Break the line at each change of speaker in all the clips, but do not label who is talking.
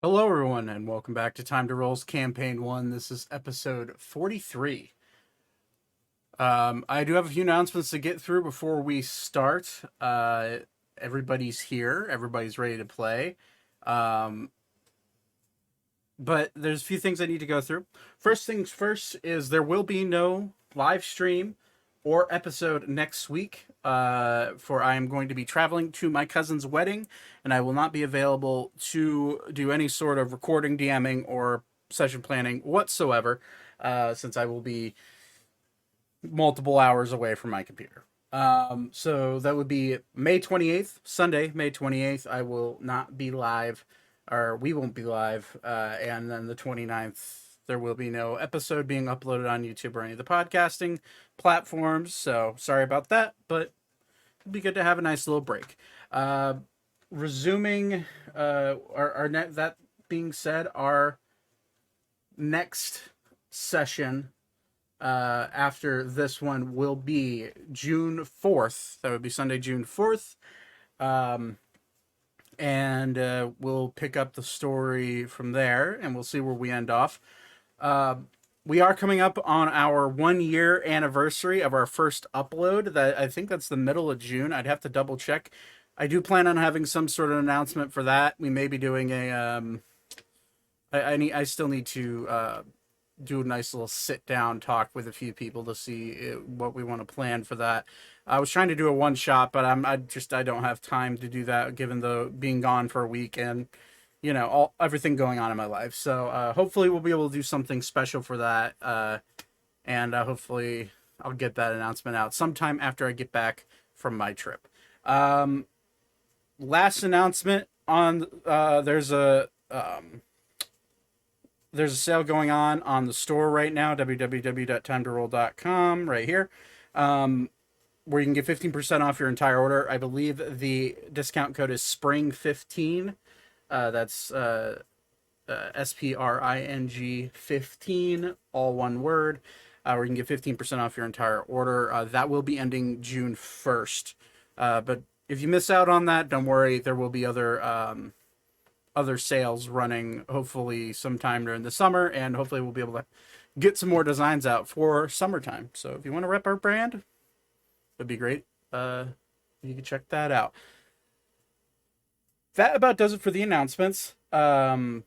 Hello, everyone, and welcome back to Time to Roll's Campaign 1. This is episode 43. I do have a few announcements to get through before we start. Everybody's here, everybody's ready to play. Um, but there's a few things I need to go through. First things first is there will be no live stream or episode next week, for I am going to be traveling to my cousin's wedding, and I will not be available to do any sort of recording, DMing, or session planning whatsoever, since I will be multiple hours away from my computer. So that would be May 28th, Sunday, May 28th. I will not be live, or we won't be live. And then the 29th, there will be no episode being uploaded on YouTube or any of the podcasting platforms. So sorry about that, but it'll be good to have a nice little break. Resuming, that being said, our next session after this one will be June 4th. That would be Sunday, June 4th. And we'll pick up the story from there, and we'll see where we end off. We are coming up on our 1 year anniversary of our first upload. That I think that's the middle of June. I'd have to double check. I do plan on having some sort of announcement for that. We may be doing a I still need to do a nice little sit down talk with a few people to see what we want to plan for that. I was trying to do a one shot, but I don't have time to do that given the being gone for a week and everything going on in my life. So hopefully we'll be able to do something special for that, and hopefully I'll get that announcement out sometime after I get back from my trip. Last announcement on there's a sale going on the store right now, www.timetoroll.com, right here, where you can get 15% off your entire order. I believe the discount code is SPRING15. That's SPRING 15, all one word, where you can get 15% off your entire order. That will be ending June 1st. But if you miss out on that, don't worry. There will be other sales running hopefully sometime during the summer, and hopefully we'll be able to get some more designs out for summertime. So if you want to rep our brand, that'd be great. You can check that out. That about does it for the announcements. We'll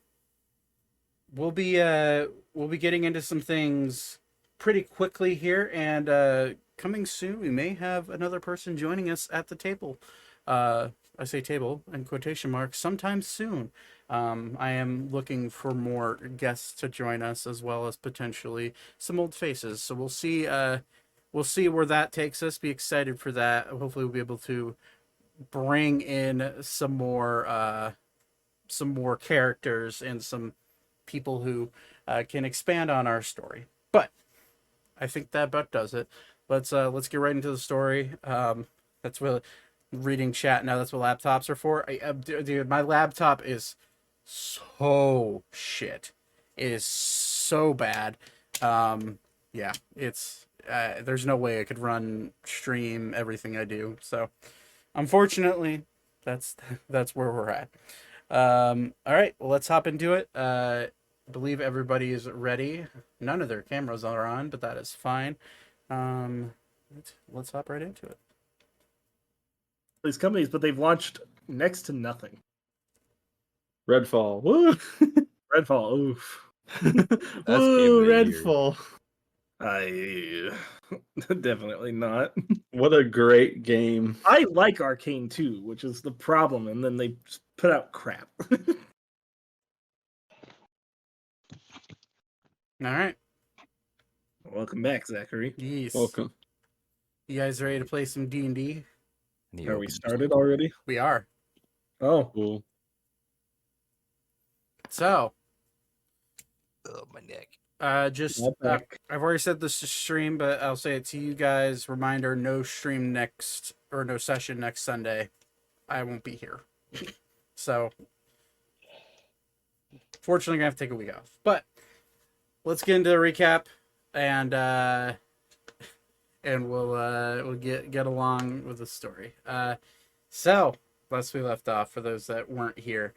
be getting into some things pretty quickly here, and coming soon we may have another person joining us at the table. I say table in quotation marks, sometime soon. I am looking for more guests to join us, as well as potentially some old faces. So we'll see where that takes us. Be excited for that. Hopefully we'll be able to bring in some more characters and some people who can expand on our story. But I think that about does it. Let's get right into the story. That's really reading chat now. That's what laptops are for. Dude, my laptop is so shit. It is so bad. Yeah, it's there's no way I could stream everything I do. So unfortunately, that's where we're at. All right, well, let's hop into it. I believe everybody is ready. None of their cameras are on, but that is fine. Let's hop right into it.
These companies, but they've launched next to nothing. Redfall, woo! Redfall, oof. Woo, Redfall. Definitely not.
What a great game.
I like Arcane too, which is the problem, and then they just put out crap.
All right.
Welcome back, Zachary.
Yes.
Welcome.
You guys ready to play some D&D?
Are we started already?
We are.
Oh,
cool.
So,
my neck.
I've already said this to stream, but I'll say it to you guys. Reminder: no session next Sunday. I won't be here. So, fortunately, gonna have to take a week off. But let's get into the recap, and we'll get along with the story. So, last we left off, for those that weren't here,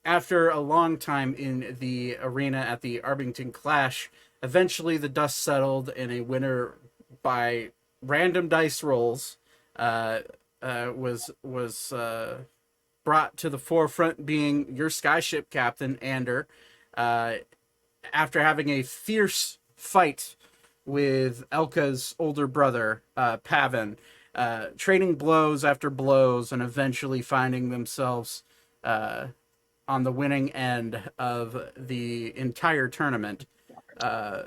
after a long time in the arena at the Arbington Clash, eventually the dust settled and a winner by random dice rolls was brought to the forefront, being your skyship captain, Ander, uh, after having a fierce fight with Elka's older brother, Pavin, trading blows after blows and eventually finding themselves on the winning end of the entire tournament. Uh,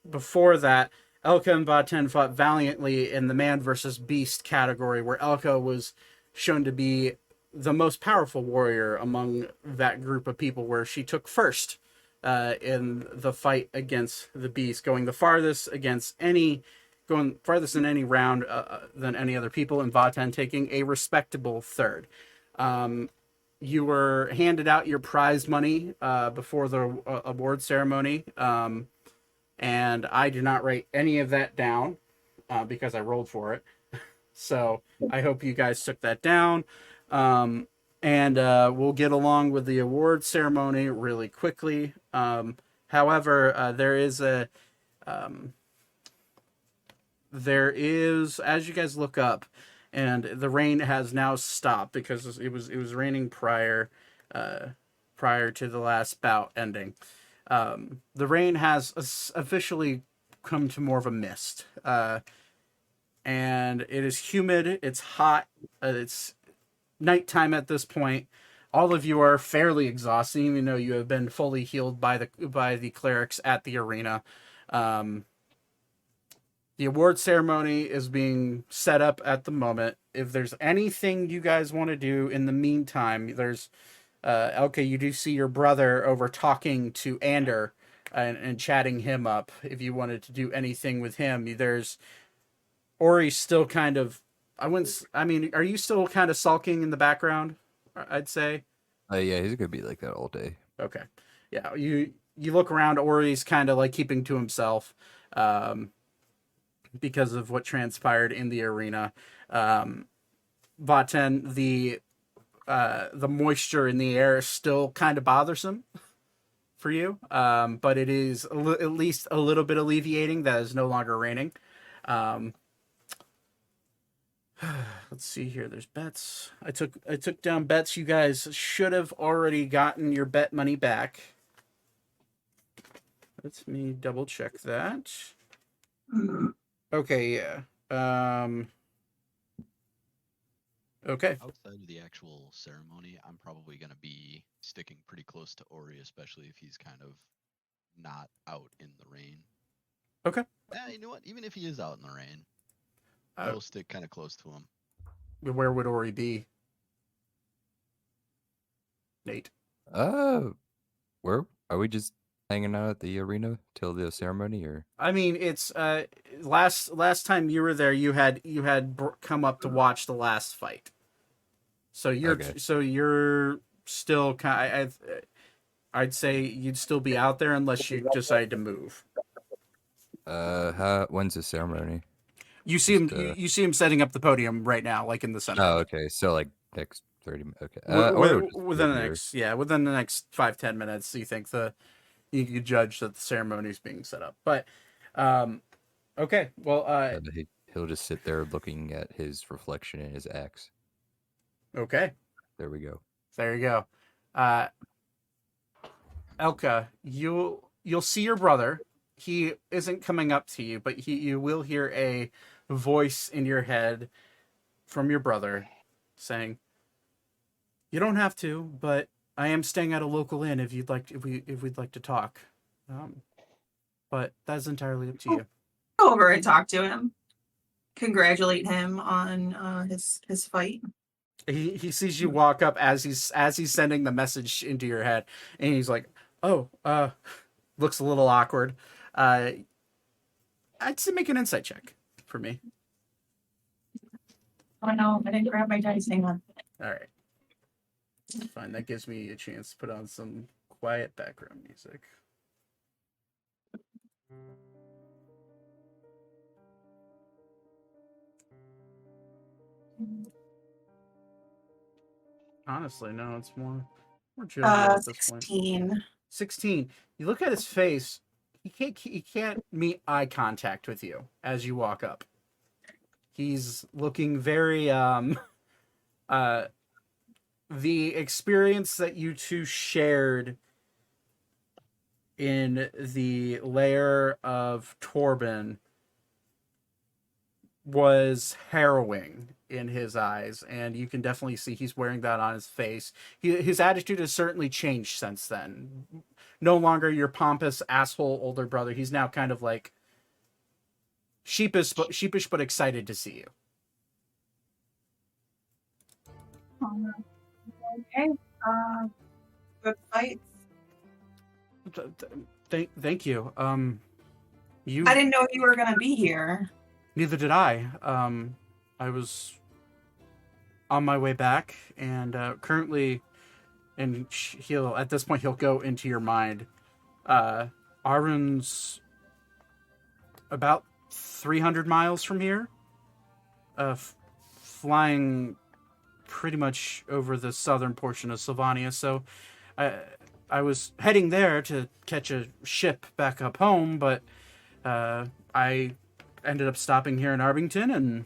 Before that, Elka and Vaten fought valiantly in the man versus beast category, where Elka was shown to be the most powerful warrior among that group of people, where she took first in the fight against the beast, going farthest in any round than any other people, and Vaten taking a respectable third. You were handed out your prize money before the award ceremony, and I did not write any of that down because I rolled for it. So I hope you guys took that down. And we'll get along with the award ceremony really quickly. However, there is, as you guys look up, and the rain has now stopped because it was raining prior to the last bout ending. The rain has officially come to more of a mist, and it is humid. It's hot. It's nighttime at this point. All of you are fairly exhausted, even though you have been fully healed by the clerics at the arena. The award ceremony is being set up at the moment. If there's anything you guys want to do in the meantime, there's Elka, you do see your brother over talking to Ander and chatting him up. If you wanted to do anything with him, there's Ori's still kind of. Are you still kind of sulking in the background? I'd say.
Yeah, he's gonna be like that all day.
Okay. Yeah, you look around. Ori's kind of like keeping to himself. Because of what transpired in the arena. Vaten, the moisture in the air is still kind of bothersome for you, but it is at least a little bit alleviating that it's no longer raining. Let's see here. There's bets. I took down bets. You guys should have already gotten your bet money back. Let me double check that. Okay, yeah. Okay.
Outside of the actual ceremony, I'm probably going to be sticking pretty close to Ori, especially if he's kind of not out in the rain.
Okay.
You know what? Even if he is out in the rain,
Uh,
I'll stick kind of close to him.
Where would Ori be? Nate.
Where are we just hanging out at the arena till the ceremony, or?
I mean, it's last time you were there, you had come up to watch the last fight. So you're still kind. I'd say you'd still be out there unless you decide to move.
When's the ceremony?
You see him. You see him setting up the podium right now, like in the center.
Oh, okay. So like next 30 minutes. Okay.
Within the next 5-10 minutes, you think you could judge that the ceremony is being set up. But okay, well,
he'll just sit there looking at his reflection in his axe.
Okay,
there we go.
There you go. Elka, you'll see your brother. He isn't coming up to you, but you will hear a voice in your head from your brother saying, "You don't have to, but I am staying at a local inn if we'd like to talk. But that's entirely up to you."
Go over and talk to him. Congratulate him on his fight.
He sees you walk up as he's sending the message into your head, and he's like, "Oh, looks a little awkward." I'd say make an insight check for me.
Oh no, I didn't grab my dice. Hang on.
All right. Fine. That gives me a chance to put on some quiet background music. Honestly, no, it's more jovial at this point.
16.
16. You look at his face. He can't meet eye contact with you as you walk up. He's looking very the experience that you two shared in the lair of Torben was harrowing in his eyes, and you can definitely see he's wearing that on his face. His attitude has certainly changed since then. No longer your pompous asshole older brother. He's now kind of like sheepish but excited to see you.
Okay. Good fight.
Thank you. You.
I didn't know you were gonna be here.
Neither did I. I was on my way back, and currently, and at this point he'll go into your mind. Arun's about 300 miles from here, flying pretty much over the southern portion of Sylvania. So, I was heading there to catch a ship back up home, but I ended up stopping here in Arbington and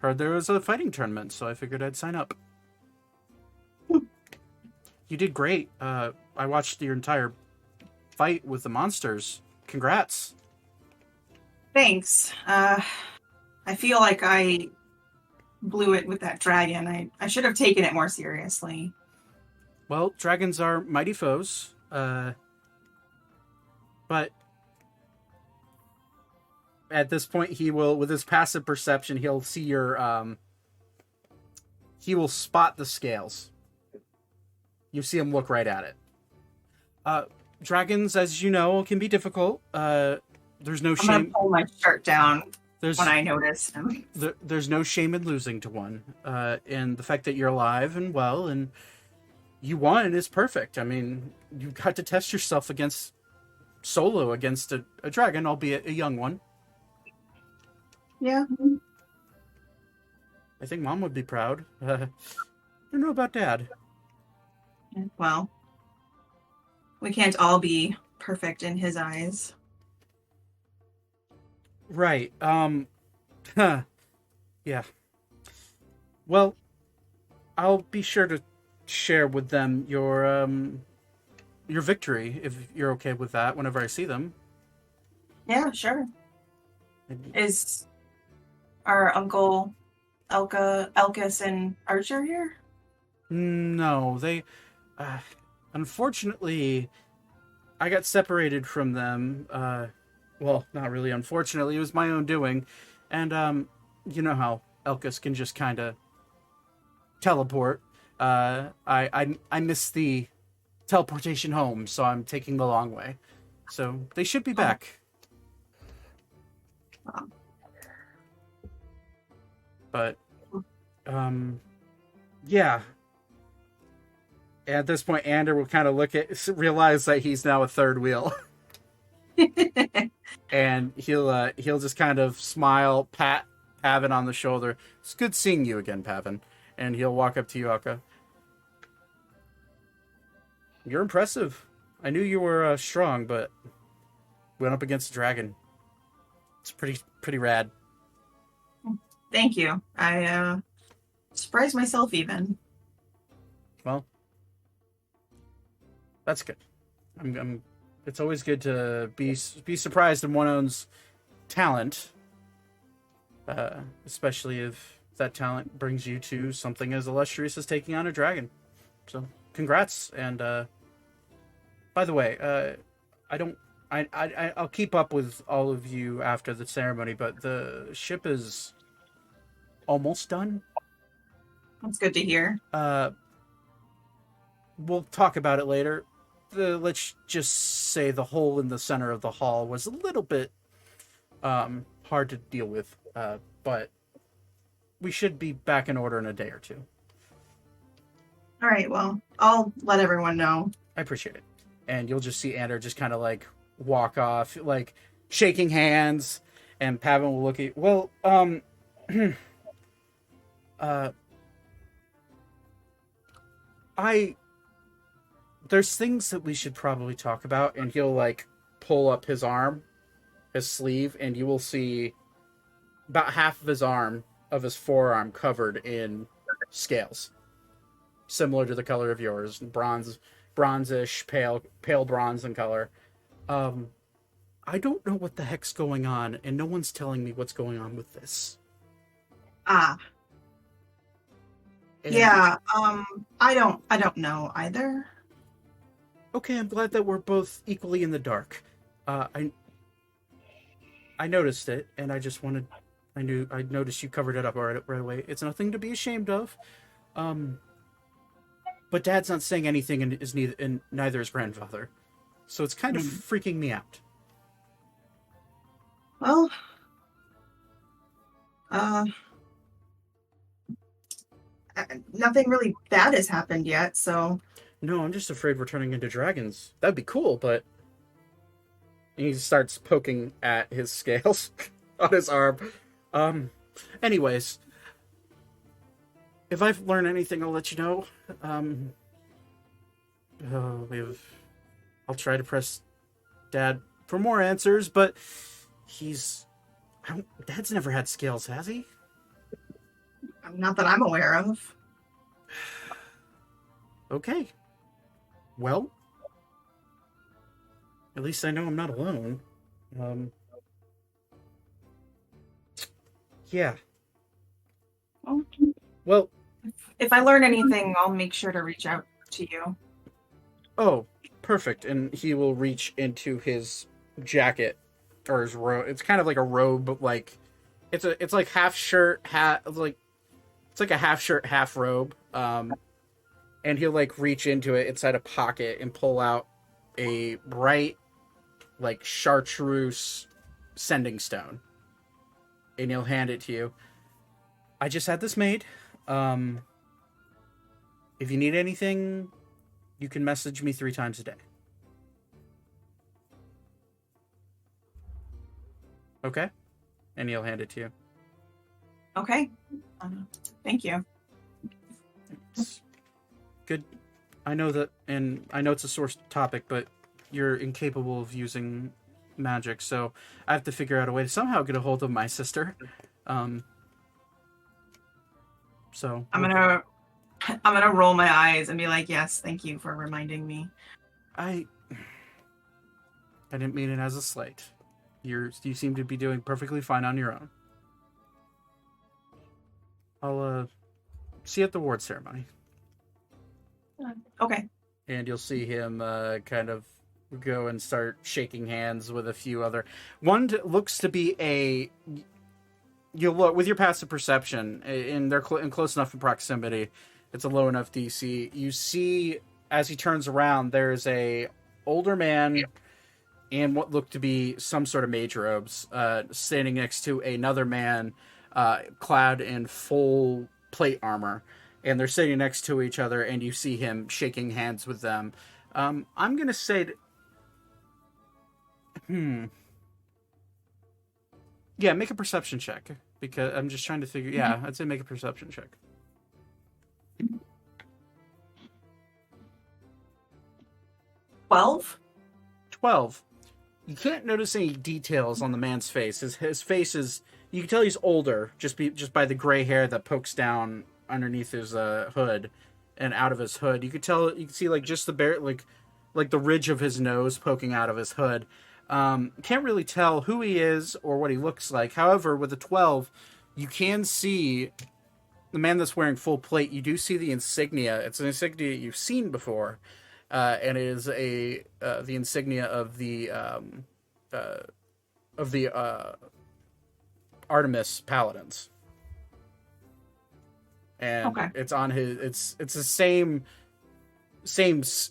heard there was a fighting tournament, so I figured I'd sign up. You did great. I watched your entire fight with the monsters. Congrats.
Thanks. I feel like I blew it with that dragon. I should have taken it more seriously.
Well, dragons are mighty foes, but at this point he will, with his passive perception, he'll see your, he will spot the scales. You see him look right at it. Dragons, as you know, can be difficult. There's no
I'm
shame.
gonna pull my shirt down
There's
when I notice him.
there's no shame in losing to one. And the fact that you're alive and well and you won is perfect. I mean, you got to test yourself against a dragon, albeit a young one.
Yeah.
I think Mom would be proud. I don't know about Dad.
Well, we can't all be perfect in his eyes.
Right. Yeah. Well, I'll be sure to share with them your victory, if you're okay with that, whenever I see them.
Yeah, sure. Is our uncle Elkis and Archer here?
No, they unfortunately I got separated from them. Well, not really unfortunately, it was my own doing. And you know how Elkis can just kind of teleport. I miss the teleportation home, so I'm taking the long way. So they should be back. But yeah. At this point, Ander will kind of realize that he's now a third wheel. And he'll just kind of smile, pat Pavin on the shoulder. It's good seeing you again, Pavin. And he'll walk up to you, Akka. You're impressive. I knew you were strong, but went up against a dragon. It's pretty rad.
Thank you. I surprised myself even.
Well, that's good. It's always good to be surprised in one's own talent, especially if that talent brings you to something as illustrious as taking on a dragon. So, congrats. And by the way, I'll keep up with all of you after the ceremony, but the ship is almost done.
That's good to hear.
We'll talk about it later. Let's just say the hole in the center of the hall was a little bit hard to deal with, but we should be back in order in a day or two.
All right, well, I'll let everyone know.
I appreciate it. And you'll just see Ander just kind of like walk off, like shaking hands, and Pavin will look at you. Well, There's things that we should probably talk about, and he'll like pull up his arm, his sleeve, and you will see about half of his arm, of his forearm, covered in scales, similar to the color of yours, bronzish, pale bronze in color. I don't know what the heck's going on, and no one's telling me what's going on with this.
Ah,
And-
yeah. I don't know either.
Okay, I'm glad that we're both equally in the dark. I noticed it, and I noticed you covered it up right away. It's nothing to be ashamed of. But Dad's not saying anything, and neither is Grandfather. So it's kind of freaking me out.
Well, nothing really bad has happened yet, so
No, I'm just afraid we're turning into dragons. That'd be cool, but... And he starts poking at his scales on his arm. Anyways. If I've learned anything, I'll let you know. I'll try to press Dad for more answers, but Dad's never had scales, has he?
not that I'm aware of.
Okay. Well, at least I know I'm not alone. Yeah. Well,
If I learn anything, I'll make sure to reach out to you.
oh, perfect. And he will reach into his jacket or his robe. It's kind of like a robe, but like it's like half shirt, it's like a half shirt, half robe. And he'll like reach into it inside a pocket and pull out a bright, like chartreuse sending stone. And he'll hand it to you. I just had this made. If you need anything, you can message me 3 times a day. Okay? And he'll hand it to you.
Okay. Thank you.
It's good. I know that, and I know it's a sore topic, but you're incapable of using magic, so I have to figure out a way to somehow get a hold of my sister. So
I'm gonna roll my eyes and be like, yes, thank you for reminding me.
I didn't mean it as a slight. You seem to be doing perfectly fine on your own. I'll see you at the award ceremony.
Okay.
And you'll see him kind of go and start shaking hands with a few other. One looks to be a. You'll look with your passive perception, and they're in close enough in proximity. It's a low enough DC. You see, as he turns around, there's a older man in what looked to be some sort of mage robes, standing next to another man clad in full plate armor. And they're sitting next to each other, and you see him shaking hands with them. I'm going to say... Yeah, make a perception check. Because I'm just trying to figure... Yeah, I'd say make a perception check.
12?
12. You can't notice any details on the man's face. His face is... You can tell he's older, just by the gray hair that pokes down underneath his hood and out of his hood. You can see like just the like the ridge of his nose poking out of his hood. Can't really tell who he is or what he looks like. However, with a 12, you can see the man that's wearing full plate. You do see the insignia. It's an insignia you've seen before, and it is the insignia of the Artemis Paladins. And
Okay.
it's on his. It's the same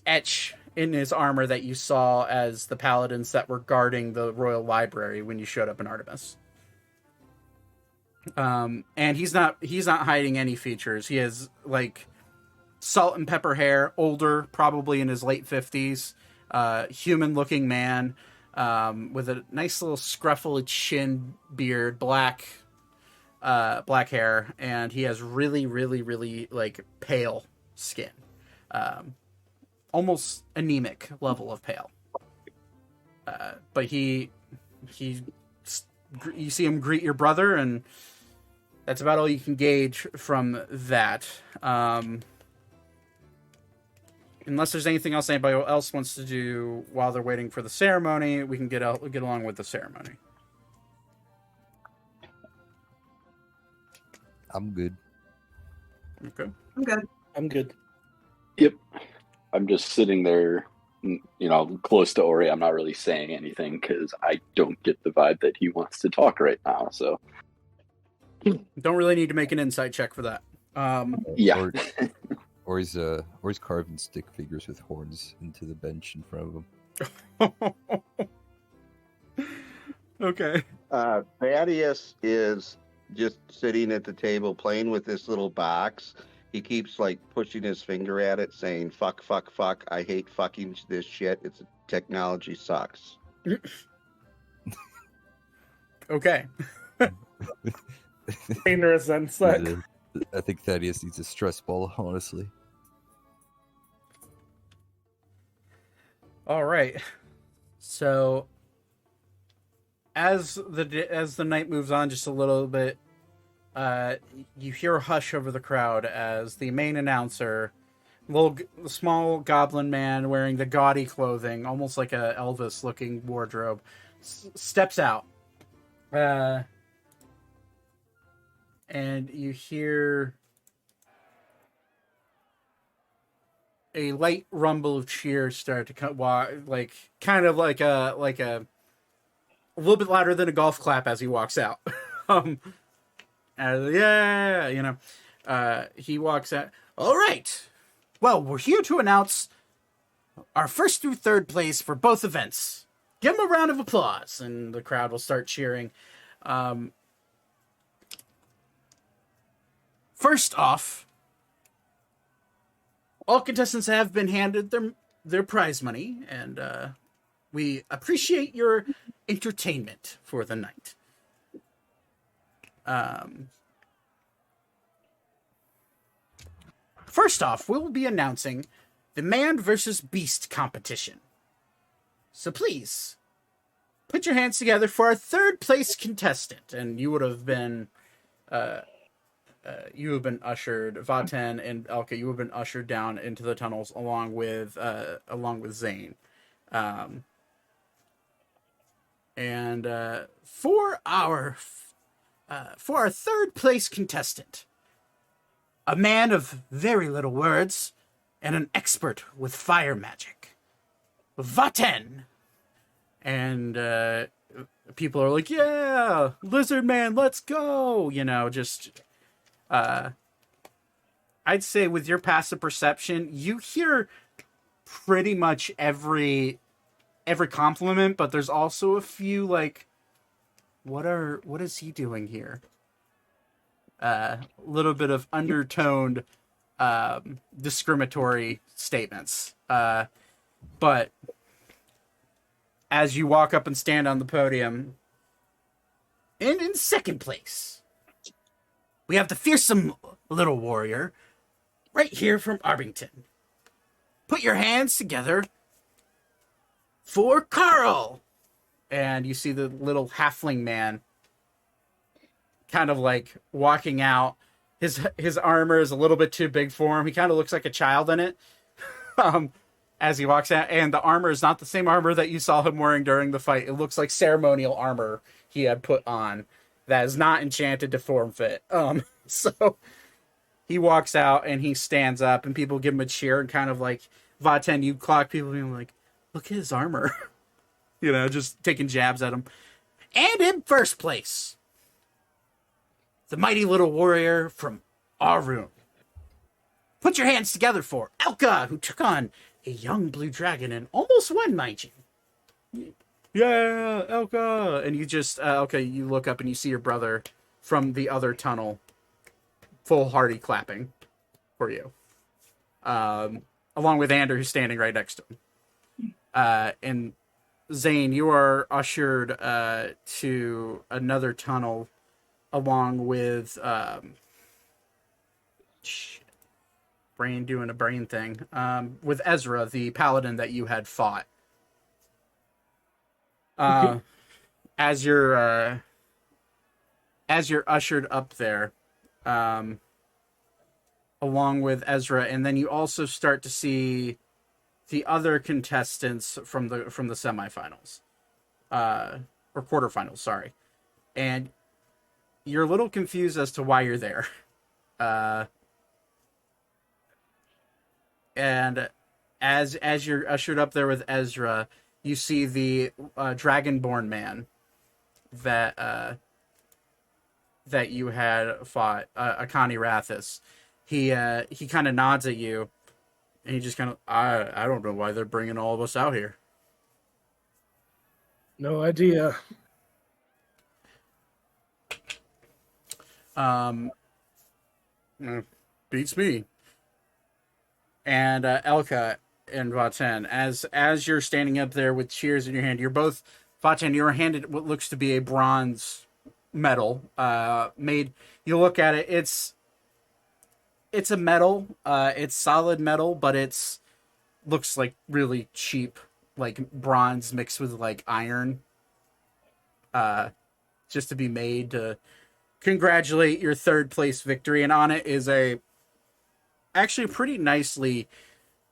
etch in his armor that you saw as the paladins that were guarding the royal library when you showed up in Artemis. And he's not hiding any features. He has like salt and pepper hair, older, probably in his late 50s, human looking man, with a nice little scruffy chin beard, black hair, and he has really, really, really like pale skin. almost anemic level of pale. But you see him greet your brother, and that's about all you can gauge from that. Unless there's anything else anybody else wants to do while they're waiting for the ceremony, we can get along with the ceremony.
I'm good.
Okay.
I'm good.
I'm good.
Yep. I'm just sitting there, close to Ori. I'm not really saying anything because I don't get the vibe that he wants to talk right now. So
Don't really need to make an insight check for that.
yeah.
Or he's carving stick figures with horns into the bench in front of him.
Okay.
Thaddeus is just sitting at the table playing with this little box. He keeps like pushing his finger at it, saying, "Fuck, fuck, fuck. I hate fucking this shit. It's technology sucks."
Okay.
Dangerous and suck.
I think Thaddeus needs a stress ball, honestly.
All right. So as the night moves on just a little bit, you hear a hush over the crowd as the main announcer, small goblin man wearing the gaudy clothing, almost like a Elvis-looking wardrobe, steps out. And you hear a light rumble of cheers start to come, kind of like a little bit louder than a golf clap as he walks out. He walks out. All right. Well, we're here to announce our first through third place for both events. Give them a round of applause, and the crowd will start cheering. First off, all contestants have been handed their prize money, and we appreciate your entertainment for the night. First off, we'll be announcing the Man versus Beast competition. So please, put your hands together for our third place contestant, and you would have been... you have been ushered, Vaten and Elka, you have been ushered down into the tunnels along with Zane. For our third place contestant, a man of very little words and an expert with fire magic, Vaten. And people are like, yeah, Lizard Man, let's go. I'd say with your passive perception, you hear pretty much every compliment, but there's also a few like, what is he doing here? A little bit of undertoned, discriminatory statements. But as you walk up and stand on the podium, and in second place, we have the fearsome little warrior right here from Arbington. Put your hands together for Carl. And you see the little halfling man kind of like walking out. His armor is a little bit too big for him. He kind of looks like a child in it as he walks out. And the armor is not the same armor that you saw him wearing during the fight. It looks like ceremonial armor he had put on that is not enchanted to form fit. So he walks out and he stands up and people give him a cheer and kind of like, Vaten, you clock people being like, look at his armor. Just taking jabs at him. And in first place, the mighty little warrior from our room. Put your hands together for Elka, who took on a young blue dragon and almost won, mind you. Yeah, Elka. And you just, you look up and you see your brother from the other tunnel, full hearty clapping for you. Along with Ander, who's standing right next to him. And Zane, you are ushered to another tunnel along with brain doing a brain thing. With Ezra, the paladin that you had fought.
Okay.
As you're ushered up there, along with Ezra, and then you also start to see the other contestants from the semifinals, or quarterfinals. Sorry, and you're a little confused as to why you're there. And as you're ushered up there with Ezra, you see the dragonborn man that that you had fought, Akani Rathis. He kind of nods at you, and he just kind of, I don't know why they're bringing all of us out here.
No idea.
Beats me. And Elka and Vaten, as you're standing up there with cheers in your hand, you're both, Vaten, you're handed what looks to be a bronze medal. Made, you look at it, it's a metal. It's solid metal, but it's looks like really cheap, like bronze mixed with like iron. Just to be made to congratulate your third place victory, and on it is actually pretty nicely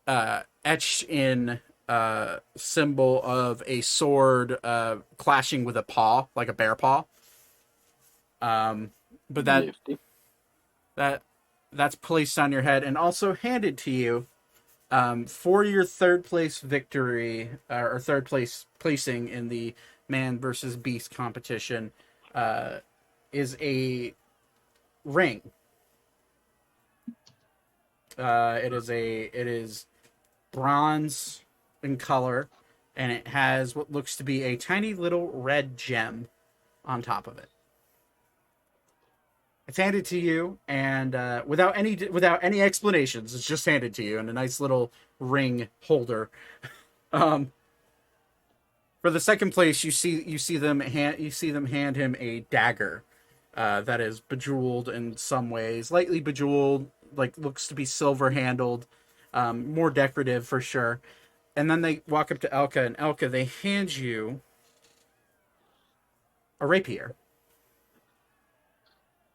etched in symbol of a sword clashing with a paw, like a bear paw. But
Nifty.
that's placed on your head and also handed to you for your third place victory, or third placing in the man versus beast competition, is a ring. It is bronze in color, and it has what looks to be a tiny little red gem on top of it. It's handed to you, and without any explanations, it's just handed to you in a nice little ring holder. For the second place, you see them hand him a dagger that is bejeweled in some ways, lightly bejeweled, like looks to be silver handled, more decorative for sure. And then they walk up to Elka, and Elka, they hand you a rapier.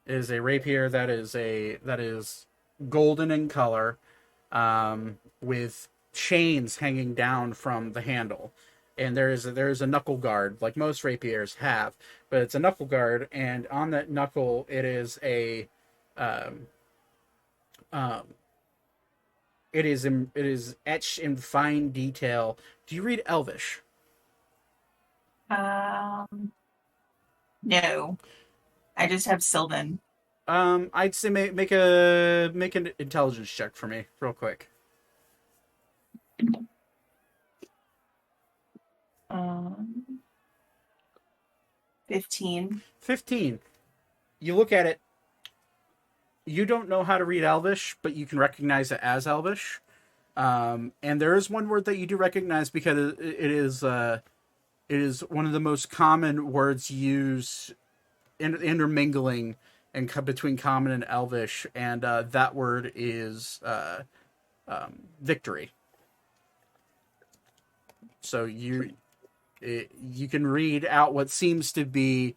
It is a rapier that is golden in color, with chains hanging down from the handle. And there is a knuckle guard like most rapiers have, but it's a knuckle guard, and on that knuckle it is it is etched in fine detail. Do you read Elvish?
No. I just have Sylvan.
I'd say make an intelligence check for me real quick.
15.
15. You look at it. You don't know how to read Elvish, but you can recognize it as Elvish. And there is one word that you do recognize because it is one of the most common words used intermingling and between Common and Elvish, and that word is victory. So you can read out what seems to be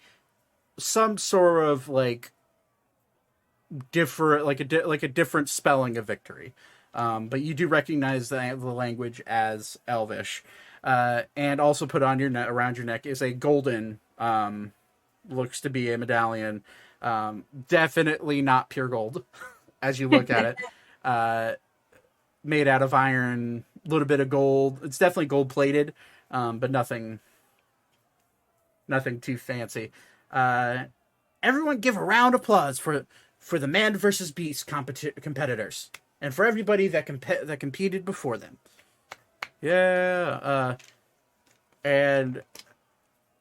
some sort of like different, like a different spelling of victory, but you do recognize the language as Elvish, and also put on around your neck is a golden, looks to be a medallion, definitely not pure gold, as you look at it, made out of iron, a little bit of gold. It's definitely gold plated, but nothing too fancy. Everyone give a round of applause for the man versus beast competitors, and for everybody that competed before them. Yeah. And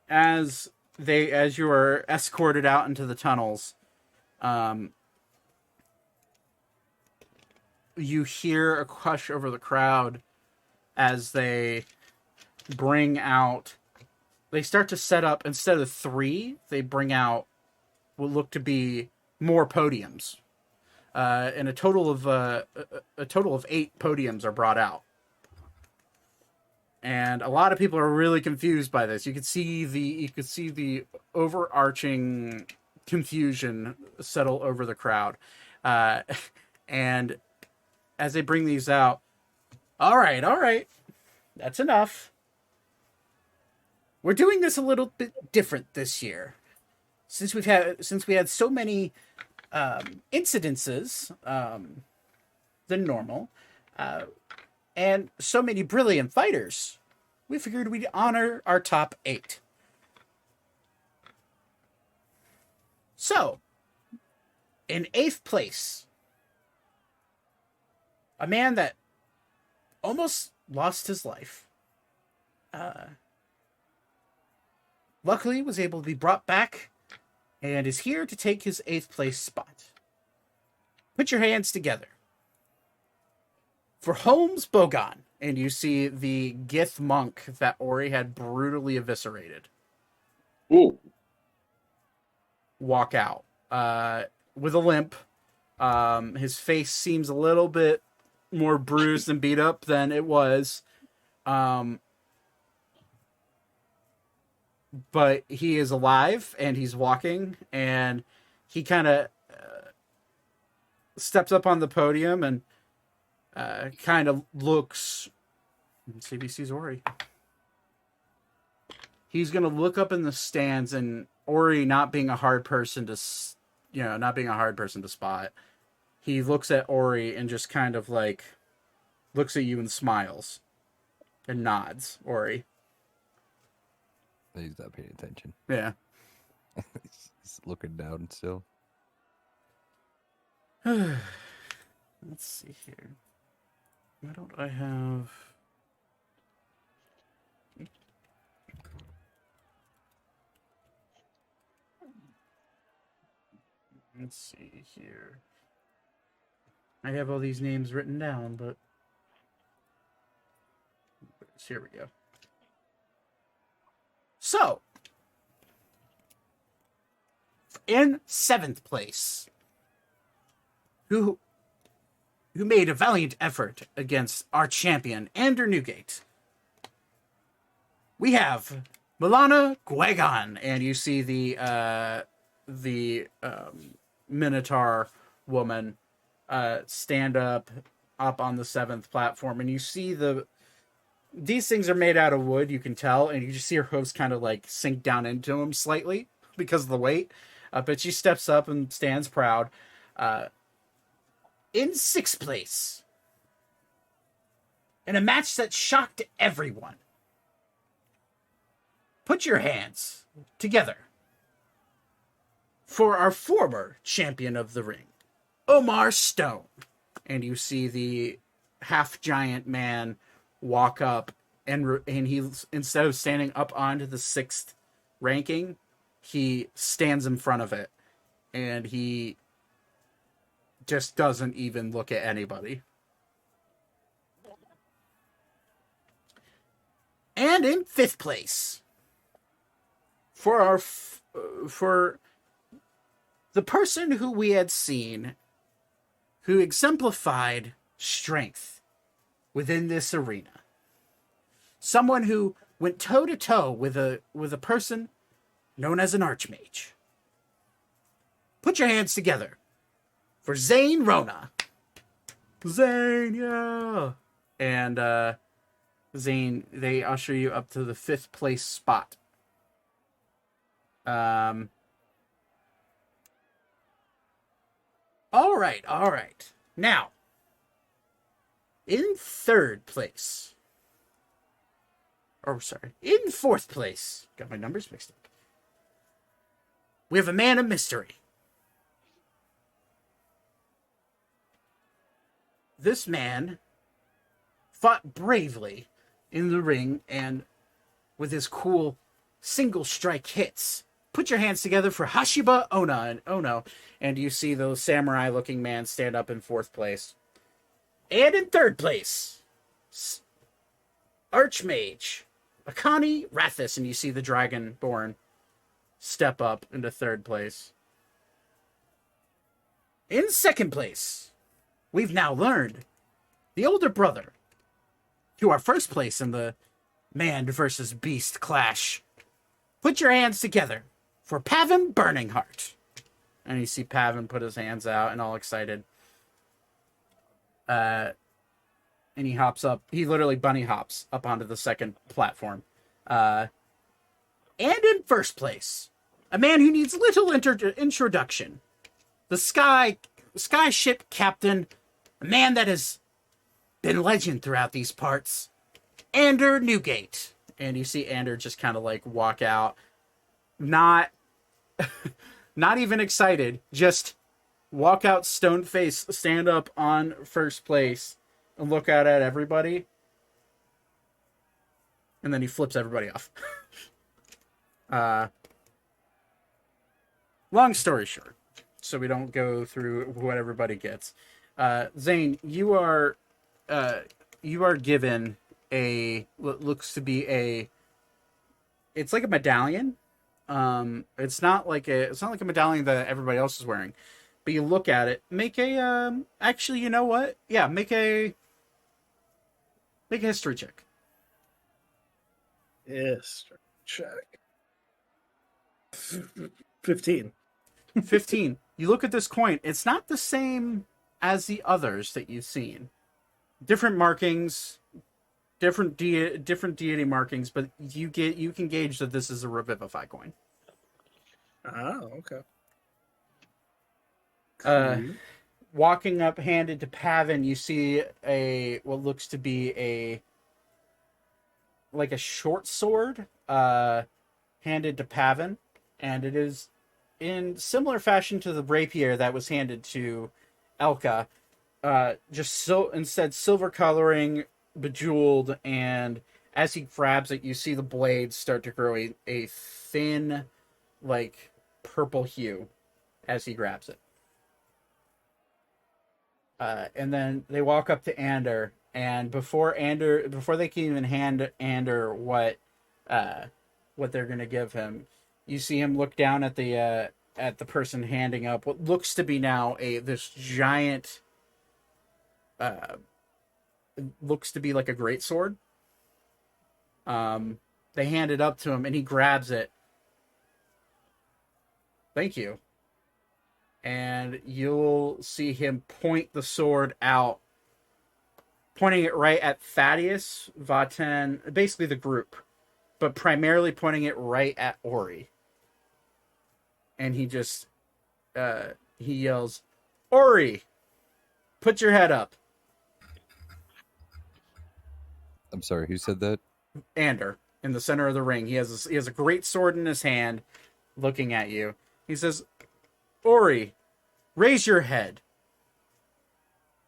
as you are escorted out into the tunnels, you hear a hush over the crowd as they start to set up, instead of 3, they bring out what look to be more podiums. and a total of 8 podiums are brought out. And a lot of people are really confused by this. You could see the overarching confusion settle over the crowd. And as they bring these out, all right, that's enough. We're doing this a little bit different this year, since we had so many incidences than normal, and so many brilliant fighters. We figured we'd honor our top 8. So, in 8th place, a man that almost lost his life, luckily was able to be brought back and is here to take his 8th place spot. Put your hands together for Holmes Bogon. And you see the Gith monk that Ori had brutally eviscerated
Ooh.
walk out with a limp. His face seems a little bit more bruised and beat up than it was. But he is alive and he's walking, and he kind of steps up on the podium and kind of looks. Let's see if he sees Ori. He's gonna look up in the stands, and Ori not being a hard person to spot. He looks at Ori and just kind of like looks at you and smiles and nods. Ori.
He's not paying attention.
Yeah.
He's looking down still.
Let's see here. Why don't I have... Let's see here. I have all these names written down, but... Here we go. So, in 7th place, who made a valiant effort against our champion, Andrew Newgate, we have Milana Guegon, and you see the Minotaur woman stand up on the 7th platform, and you see these things are made out of wood, you can tell, and you just see her hooves kind of like sink down into them slightly because of the weight. But she steps up and stands proud. In 6th place, in a match that shocked everyone, put your hands together for our former champion of the ring, Omar Stone. And you see the half-giant man walk up, and he, instead of standing up onto the 6th ranking, he stands in front of it, and he just doesn't even look at anybody. And in 5th place, for the person who we had seen, who exemplified strength within this arena, someone who went toe to toe with a person known as an archmage. Put your hands together for Zane Rona. Zane, yeah. And Zane, they usher you up to the 5th place spot. All right. Now, in 3rd place, in 4th place, got my numbers mixed up, we have a man of mystery. This man fought bravely in the ring and with his cool single strike hits. Put your hands together for Hashiba Ono, and you see those samurai looking man stand up in 4th place. And in 3rd place, Archmage Akani Rathis, and you see the Dragonborn step up into 3rd place. In second place, we've now learned the older brother to our first place in the man versus beast clash. Put your hands together for Pavin Burning Heart. And you see Pavin put his hands out and all excited. And he hops up. He literally bunny hops up onto the second platform. And in first place, a man who needs little introduction. The sky ship captain, a man that has been legend throughout these parts, Ander Newgate. And you see Ander just kind of like walk out, not even excited, just walk out stone face, stand up on first place, and look out at everybody. And then he flips everybody off. Long story short, so we don't go through what everybody gets. Zane, you are given a what looks to be it's like a medallion. It's not like a medallion that everybody else is wearing, but you look at it. Make a actually, you know what? Yeah, make a history check.
Yes. Check. 15.
15. You look at this coin. It's not the same as the others that you've seen. Different markings, different deity markings, but you can gauge that this is a Revivify coin.
Oh, okay.
Walking up handed to Pavin, you see what looks to be a short sword handed to Pavin, and it is in similar fashion to the rapier that was handed to Elka. Instead silver coloring, bejeweled, and as he grabs it, you see the blades start to grow a thin, like, purple hue as he grabs it. And then they walk up to Ander, and before they can even hand Ander what they're gonna give him, you see him look down at the person handing up what looks to be now this giant. Looks to be like a greatsword. They hand it up to him, and he grabs it. Thank you. And you'll see him point the sword out, pointing it right at Thaddeus, Vaten, basically the group, but primarily pointing it right at Ori. And he just, he yells, "Ori, put your head up."
I'm sorry, who said that?
Ander, in the center of the ring. He has a great sword in his hand, looking at you. He says, "Ori, raise your head,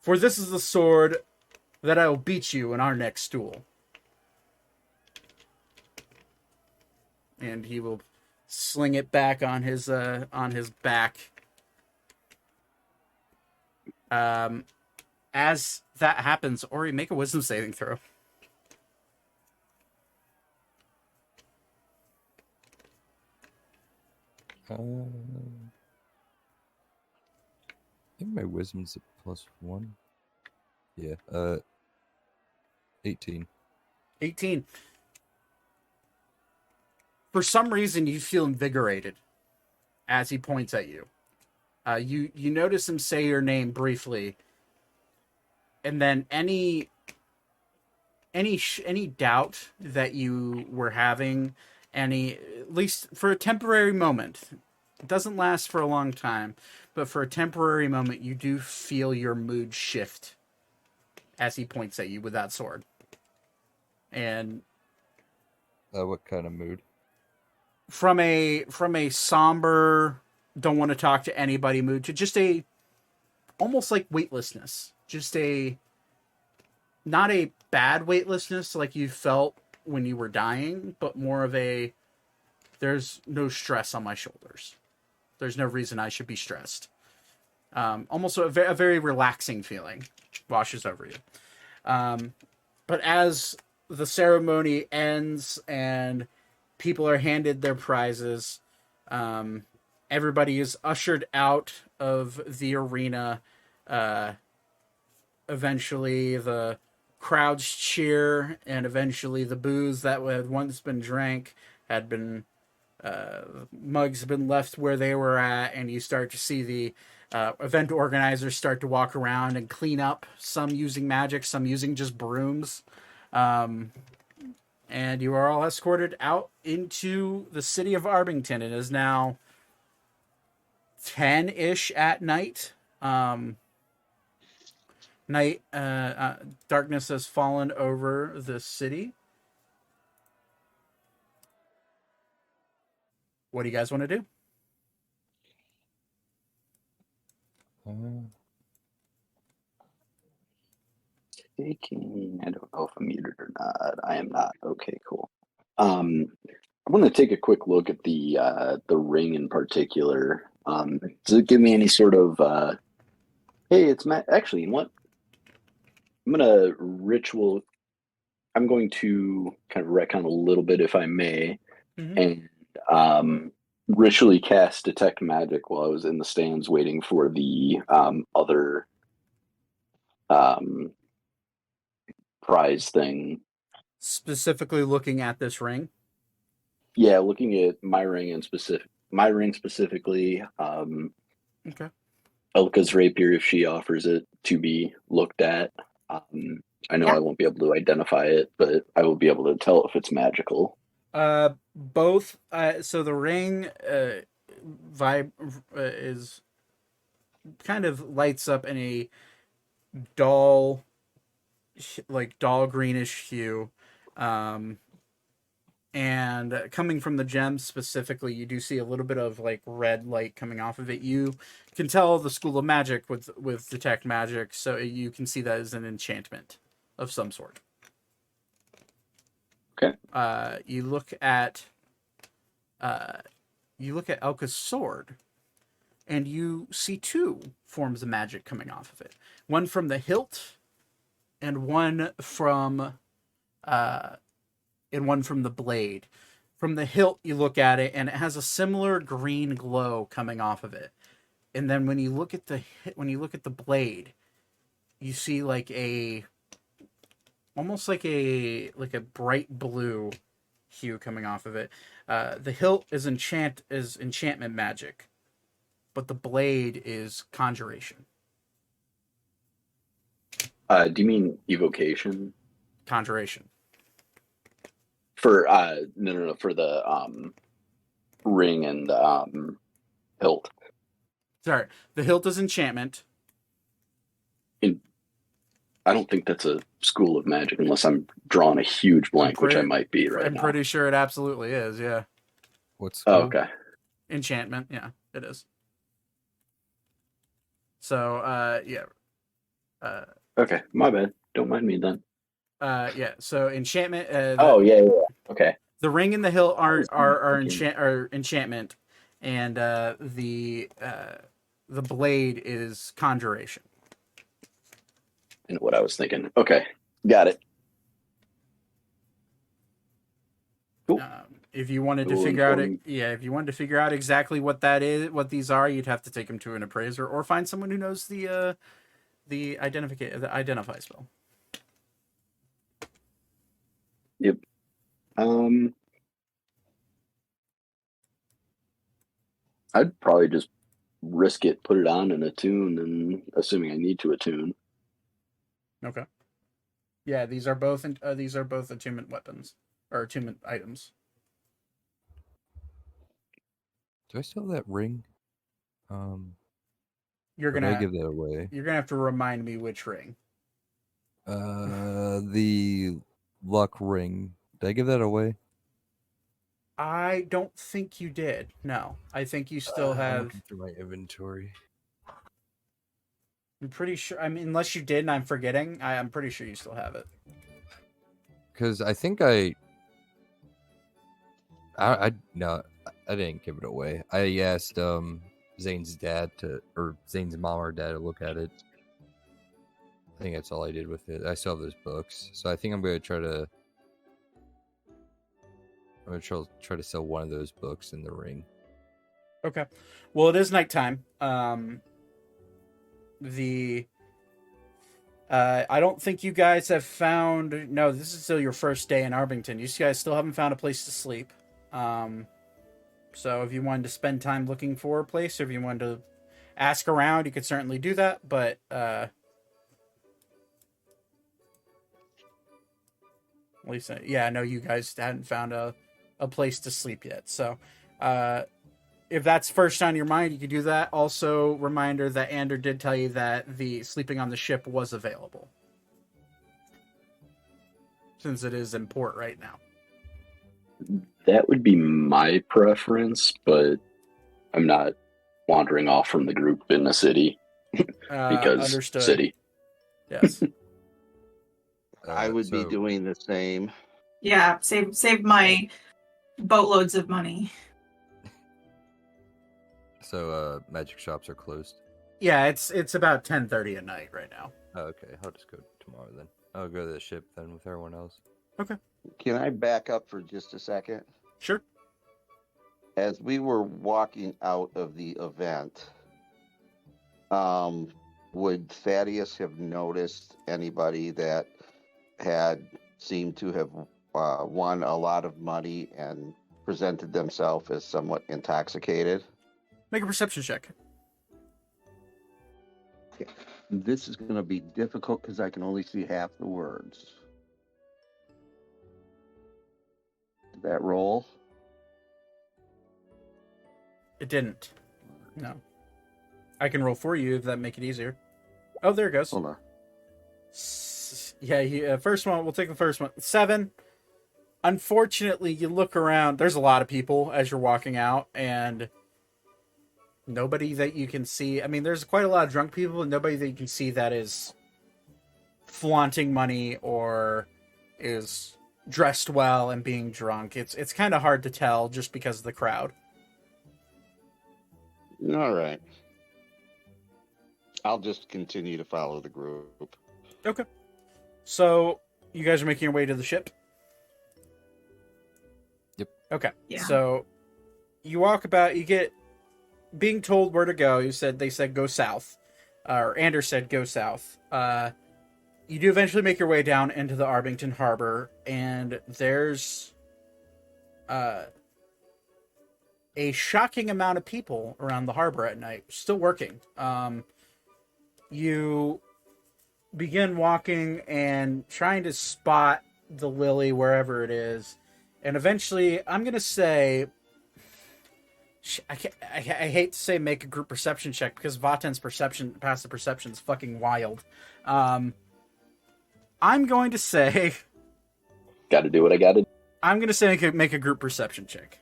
for this is the sword that I will beat you in our next duel." And he will sling it back on his back. As that happens, Ori, make a wisdom saving throw.
I think my wisdom's a +1. Yeah. 18.
18. For some reason, you feel invigorated as he points at you. You notice him say your name briefly, and then any doubt that you were having, at least for a temporary moment, it doesn't last for a long time, but for a temporary moment, you do feel your mood shift as he points at you with that sword. And
what kind of mood?
From a somber, don't want to talk to anybody mood to just almost like weightlessness. Just not a bad weightlessness like you felt when you were dying, but more of there's no stress on my shoulders. There's no reason I should be stressed. Almost a very relaxing feeling washes over you. But as the ceremony ends and people are handed their prizes, everybody is ushered out of the arena. Eventually, the crowds cheer, and eventually, the booze that had once been drank had been mugs have been left where they were at, and you start to see the event organizers start to walk around and clean up. Some using magic, some using just brooms. And you are all escorted out into the city of Arbington. It is now 10-ish at night. Darkness has fallen over the city. What do you guys want to do?
Taking. I don't know if I'm muted or not. I am not. Okay, cool. I'm going to take a quick look at the ring in particular. Does it give me any sort of hey, it's actually, you know what? I'm going to kind of retcon a little bit, if I may, and ritually cast Detect Magic while I was in the stands waiting for the other prize thing.
Specifically looking at this ring?
Yeah, looking at my ring specifically.
Okay.
Elka's rapier, if she offers it to be looked at. I know I won't be able to identify it, but I will be able to tell if it's magical.
Both. So the ring is kind of lights up in a dull greenish hue. And coming from the gem specifically, you do see a little bit of like red light coming off of it. You can tell the School of Magic with Detect Magic, so you can see that as an enchantment of some sort.
Okay.
You look at Elka's sword, and you see two forms of magic coming off of it. One from the hilt, and one from the blade. From the hilt, you look at it, and it has a similar green glow coming off of it. And then when you look at the blade, you see almost like a bright blue hue coming off of it. The hilt is enchantment magic, but the blade is conjuration.
Do you mean evocation?
Conjuration.
For no, for the ring and hilt.
Sorry, the hilt is enchantment.
I don't think that's a school of magic unless I'm drawing a huge blank, which I might be right now.
I'm pretty sure it absolutely is, yeah.
What school?
Oh, okay.
Enchantment, yeah, it is. So, yeah.
Okay, my bad. Don't mind me then.
Yeah. So enchantment.
Yeah. Okay.
The ring and the hilt are enchantment, and the blade is conjuration.
And what I was thinking. Okay, got it. Cool.
If you wanted to figure out if you wanted to figure out exactly what that is, what these are, you'd have to take them to an appraiser or find someone who knows the identify spell.
Yep. I'd probably just risk it, put it on and attune, and assuming I need to attune.
Okay. Yeah, these are both attunement weapons or attunement items.
Do I still have that ring?
You're
Or did I
gonna
give that away.
You're gonna have to remind me which ring.
The luck ring. Did I give that away?
I don't think you did. No, I think you still
I'm
have.
looking through my inventory.
I'm pretty sure. I mean, unless you did and I'm forgetting, I'm pretty sure you still have it.
Because I think no, I didn't give it away. I asked Zane's Zane's mom or dad to look at it. I think that's all I did with it. I still have those books, so I think I'm gonna try to try to sell one of those books in the ring.
Okay. Well, it is nighttime. the I don't think you guys have found. No, this is still your first day in Arbington. You guys still haven't found a place to sleep. So if you wanted to spend time looking for a place, or if you wanted to ask around, you could certainly do that. But at least, yeah, I know you guys hadn't found a place to sleep yet. So if that's first on your mind, you could do that. Also, reminder that Ander did tell you that the sleeping on the ship was available, since it is in port right now.
That would be my preference, but I'm not wandering off from the group in the city because
Understood.
city.
Yes.
I would be
So-
doing the same.
Yeah, save my boatloads of money.
So magic shops are closed.
Yeah, it's about 10:30 at night right now.
Oh, okay, I'll just go tomorrow then. I'll go to the ship then with everyone else.
Can I back up for just a second?
Sure.
As we were walking out of the event, would Thaddeus have noticed anybody that had seemed to have won a lot of money and presented themselves as somewhat intoxicated?
Make a perception check.
This is going to be difficult because I can only see half the words. Did that roll?
It didn't. No. I can roll for you if that make it easier. Oh, there it goes.
Hold on.
Yeah, first one. We'll take the first one. 7. Unfortunately, you look around. There's a lot of people as you're walking out, and nobody that you can see. I mean, there's quite a lot of drunk people, and nobody that you can see that is flaunting money or is dressed well and being drunk. It's kind of hard to tell just because of the crowd.
All right. I'll just continue to follow the group.
Okay. So, you guys are making your way to the ship?
Yep.
Okay.
Yeah.
So, you walk about, you get being told where to go. They said go south. Or Anders said go south. You do eventually make your way down into the Arbington Harbor, and there's a shocking amount of people around the harbor at night, still working. You begin walking and trying to spot the Lily wherever it is, and eventually, I'm gonna say, I hate to say make a group perception check because Vaten's passive perception is fucking wild. I'm going to say,
Got to do what I got to.
I'm gonna say make a group perception check.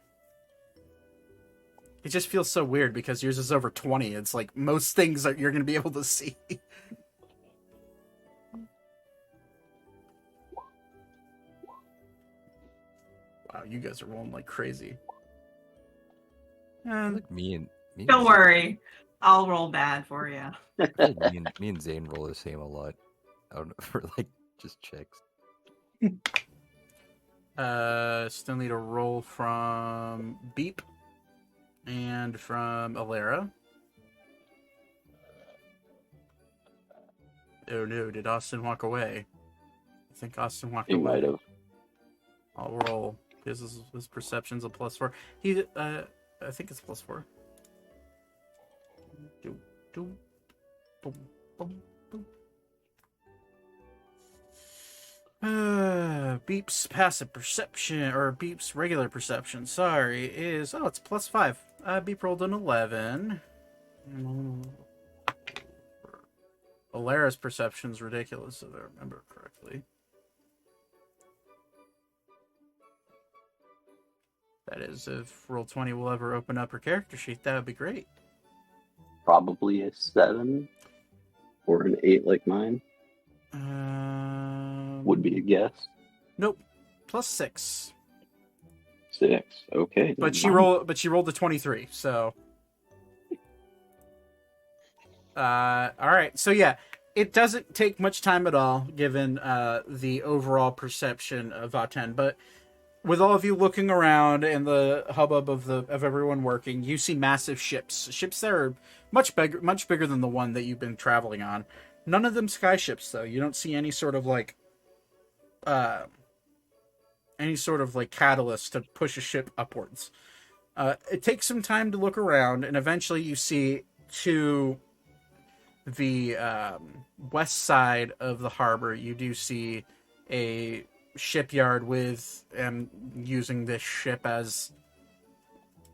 It just feels so weird because yours is over 20. It's like most things that you're going to be able to see. Wow, you guys are rolling like crazy.
Like me and
Don't worry, I'll roll bad for you.
I feel like me and Zane roll the same a lot. I don't know, for like just checks.
Still need a roll from Beep and from Alara. Oh no, did Austin walk away? I think Austin walked
He
away.
might have.
I'll roll. His perception's a +4. He I think it's +4. Do, do, boom, boom, boom. Beep's passive perception, or Beep's regular perception, sorry, is, it's +5. Beep rolled an 11. Alara's perception's ridiculous, if I remember correctly. That is, if Roll20 will ever open up her character sheet, that would be great.
Probably a 7 or an 8 like mine. Would be a guess.
Nope, +6.
6. Okay.
But she
mine-
rolled a 23, so. All right, so yeah, it doesn't take much time at all, given the overall perception of Vaten. But with all of you looking around and the hubbub of everyone working, you see massive ships that are much bigger than the one that you've been traveling on. None of them sky ships, though. You don't see any sort of like catalyst to push a ship upwards. It takes some time to look around, and eventually you see to the west side of the harbor, you do see a shipyard with using this ship as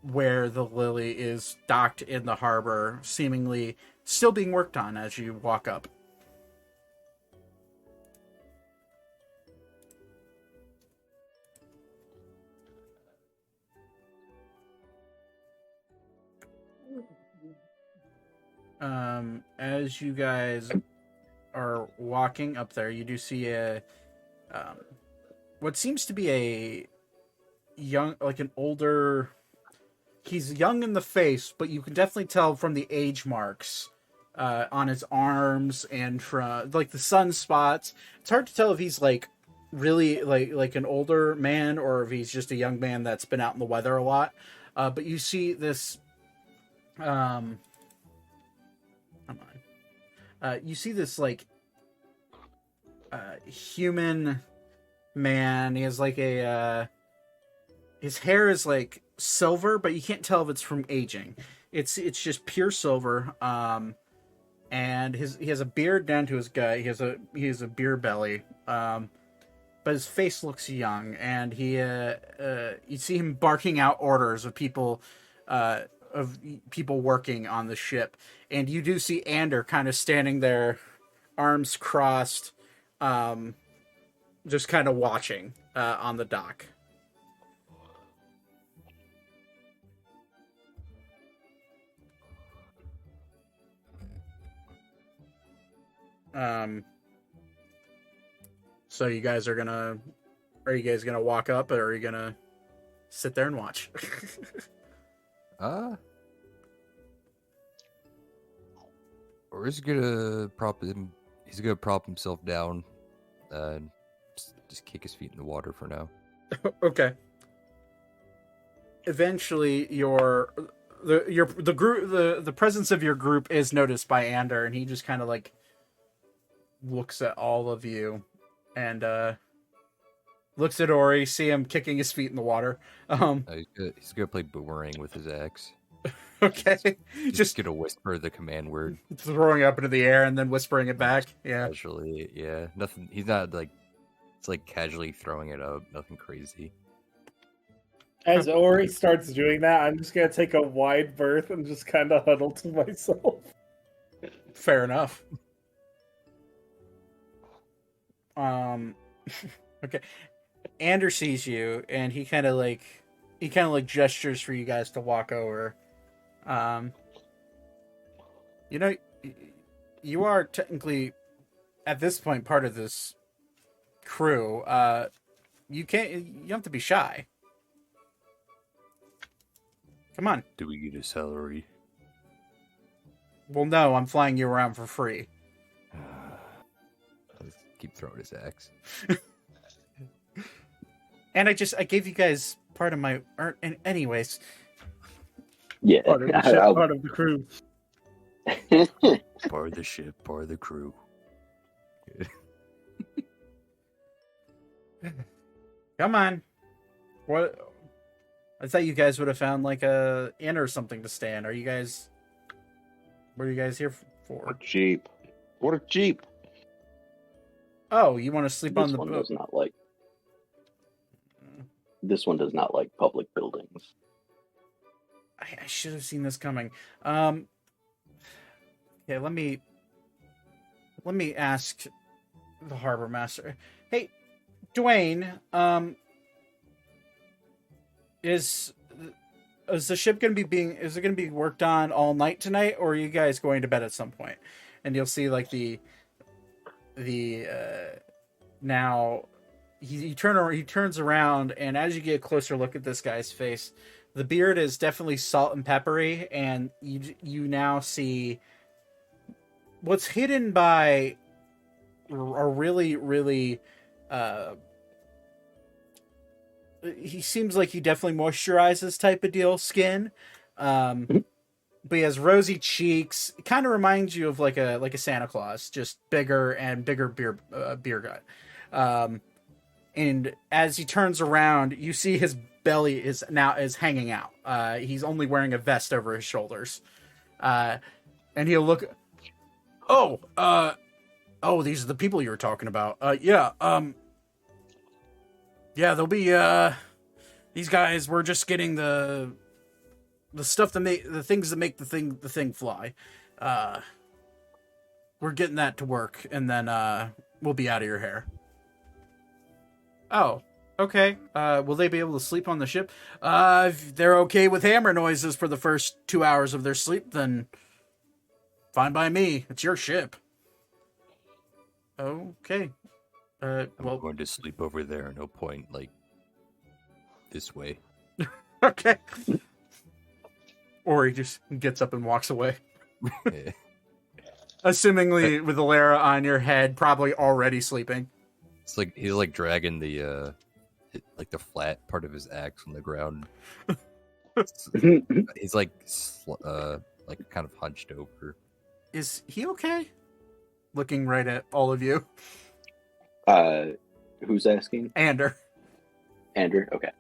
where the Lily is docked in the harbor, seemingly still being worked on as you walk up. As you guys are walking up there, you do see a what seems to be a young, like an older. He's young in the face, but you can definitely tell from the age marks on his arms and from like the sunspots. It's hard to tell if he's like really like an older man or if he's just a young man that's been out in the weather a lot. But you see this. You see this like human man. He has like a his hair is like silver, but you can't tell if it's from aging. It's just pure silver. And he has a beard down to his gut. He has a beer belly. But his face looks young, and you see him barking out orders of people working on the ship. And you do see Ander kind of standing there, arms crossed, just kind of watching on the dock. So you guys are you guys gonna walk up, or are you gonna sit there and watch?
Or is he gonna prop him? He's gonna prop himself down and just kick his feet in the water for now.
Okay. Eventually, the presence of your group is noticed by Ander, and he just kind of like looks at all of you, and looks at Ori. See him kicking his feet in the water.
He's gonna play boomerang with his axe.
Okay,
just gonna whisper the command word,
throwing it up into the air and then whispering it back. Yeah,
casually. Yeah, nothing. He's not like it's like casually throwing it up. Nothing crazy.
As Ori starts doing that, I'm just gonna take a wide berth and just kind of huddle to myself.
Fair enough. Okay. Ander sees you, and he kind of like gestures for you guys to walk over. You know, you are technically at this point part of this crew. You have to be shy. Come on.
Do we get a salary?
Well, no, I'm flying you around for free.
I'll just keep throwing his axe.
And I gave you guys part of my anyways.
Yeah,
Part of the ship, part of the crew.
Part of the ship, part of the crew.
Come on. What? I thought you guys would have found like a inn or something to stay in. What are you guys here for?
We're cheap. We're cheap.
Oh, you want to sleep on the boat?
This one does not like public buildings.
I should have seen this coming. Okay, let me ask the harbor master. Hey, Dwayne, is the ship going to be worked on all night tonight, or are you guys going to bed at some point? And you'll see like the now he turns around, and as you get a closer look at this guy's face, the beard is definitely salt and peppery, and you now see what's hidden by a really he seems like he definitely moisturizes type of deal skin. But he has rosy cheeks. It kind of reminds you of like a Santa Claus, just bigger and bigger beer gut. And as he turns around, you see his belly is hanging out. He's only wearing a vest over his shoulders. And he'll look. Oh, these are the people you were talking about. Yeah, they'll be. These guys were just getting the stuff that make the things that make the thing fly. We're getting that to work, and then we'll be out of your hair. Oh, okay. Will they be able to sleep on the ship? If they're okay with hammer noises for the first 2 hours of their sleep, then fine by me. It's your ship. Okay.
I'm going to sleep over there. No point, like, this way.
Okay. Or he just gets up and walks away.
Yeah.
Assumingly with Alara on your head, probably already sleeping.
It's like he's like dragging the like the flat part of his axe on the ground. He's like kind of hunched over.
Is he okay? Looking right at all of you.
Who's asking?
Andrew.
Andrew. Okay.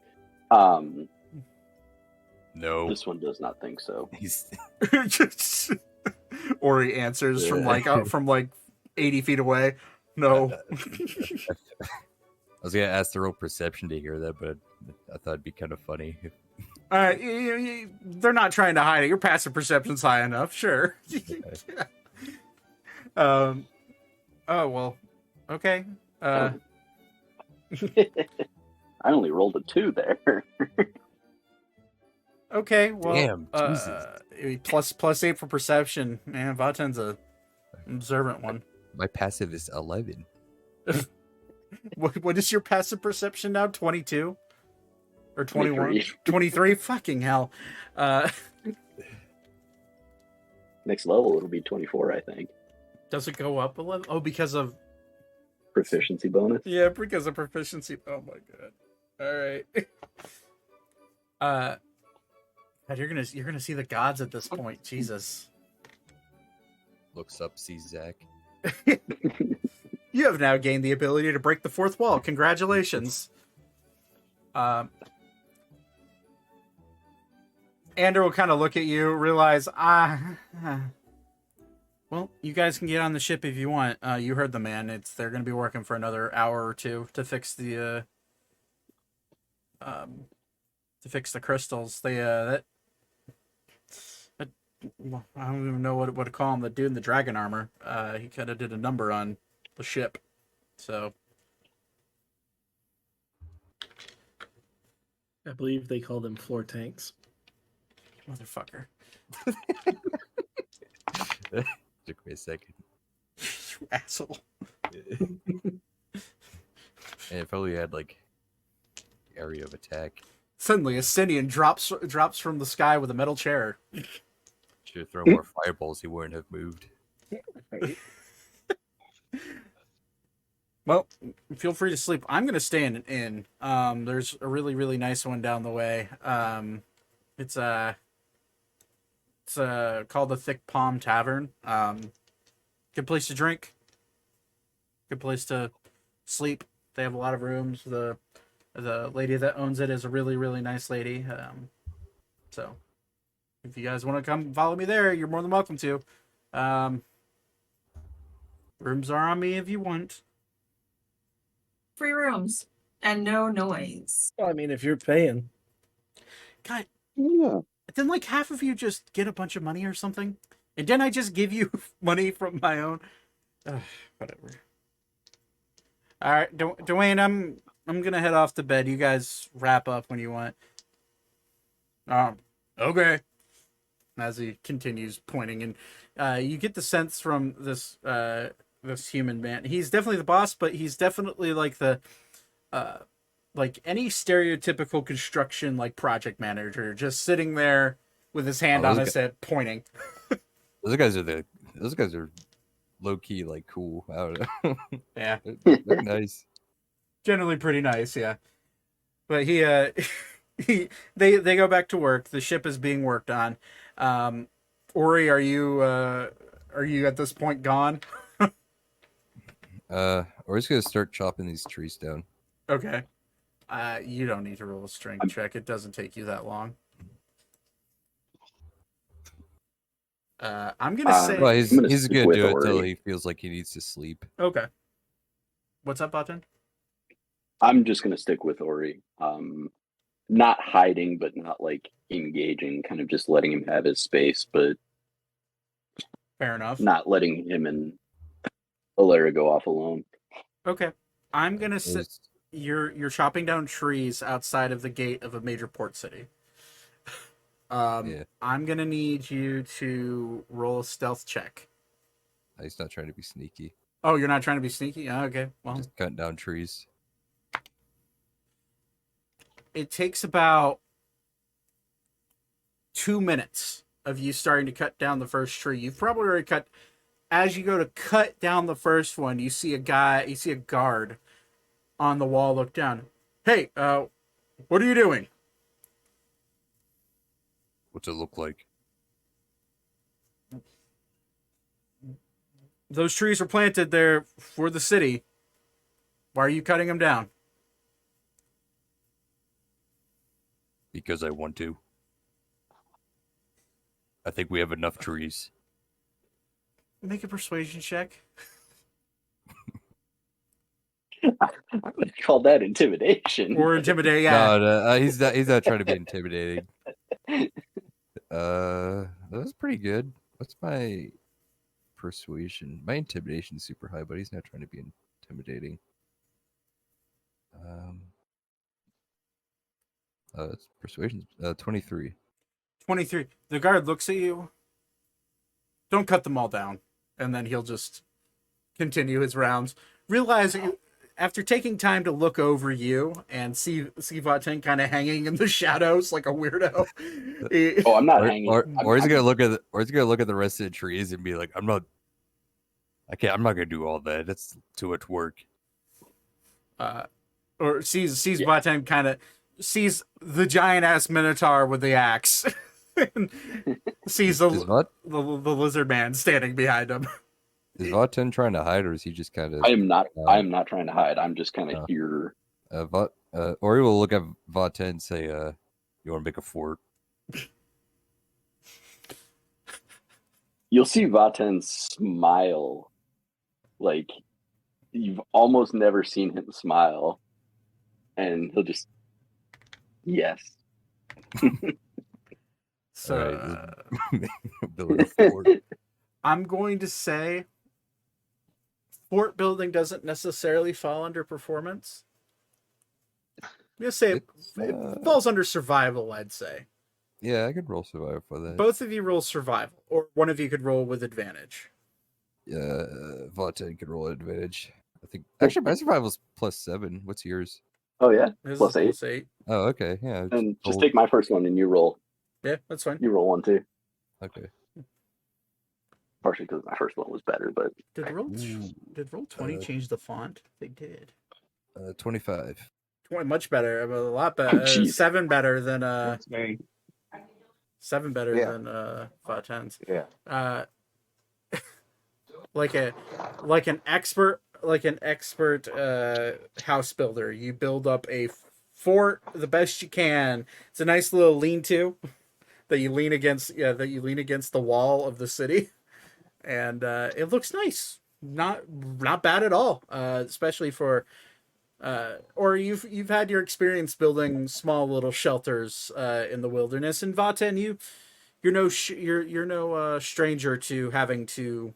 No,
This one does not think so.
he's
Ori answers from like 80 feet away. No.
I was gonna ask the real perception to hear that, but I thought it'd be kind of funny.
They're not trying to hide it. Your passive perception's high enough, sure. Oh well. Okay.
I only rolled a 2 there.
Okay, well,
Damn, Jesus.
plus 8 for perception. Man, Vaten's a observant one.
My passive is 11.
What is your passive perception now? 22? Or 21?
23.
23? Fucking hell.
Next level, it'll be 24, I think.
Does it go up a level? Oh, because of...
Proficiency bonus.
Yeah, because of proficiency. Oh my god. Alright. God, you're gonna see the gods at this point. Jesus.
Looks up, sees Zach.
You have now gained the ability to break the fourth wall. Congratulations. Andrew will kind of look at you, realize, well, you guys can get on the ship if you want. You heard the man. They're going to be working for another hour or two to fix the crystals. Well, I don't even know what to call him. The dude in the dragon armor. He kind of did a number on the ship. So
I believe they call them floor tanks.
motherfucker.
Took me a second.
Asshole.
And if only had like area of attack.
Suddenly, a Sinian drops from the sky with a metal chair.
Should have thrown more fireballs. He wouldn't have moved.
Well, feel free to sleep. I'm gonna stay in an inn. There's a really, really nice one down the way. It's called the Thick Palm Tavern. Good place to drink. Good place to sleep. They have a lot of rooms. The lady that owns it is a really, really nice lady. So if you guys want to come follow me there, you're more than welcome to. Rooms are on me if you want.
Free rooms and no noise.
Well, I mean, if you're paying.
God,
Yeah.
didn't like half of you just get a bunch of money or something? And didn't I just give you money from my own? Whatever. All right, Dwayne, I'm gonna head off to bed. You guys wrap up when you want. Okay. As he continues pointing, and you get the sense from this human man. He's definitely the boss, but he's definitely like the like any stereotypical construction like project manager, just sitting there with his hand on his head, pointing.
Those guys are low key like cool. I don't know.
Yeah,
They're nice.
generally pretty nice. Yeah. But they go back to work. The ship is being worked on. Ori, are you at this point gone?
We're just gonna start chopping these trees down.
Okay. You don't need to roll a strength check. It doesn't take you that long. I'm gonna say.
Well,
I'm
he's
gonna
he's
stick
gonna
with
do it till
Ori.
he feels like he needs to sleep.
Okay. What's up, Button?
I'm just gonna stick with Ori. Not hiding, but not like engaging. Kind of just letting him have his space, but
Fair enough.
not letting him and Alara go off alone.
Okay. I'm gonna sit.
There's-
You're chopping down trees outside of the gate of a major port city.
Yeah.
I'm gonna need you to roll a stealth check.
He's not trying to be sneaky.
Oh, you're not trying to be sneaky? Okay. Well,
Just cutting down trees.
it takes about 2 minutes of you starting to cut down the first tree. You've probably already cut. As you go to cut down the first one, you see a guard on the wall. Look down. Hey, what are you doing?
What's it look like?
Those trees were planted there for the city. Why are you cutting them down?
Because I want to. I think we have enough trees.
Make a persuasion check.
I would call that intimidation.
Or intimidate, yeah.
No, he's not trying to be intimidating. That was pretty good. What's my persuasion? My intimidation's super high, but he's not trying to be intimidating. It's persuasion's 23.
23. The guard looks at you. Don't cut them all down. And then he'll just continue his rounds. Realizing, after taking time to look over you and see Vaten kind of hanging in the shadows like a weirdo.
Oh, I'm not hanging.
Or he's gonna look at the rest of the trees and be like, I'm not gonna do all that. That's too much work.
Or sees Vaten kind of sees the giant ass minotaur with the axe. And sees
Is
the lizard man standing behind him.
Is Vaten trying to hide, or is he just kind of?
I am not. I am not trying to hide. I'm just kind of here.
Ori will look at Vaten and say, "You want to make a fort?"
You'll see Vaten smile, like you've almost never seen him smile, and he'll just yes.
So
Build a fort.
I'm going to say fort building doesn't necessarily fall under performance. I'm going to say it falls under survival, I'd say.
Yeah, I could roll survival for that.
Both of you roll survival, or one of you could roll with advantage.
Yeah, Vaten could roll advantage. I think actually my survival's +7. What's yours?
Oh yeah,
This
plus
is
eight.
Oh, okay, yeah.
And just
roll-
take my first one, and you roll.
Yeah, that's fine.
You roll one too.
Okay.
Partially because my first one was better, but
Did roll 20 change the font? They did.
25.
20, much better. A lot better.
Jeez.
7 better than
That's me.
7 better
Yeah.
than Vaten's.
Yeah.
Like an expert house builder. You build up a fort the best you can. It's a nice little lean-to that you lean against. Yeah, that you lean against the wall of the city, and it looks nice. Not bad at all. Especially for. Or you've had your experience building small little shelters in the wilderness. And Vaten, you're no stranger to having to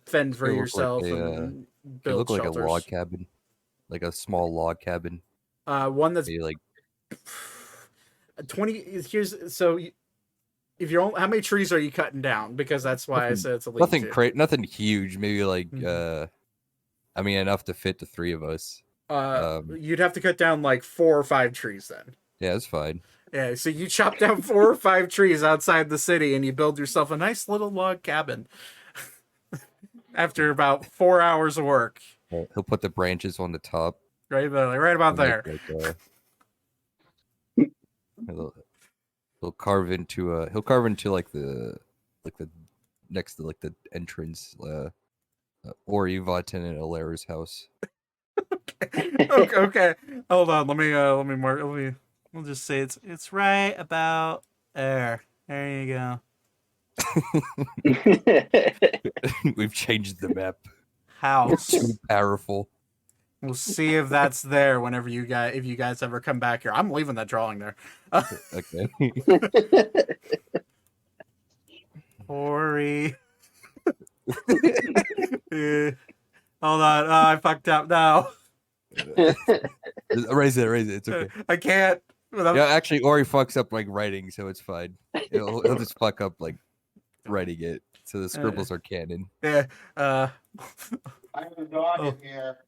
fend for
It look
yourself
like
and
It
build
looked like
shelters.
a log cabin, like a small log cabin.
One that's
Maybe like
20. Here's so. If you're how many trees are you cutting down? Because that's why I said it's a lean-to.
nothing huge. Maybe like
Mhm.
I mean enough to fit the 3 of us.
You'd have to cut down like 4 or 5 trees then.
Yeah, it's fine.
Yeah, so you chop down 4 or 5 trees outside the city and you build yourself a nice little log cabin. After about 4 hours of work,
He'll put the branches on the top.
right about
and
there.
make, like, He'll carve into like the next to like the entrance Ori, Vaten, and Alera's house.
Okay. Hold on. Let me mark. We'll just say it's right about there. There you go.
We've changed the map.
House.
Too powerful.
We'll see if that's there whenever you guys ever come back here. I'm leaving that drawing there.
Okay.
Ori. Eh, hold on. Oh, I fucked up now.
Erase it. It's okay.
I can't. Without...
Yeah, actually, Ori fucks up like writing, so it's fine. He'll just fuck up like writing it, so the scribbles are canon.
Yeah.
I have a dog
Oh.
in here.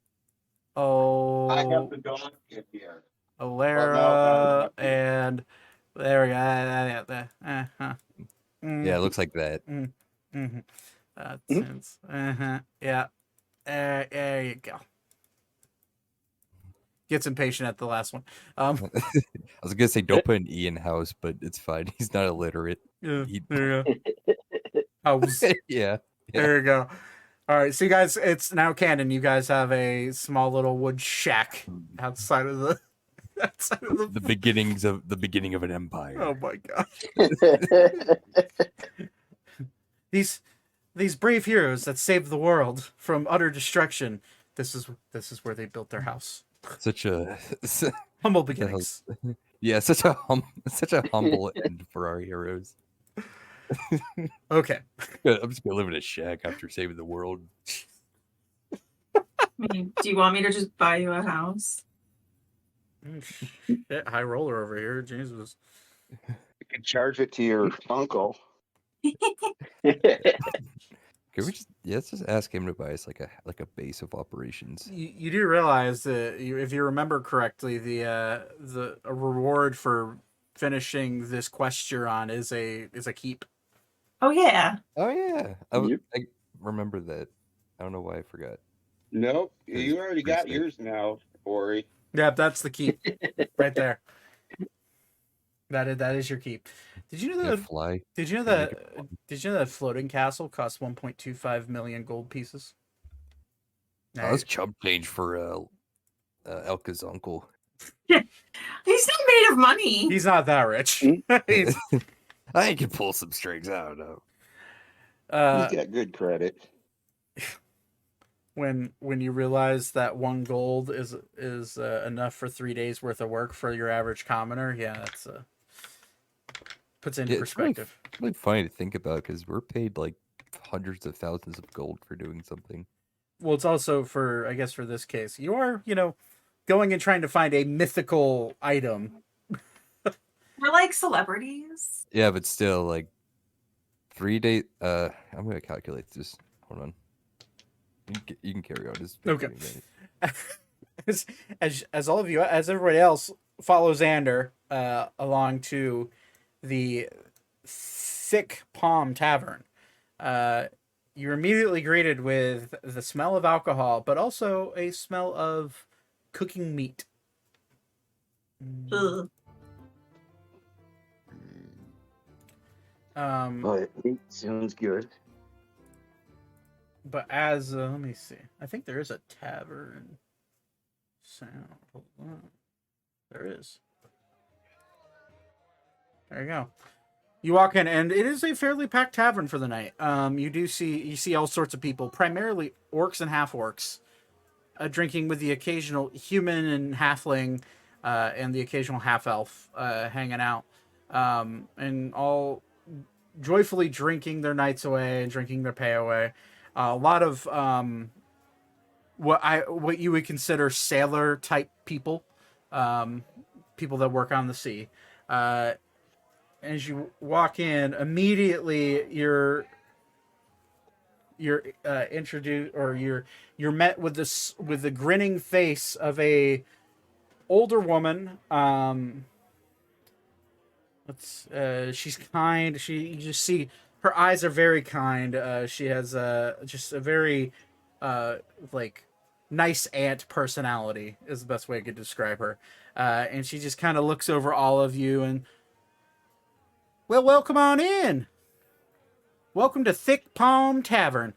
Oh.
I have the dog in here.
Alara and there we go.
Yeah, it looks like that.
Mm-hmm. Since yeah. There you go. Gets impatient at the last one.
I was gonna say don't put an E in house, but it's fine. He's not illiterate.
Yeah,
He-
there you go. House.
Yeah.
There you go. All right, so you guys, it's now canon. You guys have a small little wood shack outside of the
The beginning of an empire.
Oh my god! These brave heroes that saved the world from utter destruction. This is where they built their house.
Such a
Humble beginnings.
yeah, such a humble end for our heroes.
Okay.
I'm just gonna live in a shack after saving the world.
Do you want me to just buy you a house?
Shit, high roller over here. Jesus.
You can charge it to your uncle.
Can we let's just ask him to buy us like a base of operations.
You do realize that if you remember correctly, the a reward for finishing this quest you're on is a keep.
Oh yeah.
Oh yeah,
Yep.
I remember that. I don't know why I forgot.
Nope,
It's
you already got
pretty
yours now, Ori.
Yeah, that's the keep right there. That is your keep. Did you know
Yeah,
that?
fly.
Did you know
Can make
that? Did you know that floating castle costs 1.25 million gold pieces?
That was chump change for Elka's uncle.
He's not made of money.
He's not that rich. He's,
I can pull some strings. I don't know.
He's got good credit.
when you realize that 1 gold is enough for 3 days worth of work for your average commoner, yeah, that's puts it into perspective.
It's really funny to think about because we're paid like hundreds of thousands of gold for doing something.
Well, it's also for this case, you are going and trying to find a mythical item.
We're like celebrities.
Yeah, but still, like 3 days. I'm gonna calculate this. Hold on. You can carry on. Just
Okay. As all of you, as everybody else follows Xander along to the Thick Palm Tavern, you're immediately greeted with the smell of alcohol, but also a smell of cooking meat.
Ugh.
But it sounds good.
But as let me see, I think there is a tavern sound. Hold on. There is. There you go. You walk in, and it is a fairly packed tavern for the night. You see all sorts of people, primarily orcs and half orcs, drinking with the occasional human and halfling, and the occasional half elf hanging out, and all joyfully drinking their nights away and drinking their pay away. A lot of what you would consider sailor type people, people that work on the sea. As you walk in, immediately you're introduced, or you're met with the grinning face of a older woman. She's kind. You just see her eyes are very kind. She has just a very nice aunt personality is the best way I could describe her. And she just kind of looks over all of you and, well, welcome on in. Welcome to Thick Palm Tavern.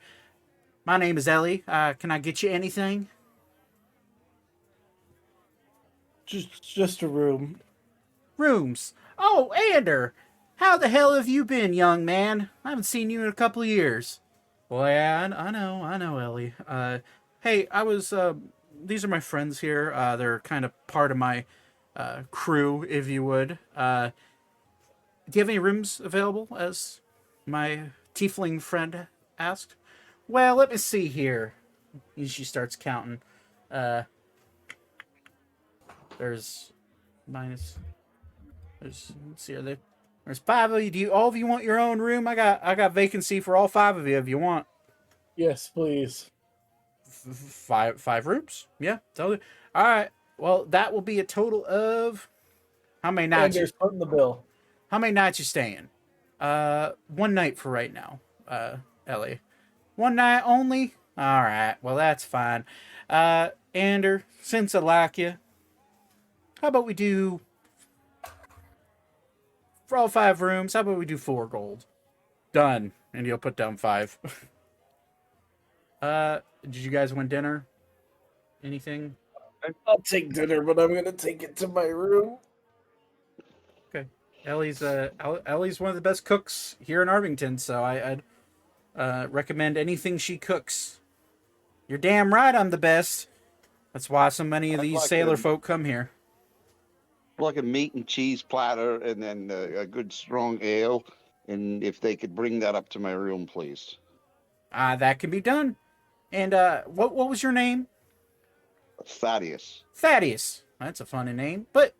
My name is Ellie. Can I get you anything?
Just a room.
Rooms. Oh, Ander, how the hell have you been, young man? I haven't seen you in a couple of years. Well, yeah, I know, Ellie. Hey, I was, these are my friends here. They're kind of part of my, crew, if you would. Do you have any rooms available, as my tiefling friend asked? Well, let me see here. And she starts counting. There's minus. Let's see. There's 5 of you. Do you all of you want your own room? I got vacancy for all 5 of you if you want.
Yes, please.
Five rooms? Yeah, totally. All right. Well, that will be a total of how many nights?
Anders, put in the bill.
How many nights you staying? 1 night for right now. Ellie. 1 night only. All right. Well, that's fine. Ander, since I like you, how about we do for all 5 rooms? How about we do 4 gold? Done. And you'll put down 5. Did you guys win dinner? Anything?
I'll take dinner, but I'm gonna take it to my room.
Okay. Ellie's one of the best cooks here in Arvington, so I'd recommend anything she cooks. You're damn right I'm the best. That's why so many of
I'd
these
like
sailor
to-
folk come here.
Like a meat and cheese platter, and then a good strong ale. And if they could bring that up to my room, please.
That can be done. And what was your name?
Thaddeus.
Thaddeus. That's a funny name, but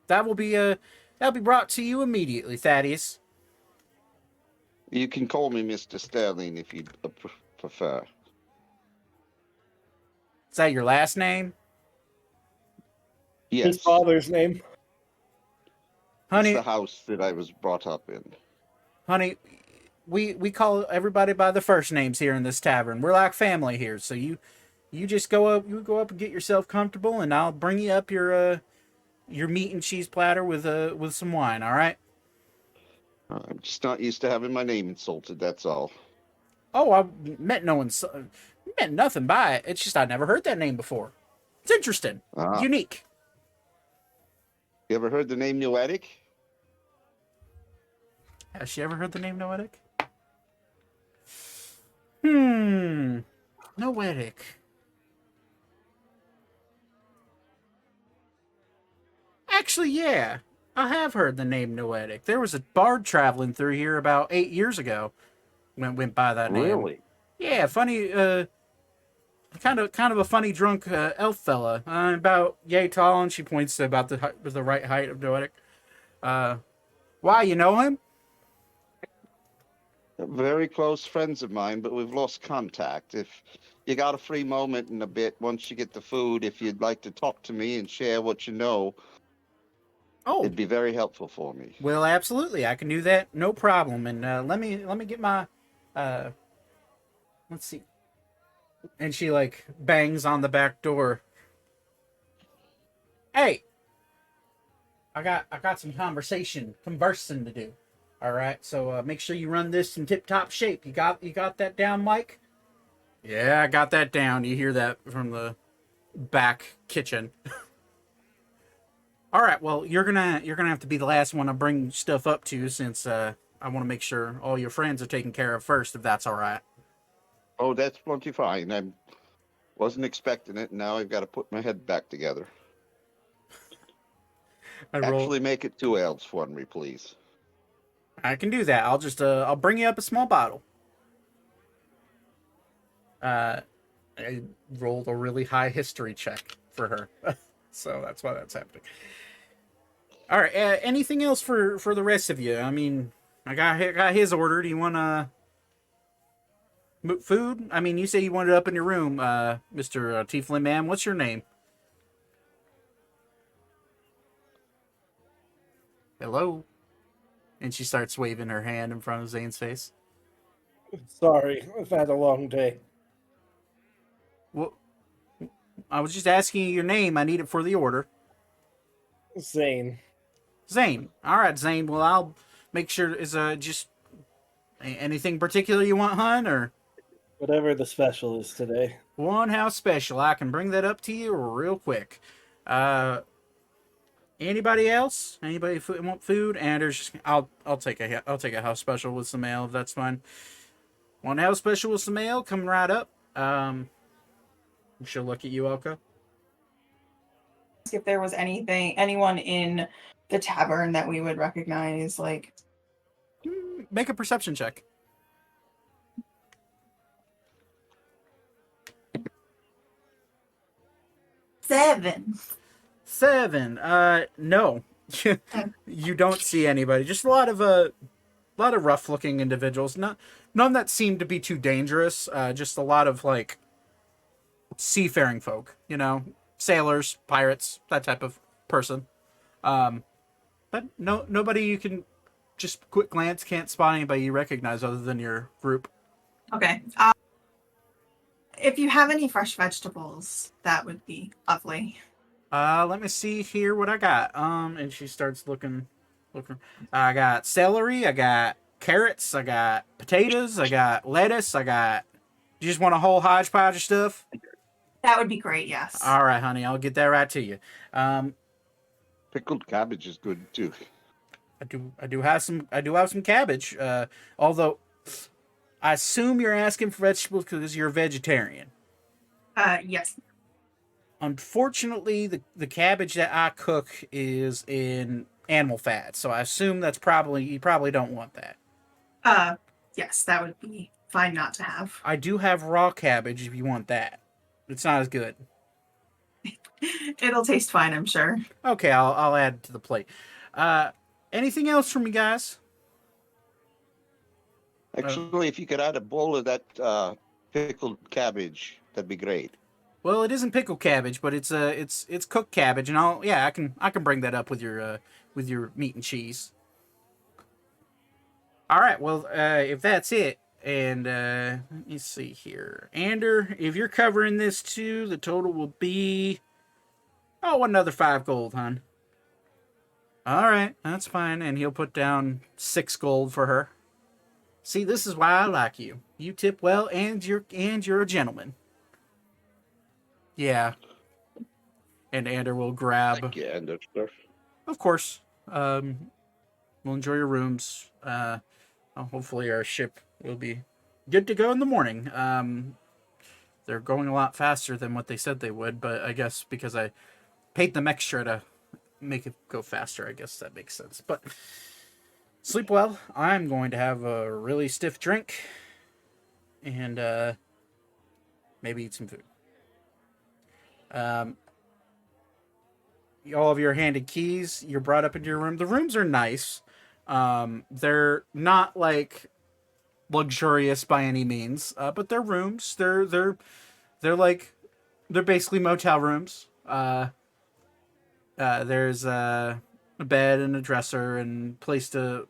that'll be brought to you immediately, Thaddeus.
You can call me Mr. Sterling if you prefer.
Is that your last name?
Yes.
His father's name.
Honey,
It's the house that I was brought up in.
honey, we call everybody by the first names here in this tavern. We're like family here, so you just go up and get yourself comfortable, and I'll bring you up your meat and cheese platter with some wine. All right?
I'm just not used to having my name insulted, that's all.
Oh, I meant meant nothing by it. It's just I never heard that name before. It's interesting, unique.
You ever heard the name Noetic?
Has she ever heard the name Noetic? Noetic. Actually, yeah. I have heard the name Noetic. There was a bard traveling through here about 8 years ago. Went by that name.
Really?
Yeah, funny. Kind of a funny drunk elf fella. About yay tall, and she points to about the right height of Noetic. Why, you know him?
Very close friends of mine, but we've lost contact. If you got a free moment in a bit, once you get the food, if you'd like to talk to me and share what you know,
Oh,
it'd be very helpful for me.
well, absolutely. I can do that. No problem. And let me get my let's see. And she like bangs on the back door. Hey, I got some conversing to do. All right, so make sure you run this in tip-top shape. You got that down, Mike? Yeah, I got that down. You hear that from the back kitchen. All right, well, you're gonna have to be the last one to bring stuff up to, since I want to make sure all your friends are taken care of first, if that's all right.
Oh, that's plenty fine. I wasn't expecting it, and now I've got to put my head back together. Actually, make it 2 elves for me, please.
I can do that. I'll just I'll bring you up a small bottle. I rolled a really high history check for her, so that's why that's happening. All right. Anything else for the rest of you? I mean, I got his order. Do you want food? I mean, you say you want it up in your room, Mr. Tiefling man. What's your name? Hello. And she starts waving her hand in front of Zane's face.
Sorry, I've had a long day.
I was just asking you your name. I need it for the order.
Zane.
Zane. All right, Zane. Well, I'll make sure. Is just anything particular you want, hun, or
Whatever the special is today.
one house special? I can bring that up to you real quick. Anybody else? Anybody want food? And there's just I'll take a house special with some ale if that's fine. One house special with some ale coming right up. She'll look at you, Elka.
If there was anyone in the tavern that we would recognize, like
Make a perception check.
seven.
7. No. You don't see anybody. Just a lot of rough-looking individuals. None that seem to be too dangerous. Just a lot of like seafaring folk. You know, sailors, pirates, that type of person. But nobody you can just quick glance can't spot anybody you recognize other than your group.
Okay. If you have any fresh vegetables, that would be lovely.
Let me see here what I got. And she starts looking. I got celery. I got carrots. I got potatoes. I got lettuce. I got. You just want a whole hodgepodge of stuff?
That would be great. Yes.
All right, honey. I'll get that right to you.
Pickled cabbage is good too.
I do have some cabbage. Although, I assume you're asking for vegetables because you're a vegetarian.
Yes.
Unfortunately, the cabbage that I cook is in animal fat, so I assume you probably don't want that.
Yes, that would be fine not to have.
I do have raw cabbage if you want that. It's not as good.
It'll taste fine, I'm sure.
Okay, I'll add it to the plate. Anything else from you guys?
Actually, if you could add a bowl of that pickled cabbage, that'd be great.
Well, it isn't pickled cabbage, but it's cooked cabbage, and I can bring that up with your meat and cheese. All right, well, if that's it, and let me see here, Ander, if you're covering this too, the total will be another 5 gold, hon. All right, that's fine, and he'll put down 6 gold for her. See, this is why I like you. You tip well, and you're a gentleman. Yeah. And Ander will grab.
Thank you, Ander, sir.
Of course. We'll enjoy your rooms. Hopefully our ship will be good to go in the morning. They're going a lot faster than what they said they would, but I guess because I paid them extra to make it go faster, I guess that makes sense. But sleep well. I'm going to have a really stiff drink and maybe eat some food. All of your handed keys, you're brought up into your room. The rooms are nice. They're not like luxurious by any means, but they're rooms. They're basically motel rooms. There's a bed and a dresser and place to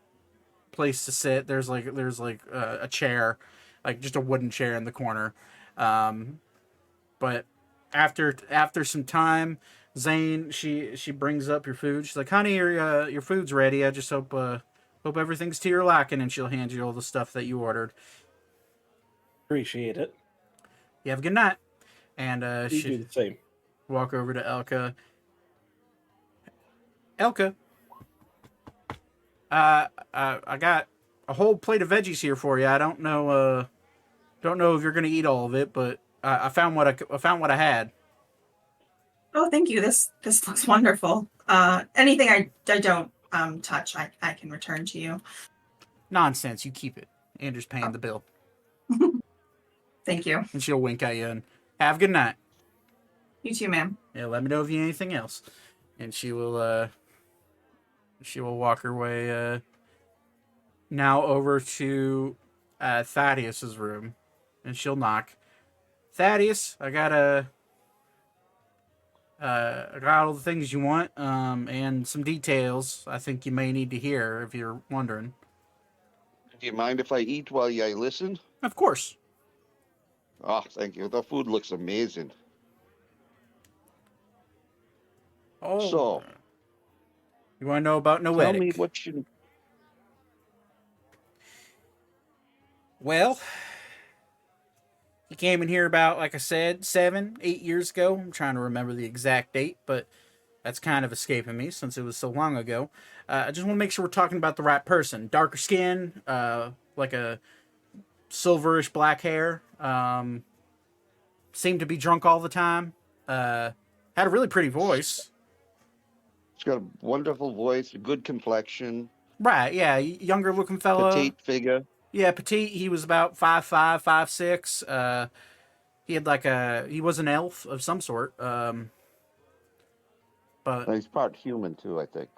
sit. There's a chair, like just a wooden chair in the corner. But after some time, Zane, she brings up your food. She's like, "Honey, your food's ready. I just hope everything's to your liking." And she'll hand you all the stuff that you ordered.
Appreciate it.
You have a good night. And
You
she
do the same.
walk over to Elka. Elka, I got a whole plate of veggies here for you. I don't know if you're gonna eat all of it, but I found what I had.
Oh, thank you. This looks wonderful. Anything I don't touch, I can return to you.
Nonsense. You keep it. Andrew's paying the bill.
Thank you.
And she'll wink at you and have a good night.
You too, ma'am.
Yeah, let me know if you need anything else. And she will walk her way now over to Thaddeus's room, and she'll knock. Thaddeus, I got all the things you want, and some details I think you may need to hear if you're wondering.
Do you mind if I eat while I listen?
Of course.
Oh, thank you. The food looks amazing.
Oh,
So,
you want to know about
tell
Noetic?
me what you.
Well, he came in here about, like I said, 7, 8 years ago. I'm trying to remember the exact date, but that's kind of escaping me since it was so long ago. I just want to make sure we're talking about the right person. Darker skin, like a silverish black hair. Seemed to be drunk all the time. Had a really pretty voice.
She's got a wonderful voice, a good complexion,
Right, yeah, younger looking fella.
petite figure.
Yeah, petite. He was about 5'5", 5'6". He had he was an elf of some sort. But
And he's part human too, I think.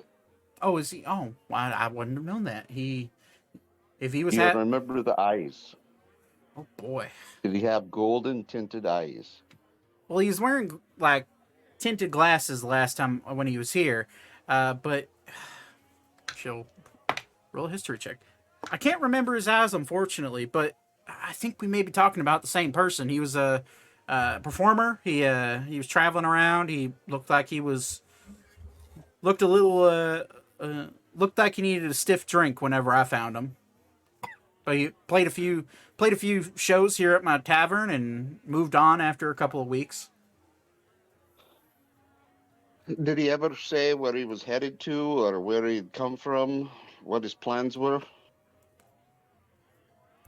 oh, is he? Oh, well, I wouldn't have known that. If he was
You remember the eyes?
oh boy.
Did he have golden tinted eyes?
Well, he was wearing like tinted glasses the last time when he was here. But she'll roll a history check. I can't remember his eyes, unfortunately, but I think we may be talking about the same person. He was a performer. He was traveling around. He looked like he was looked a little looked like he needed a stiff drink whenever I found him. But he played a few shows here at my tavern and moved on after a couple of weeks.
Did he ever say where he was headed to or where he'd come from? What his plans were?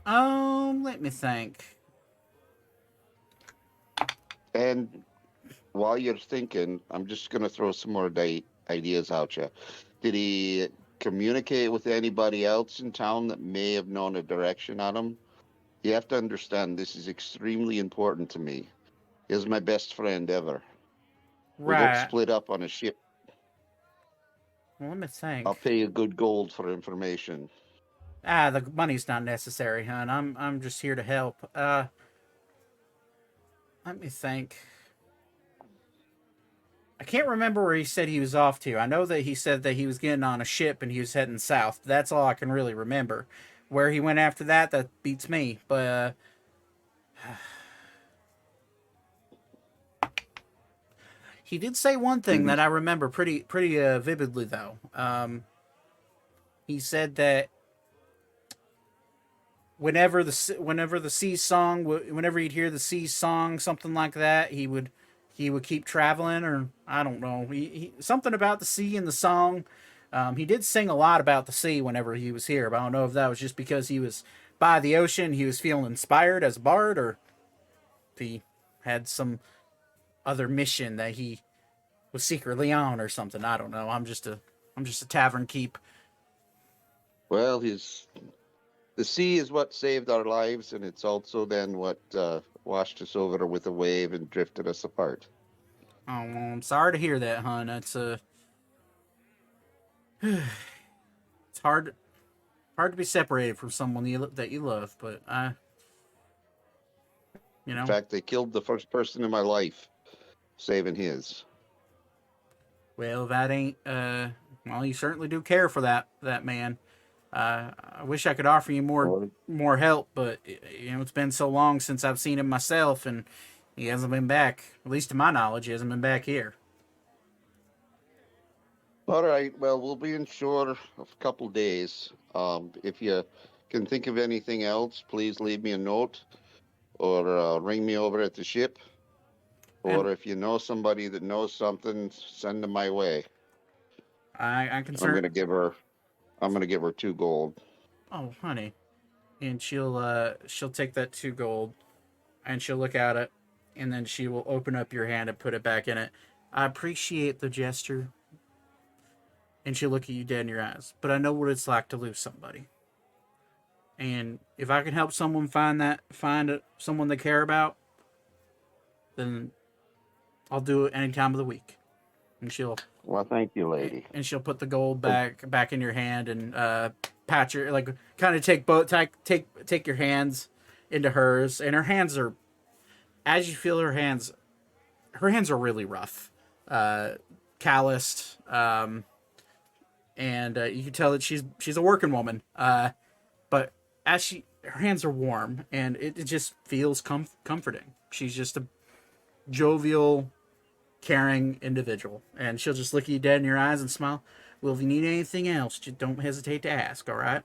Let me think.
And while you're thinking, I'm just going to throw some more ideas out you. Did he communicate with anybody else in town that may have known a direction on him? You have to understand this is extremely important to me. He is my best friend ever. We got
Right.
split up on a ship.
Well, let me think.
I'll pay you good gold for information.
The money's not necessary, hon. I'm just here to help. Let me think. I can't remember where he said he was off to. I know that he said that he was getting on a ship and he was heading south. That's all I can really remember. Where he went after that, that beats me. But he did say one thing that I remember pretty vividly, though. He said that whenever the sea song, whenever he'd hear the sea song, something like that, he would keep traveling, or I don't know, something about the sea and the song. He did sing a lot about the sea whenever he was here, but I don't know if that was just because he was by the ocean, he was feeling inspired as a bard, or if he had some other mission that he was secretly on or something. I don't know. I'm just a tavern keep.
Well, the sea is what saved our lives, and it's also then what washed us over with a wave and drifted us apart.
Oh, well, I'm sorry to hear that, hon. It's it's hard to be separated from someone that you love, but
In fact, they killed the first person in my life, saving his.
well, that ain't well, you certainly do care for that man. I wish I could offer you more help, but it's been so long since I've seen him myself, and he hasn't been back. At least to my knowledge, he hasn't been back here.
All right. Well, we'll be in shore of a couple days. If you can think of anything else, please leave me a note or ring me over at the ship. Or if you know somebody that knows something, send them my way.
I can.
I'm gonna give her 2 gold.
Oh, honey, and she'll take that 2 gold, and she'll look at it, and then she will open up your hand and put it back in it. I appreciate the gesture. And she'll look at you dead in your eyes. But I know what it's like to lose somebody. And if I can help someone find someone they care about, then I'll do it any time of the week. And she'll
Thank you, lady.
And she'll put the gold back in your hand and pat your kind of take your hands into hers. And her hands are, as you feel her hands are really rough, calloused. And you can tell that she's a working woman. But as her hands are warm, and it just feels comforting. She's just a jovial, caring individual, and she'll just look at you dead in your eyes and smile. Well, if you need anything else, just don't hesitate to ask. All right?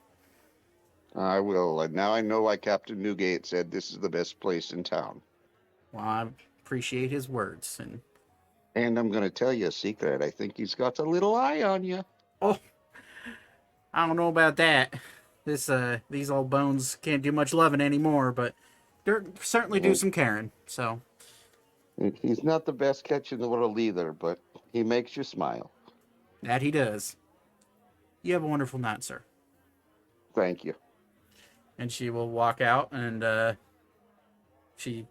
I will. And now I know why Captain Newgate said this is the best place in town.
Well, I appreciate his words, and
And I'm going to tell you a secret. I think he's got a little eye on you.
oh, I don't know about that. These old bones can't do much loving anymore, but they're certainly do some caring. So
He's not the best catch in the world either, but he makes you smile.
that he does. You have a wonderful night, sir.
Thank you.
And she will walk out, and she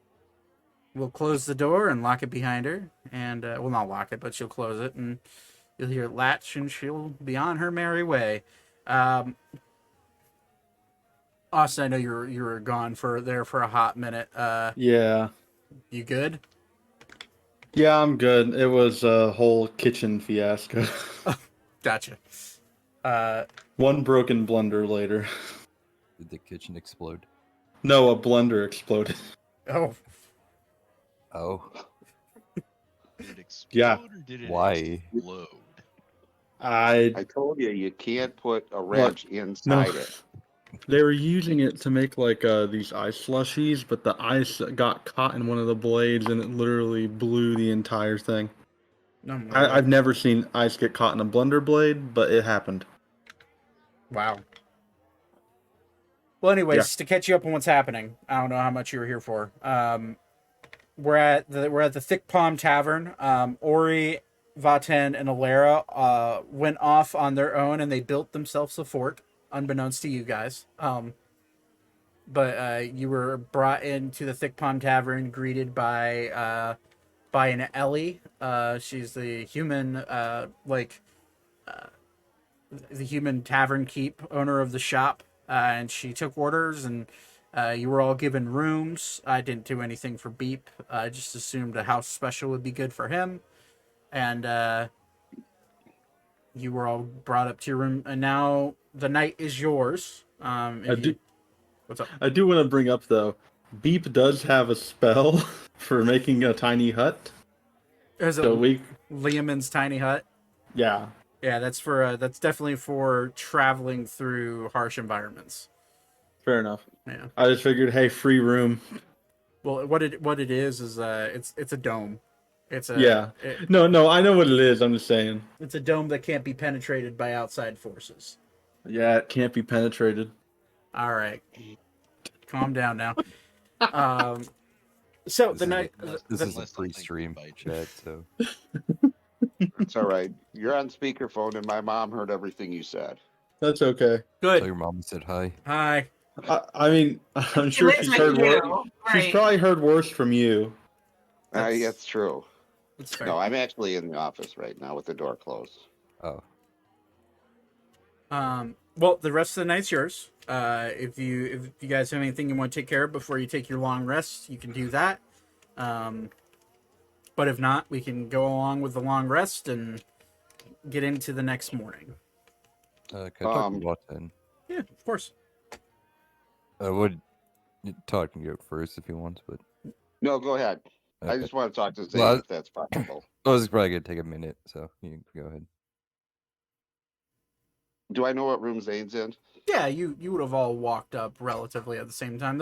will close the door and lock it behind her, and well, not lock it, but she'll close it, and you'll hear it latch, and she'll be on her merry way. Austin, I know you were gone for a hot minute.
Yeah.
You good?
Yeah, I'm good. It was a whole kitchen fiasco.
Gotcha.
One broken blender later.
Did the kitchen explode?
No, a blender exploded.
Oh,
Oh,
Did it explode
Yeah.
or did it
why?
explode?
I told you, you can't put a wrench inside it.
They were using it to make like these ice slushies, but the ice got caught in one of the blades and it literally blew the entire thing.
no, no.
I've never seen ice get caught in a blender blade, but it happened.
Wow. Well, anyways, to catch you up on what's happening, I don't know how much you were here for. We're at the Thick Palm Tavern. Ori, Vaten, and Alera went off on their own and they built themselves a fort, unbeknownst to you guys. But you were brought into the Thick Palm Tavern, greeted by an Ellie. She's the human the human tavern keep owner of the shop, and she took orders, and you were all given rooms. I didn't do anything for Beep. I just assumed a house special would be good for him, and you were all brought up to your room, and now the night is yours. What's up?
I do want to bring up though, Beep does have a spell for making a tiny hut.
Is it
So
Liamon's tiny hut?
yeah.
Yeah, that's definitely for traveling through harsh environments.
Fair enough.
Yeah.
I just figured, hey, free room.
Well, what it is it's a dome. It's a
Yeah. No, I know what it is. I'm just saying.
it's a dome that can't be penetrated by outside forces.
Yeah, it can't be penetrated.
All right, calm down now. So the night
This
the-
is a pre-stream chat, so
It's all right. You're on speakerphone, and my mom heard everything you said.
That's okay.
tell
good.
your mom said hi.
Hi.
I mean, I'm
She
sure
lives
she's
with
heard
you,
worse. She's
right.
probably heard worse from you.
That's true.
That's fair.
No, I'm actually in the office right now with the door closed.
Oh,
Well, the rest of the night's yours. If you guys have anything you want to take care of before you take your long rest, you can do that. But if not, we can go along with the long rest and get into the next morning.
can I talk to Watson?
Yeah, of course.
I would talk to you first if he wants, but
No, go ahead. I
okay.
just want to talk to Zane
Well,
if that's possible.
Oh, this is probably gonna take a minute, so you can go ahead.
Do I know what room Zane's in?
Yeah, you would have all walked up relatively at the same time.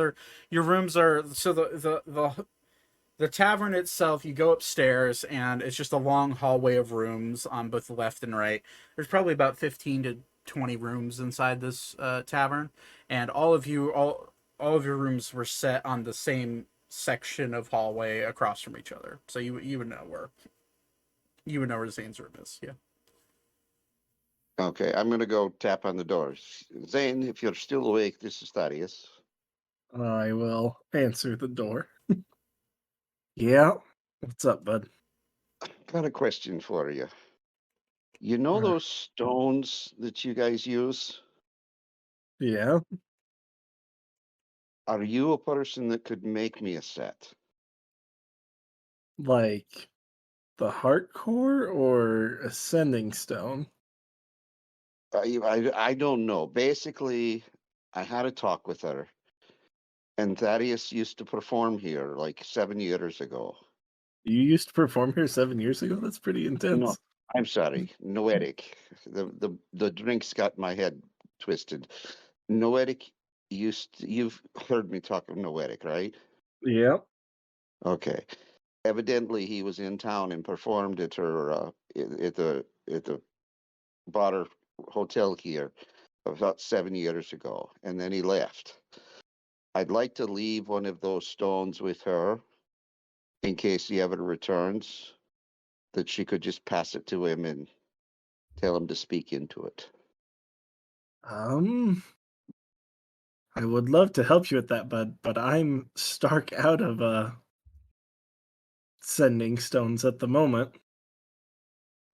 Your rooms are so the tavern itself. You go upstairs and it's just a long hallway of rooms on both the left and right. There's probably about 15 to 20 rooms inside this tavern, and all of your rooms were set on the same section of hallway across from each other. So you would know where Zane's room is. Yeah.
Okay, I'm going to go tap on the doors. Zane, if you're still awake, this is Thaddeus.
I will answer the door. Yeah. What's up, bud?
Got a question for you. You know
Uh.
those stones that you guys use?
Yeah.
Are you a person that could make me a set?
Like the heart core or ascending stone?
I don't know. Basically, I had a talk with her, and Thaddeus used to perform here like 7 years ago.
You used to perform here 7 years ago? That's pretty intense.
No, I'm sorry. Noetic. The drinks got my head twisted. Noetic you've heard me talk of Noetic, right?
Yep.
Okay. Evidently, he was in town and performed at her at the Botter Hotel here about 7 years ago, and then he left. I'd like to leave one of those stones with her in case he ever returns, that she could just pass it to him and tell him to speak into it.
I would love to help you with that, bud, but I'm stark out of sending stones at the moment.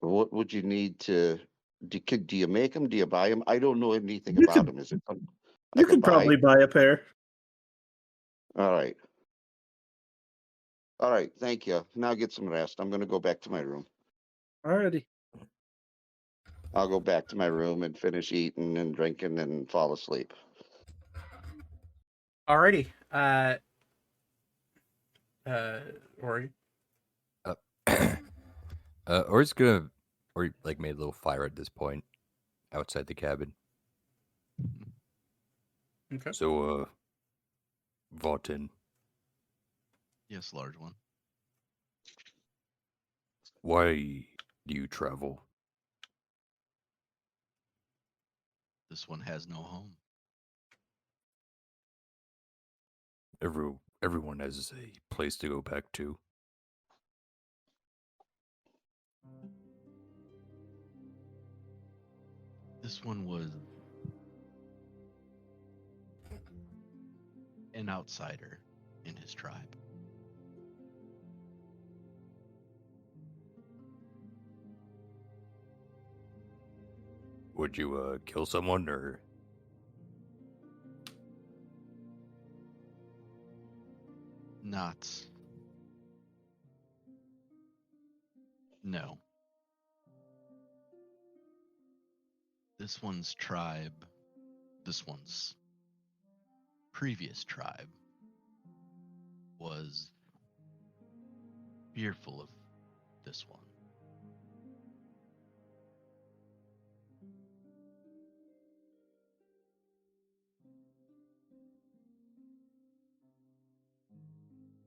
What would you need to? Do you make them? Do you buy them? I don't know anything
You
about
could
them. Is it something I
you
could
could
buy?
probably buy a pair.
All right. All right. Thank you. Now get some rest. I'm going to go back to my room.
Alrighty.
I'll go back to my room and finish eating and drinking and fall asleep.
Alrighty. Ori.
Or it's gonna, or like made a little fire at this point outside the cabin.
Okay.
So, Vaughton,
Yes, large one.
why do you travel?
This one has no home.
Everyone has a place to go back to.
This one was an outsider in his tribe.
Would you kill someone or?
Not. No. This one's tribe, this one's previous tribe was fearful of this one.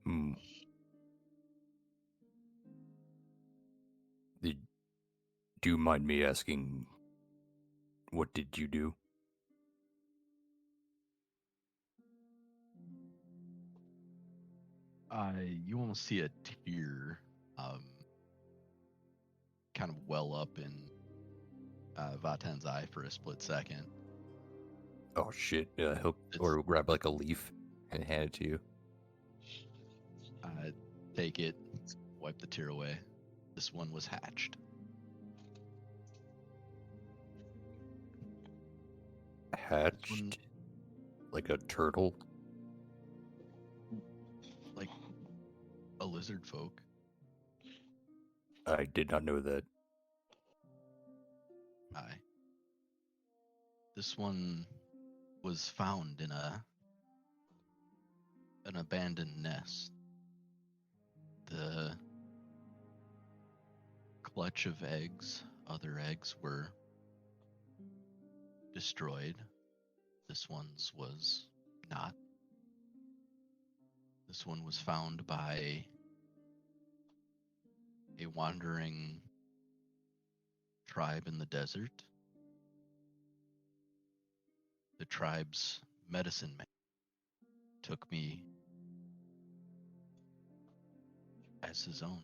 Hmm. Do you mind me asking, what did you do?
You almost see a tear kind of well up in Vaten's eye for a split second.
Oh shit! He'll or grab like a leaf and hand it to you.
Take it, wipe the tear away. This one was hatched.
Hatched, like a turtle.
Like a lizard folk.
I did not know that.
Aye. This one was found in an abandoned nest. The clutch of eggs, other eggs were destroyed. This one's was not. This one was found by a wandering tribe in the desert. The tribe's medicine man took me as his own.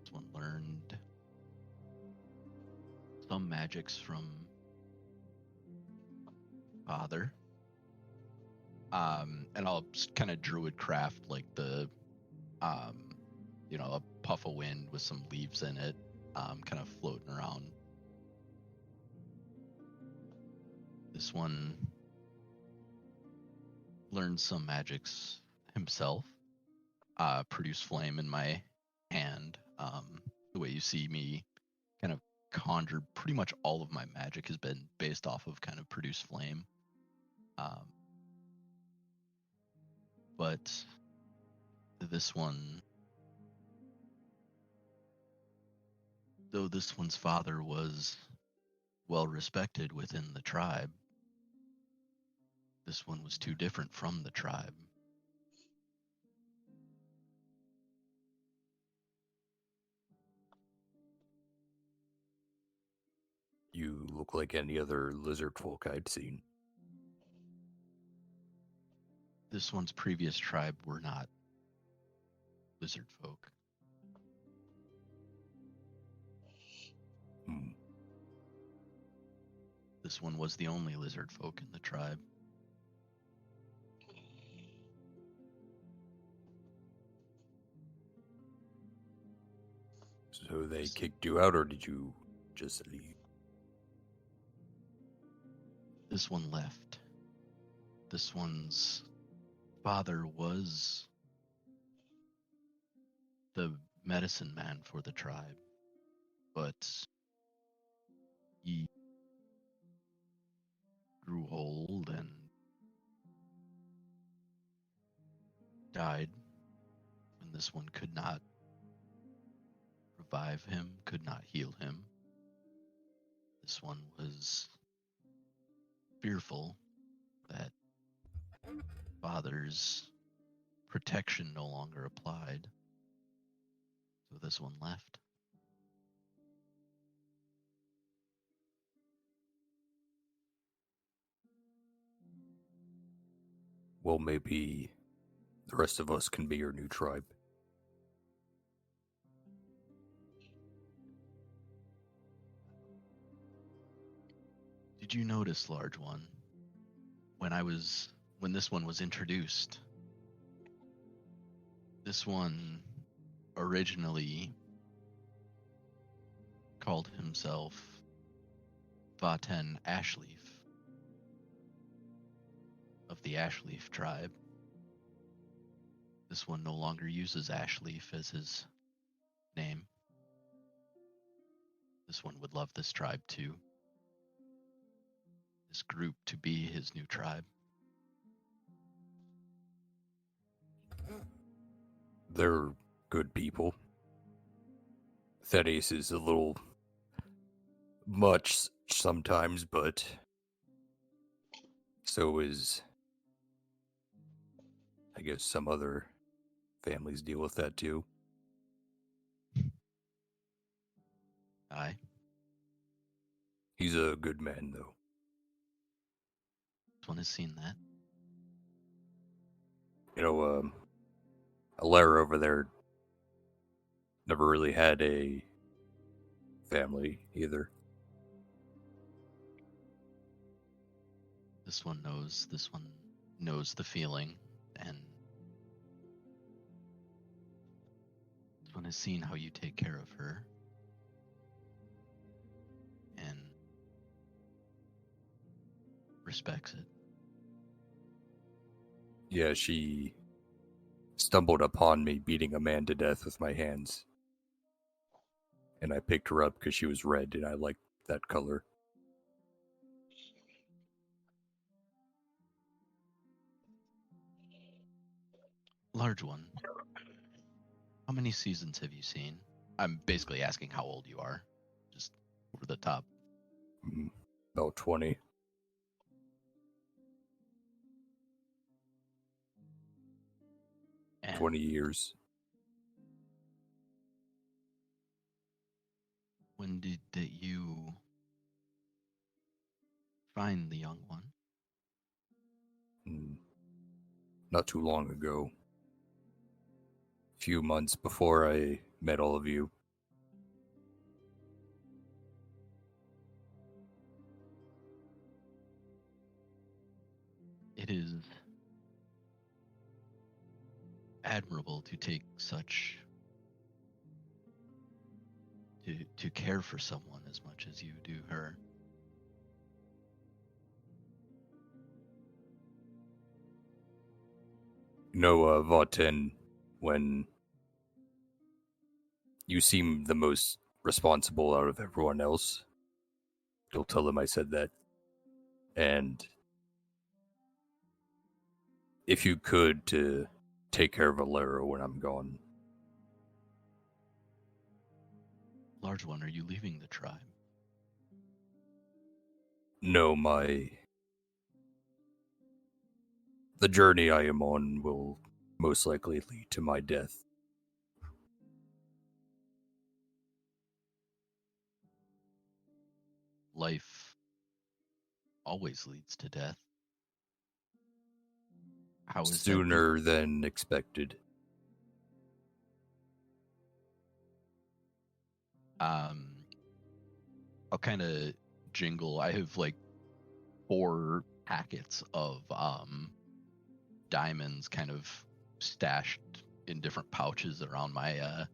This one learned some magics from father. And I'll kind of druid craft like the a puff of wind with some leaves in it, kind of floating around. This one learned some magics himself. Produce flame in my hand. The way you see me kind of conjure, pretty much all of my magic has been based off of kind of produce flame. but this one, though this one's father was well respected within the tribe, this one was too different from the tribe.
You look like any other lizard folk I'd seen.
This one's previous tribe were not lizard folk.
Hmm.
This one was the only lizard folk in the tribe.
So they kicked you out, or did you just leave?
This one left. This one's father was the medicine man for the tribe, but he grew old and died, and this one could not revive him, could not heal him. This one was fearful that father's protection no longer applied, so this one left.
Well, maybe the rest of us can be your new tribe.
Did you notice, large one, when this one was introduced, this one originally called himself Vaten Ashleaf of the Ashleaf tribe. This one no longer uses Ashleaf as his name. This one would love this tribe too. This group to be his new tribe.
They're good people. Thaddeus is a little much sometimes, but so is, I guess, some other families deal with that too.
Aye.
He's a good man, though.
This one has seen that.
You know, Alara over there never really had a family either.
This one knows the feeling, and this one has seen how you take care of her. And respects it.
Yeah, she stumbled upon me beating a man to death with my hands. And I picked her up because she was red and I liked that color.
Large one, how many seasons have you seen? I'm basically asking how old you are. Just over the top.
About 20.
And
20 years.
when did you find the young one?
Not too long ago. A few months before I met all of you.
It is admirable to take such to care for someone as much as you do her.
You know, Vaten, when you seem the most responsible out of everyone else, you'll tell them I said that. And if you could, to take care of Valero when I'm gone.
Large one, are you leaving the tribe?
No, the journey I am on will most likely lead to my death.
Life always leads to death. How is
Sooner than expected.
I'll kind of jingle. I have like 4 packets of diamonds kind of stashed in different pouches around my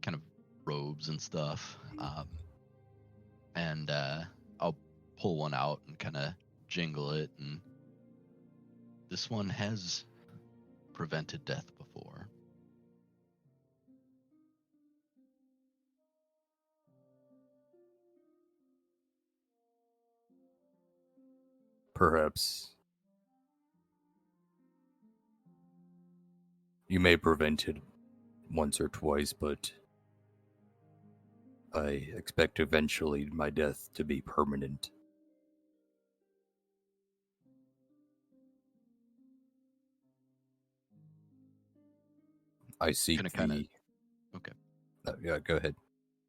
kind of robes and stuff. And I'll pull one out and kind of jingle it, and this one has prevented death before.
Perhaps you may prevent it once or twice, but I expect eventually my death to be permanent. I seek
Gonna
the...
kinda- Okay.
Yeah, go ahead.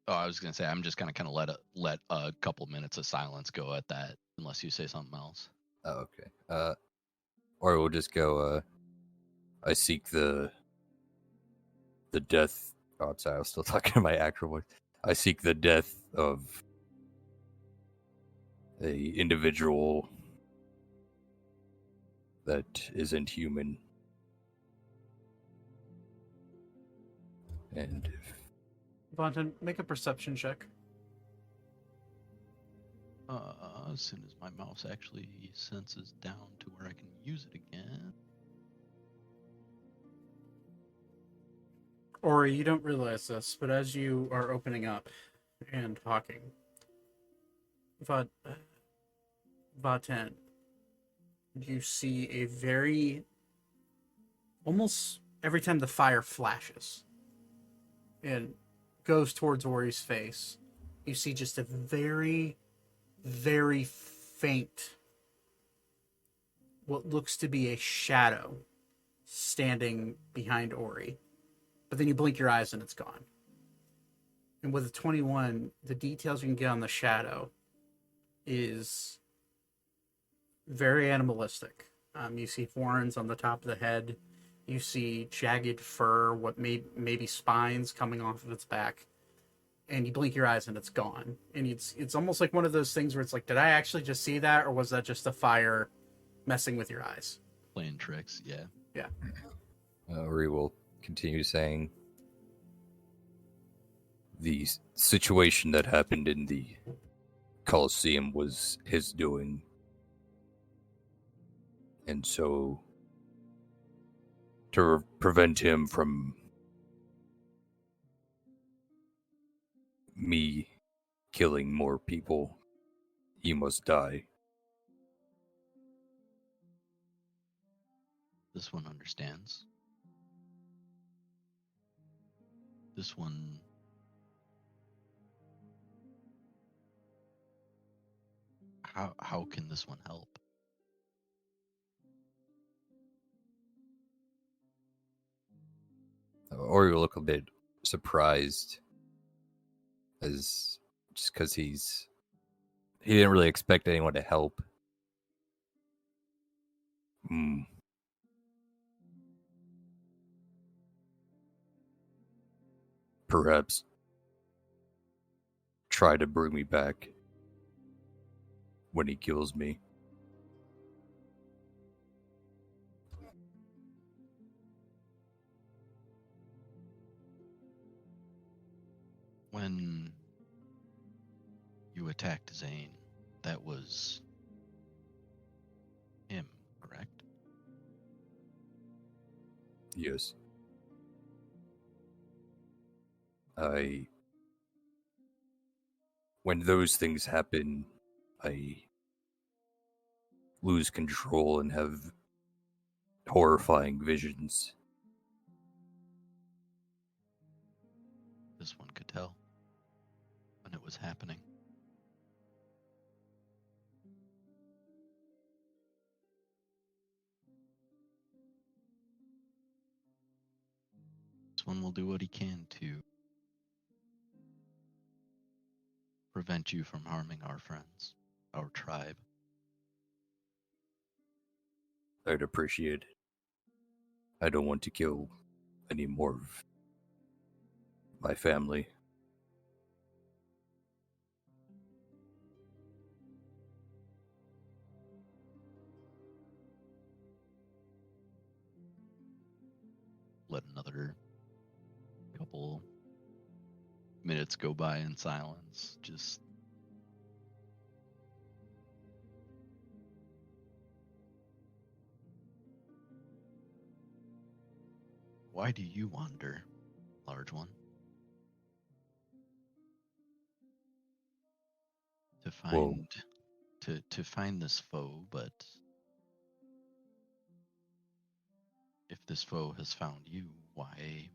Oh, I was gonna say I'm just gonna kind of let a couple minutes of silence go at that, unless you say something else.
Oh, okay. Or we'll just go, I seek the death... Oh, I'm sorry, I was still talking to my actual voice. I seek the death of a individual that isn't human. And if...
Vonton, make a perception check.
As soon as my mouse actually senses down to where I can use it again.
Ori, you don't realize this, but as you are opening up and talking, Vaten, you see a very... almost every time the fire flashes and goes towards Ori's face, you see just a very, very faint, what looks to be a shadow standing behind Ori. But then you blink your eyes and it's gone. And with a 21, the details you can get on the shadow is very animalistic. You see horns on the top of the head. You see jagged fur, what maybe spines coming off of its back. And you blink your eyes and it's gone. And it's almost like one of those things where it's like, did I actually just see that, or was that just a fire messing with your eyes?
Playing tricks, yeah.
Yeah.
Ori will continue saying, the situation that happened in the Colosseum was his doing. And so, to prevent him from me killing more people, he must die.
This one understands. This one... How can this one help?
Ori will look a bit surprised, as just because he didn't really expect anyone to help. Perhaps try to bring me back when he kills me.
When you attacked Zane, that was him, correct?
Yes. When those things happen, I lose control and have horrifying visions.
This one could tell when it was happening. This one will do what he can to prevent you from harming our friends, our tribe.
I'd appreciate it. I don't want to kill any more of my family.
Let another couple minutes go by in silence. Just why do you wander, large one? To
Whoa.
find to find this foe, but if this foe has found you, why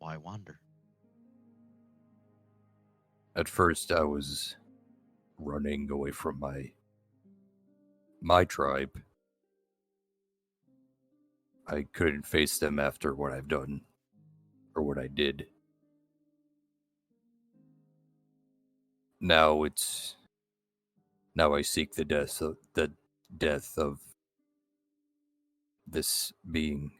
wander?
At first, I was running away from my tribe. I couldn't face them after what I've done, or what I did. Now I seek the death of this being.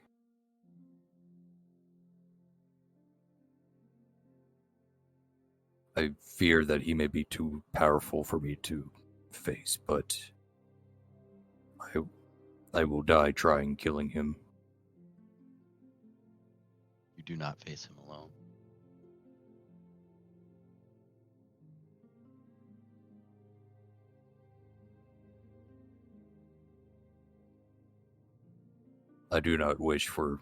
I fear that he may be too powerful for me to face, but I will die trying killing him.
You do not face him alone.
I do not wish for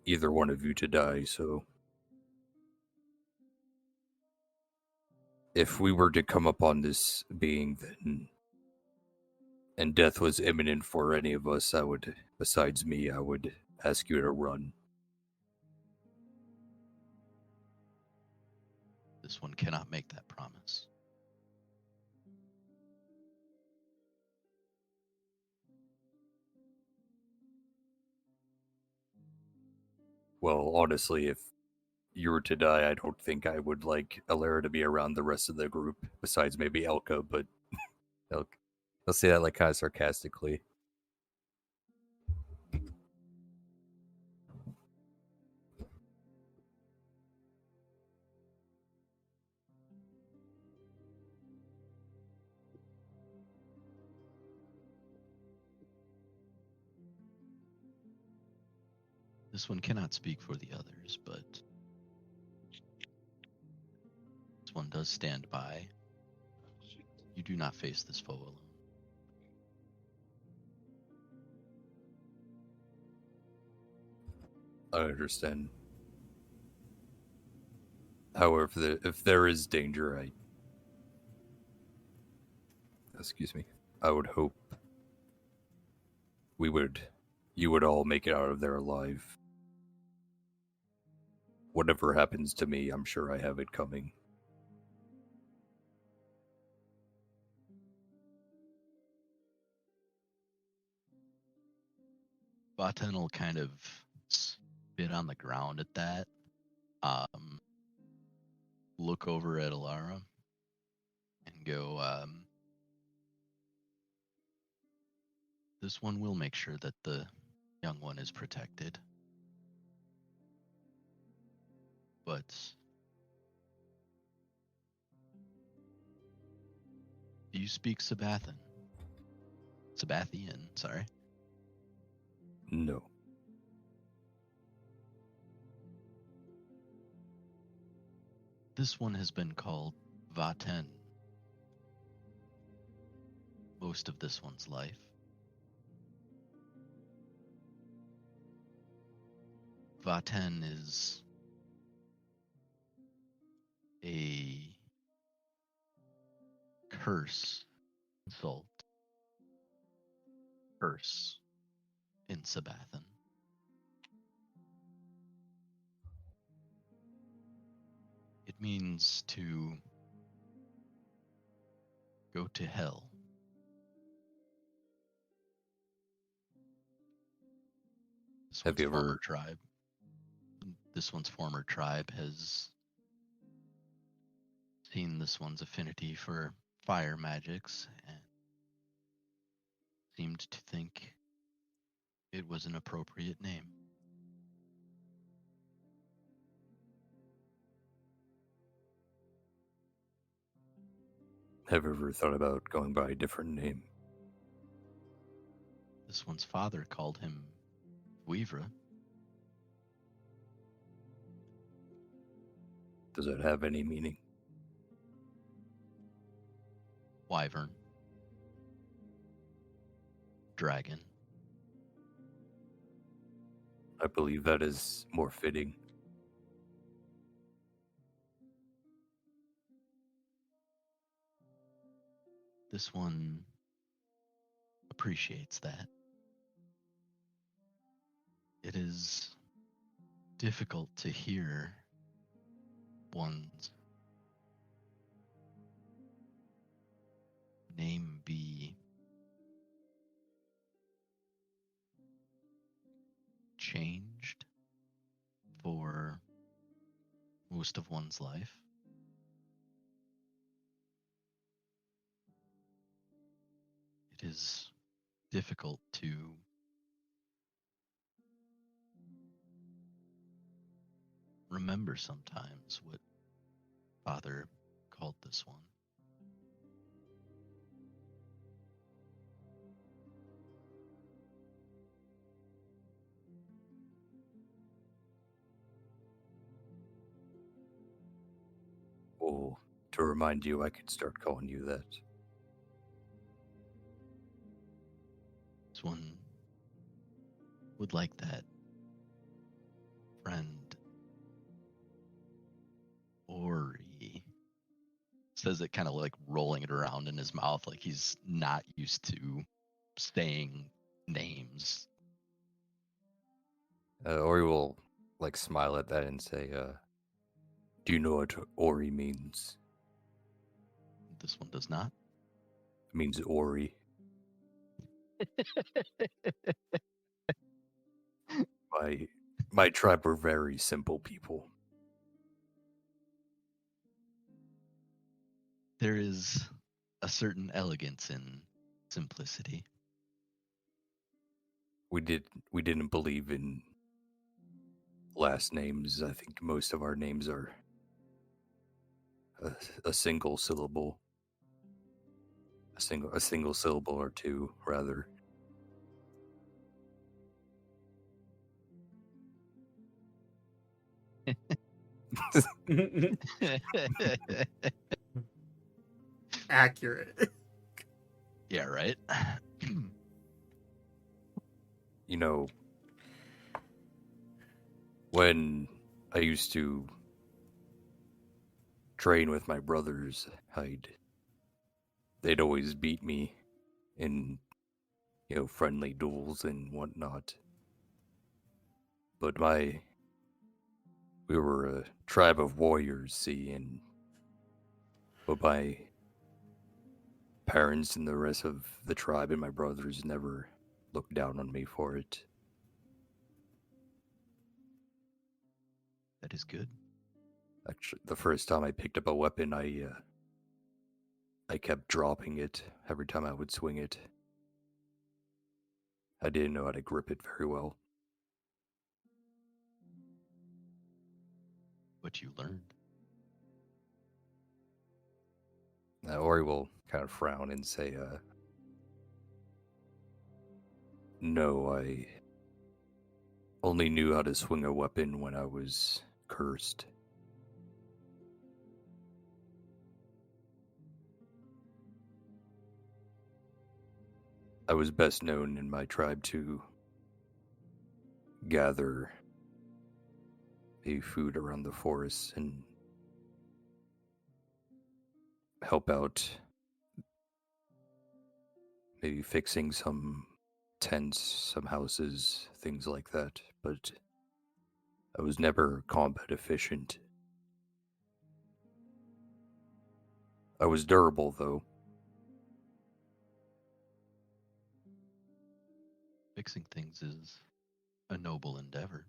either one of you to die, so if we were to come upon this being then and death was imminent for any of us, besides me, I would ask you to run.
This one cannot make that promise.
Well, honestly, if you were to die, I don't think I would like Alara to be around the rest of the group, besides maybe Elka, but I'll say that like kind of sarcastically.
This one cannot speak for the others, but this one does stand by. You do not face this foe alone.
I understand. However, if there is danger, I would hope you would all make it out of there alive. Whatever happens to me, I'm sure I have it coming.
Vaten will kind of spit on the ground at that. Look over at Alara and go, this one will make sure that the young one is protected. But do you speak Sabathian? Sabathian, sorry.
No.
This one has been called Vaten most of this one's life. Vaten is a curse insult curse in Sabathan. It means to go to hell. This
Have
one's
you ever-
former tribe. This one's former tribe has seen this one's affinity for fire magics and seemed to think it was an appropriate name.
Have you ever thought about going by a different name?
This one's father called him Weavra.
Does that have any meaning?
Wyvern. Dragon.
I believe that is more fitting.
This one appreciates that. It is difficult to hear one's name be changed for most of one's life. It is difficult to remember sometimes what Father called this one.
Well, to remind you, I could start calling you that.
This one would like that friend Ori. Says it kind of like rolling it around in his mouth like he's not used to saying names.
Ori will like smile at that and say, "Do you know what Ori means?"
This one does not.
It means Ori. My tribe were very simple people.
There is a certain elegance in simplicity.
We didn't believe in last names. I think most of our names are a single syllable. A single syllable or two, rather.
Accurate.
Yeah, right?
You know, when I used to train with my brothers, they'd always beat me in, friendly duels and whatnot. But we were a tribe of warriors, see, but my parents and the rest of the tribe and my brothers never looked down on me for it.
That is good.
Actually, the first time I picked up a weapon, I kept dropping it every time I would swing it. I didn't know how to grip it very well.
What you learned.
Ori will kind of frown and say, "No, I only knew how to swing a weapon when I was cursed." I was best known in my tribe to gather food around the forest and help out, maybe fixing some tents, some houses, things like that, but I was never combat efficient. I was durable, though.
Fixing things is a noble endeavor.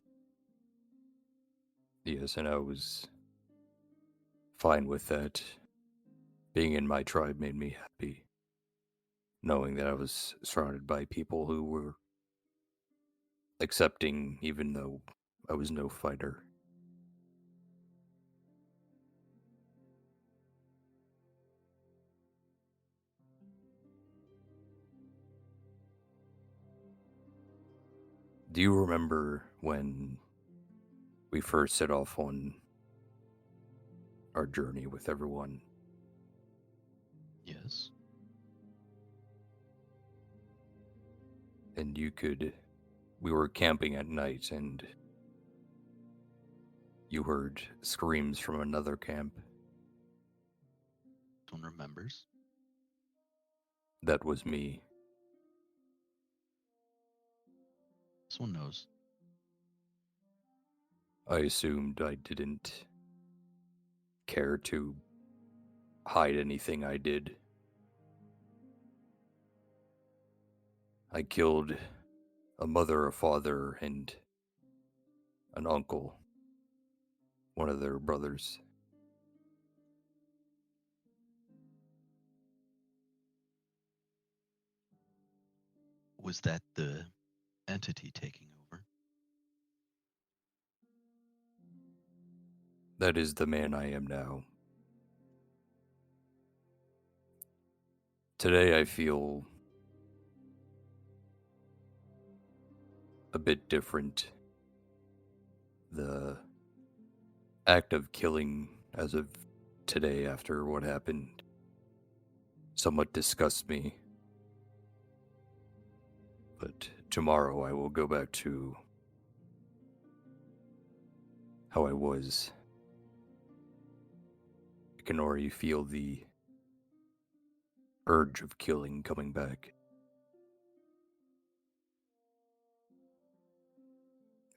Yes, and I was fine with that. Being in my tribe made me happy, knowing that I was surrounded by people who were accepting, even though I was no fighter. Do you remember when we first set off on our journey with everyone?
Yes.
And we were camping at night, and you heard screams from another camp.
One remembers.
That was me.
This one knows.
I assumed I didn't care to hide anything I did. I killed a mother, a father, and an uncle, one of their brothers.
Was that the entity taking over?
That is the man I am now. Today I feel a bit different. The act of killing as of today after what happened somewhat disgusts me. But tomorrow I will go back to how I was. I can already feel the urge of killing coming back.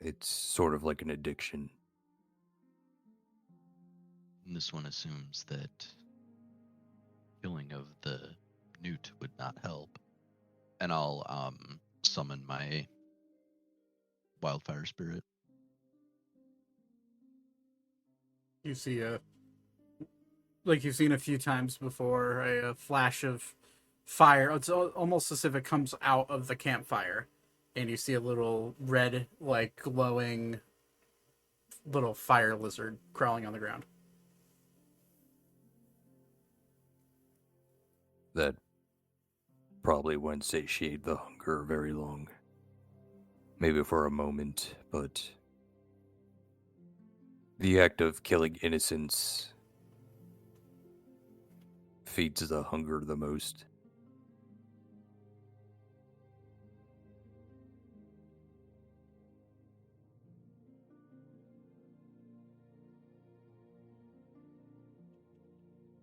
It's sort of like an addiction.
And this one assumes that killing of the newt would not help. And I'll summon my wildfire spirit.
You see like you've seen a few times before, a flash of fire. It's almost as if it comes out of the campfire, and you see a little red, like glowing little fire lizard crawling on the ground.
That probably won't satiate the hunger very long. Maybe for a moment, but the act of killing innocents feeds the hunger the most.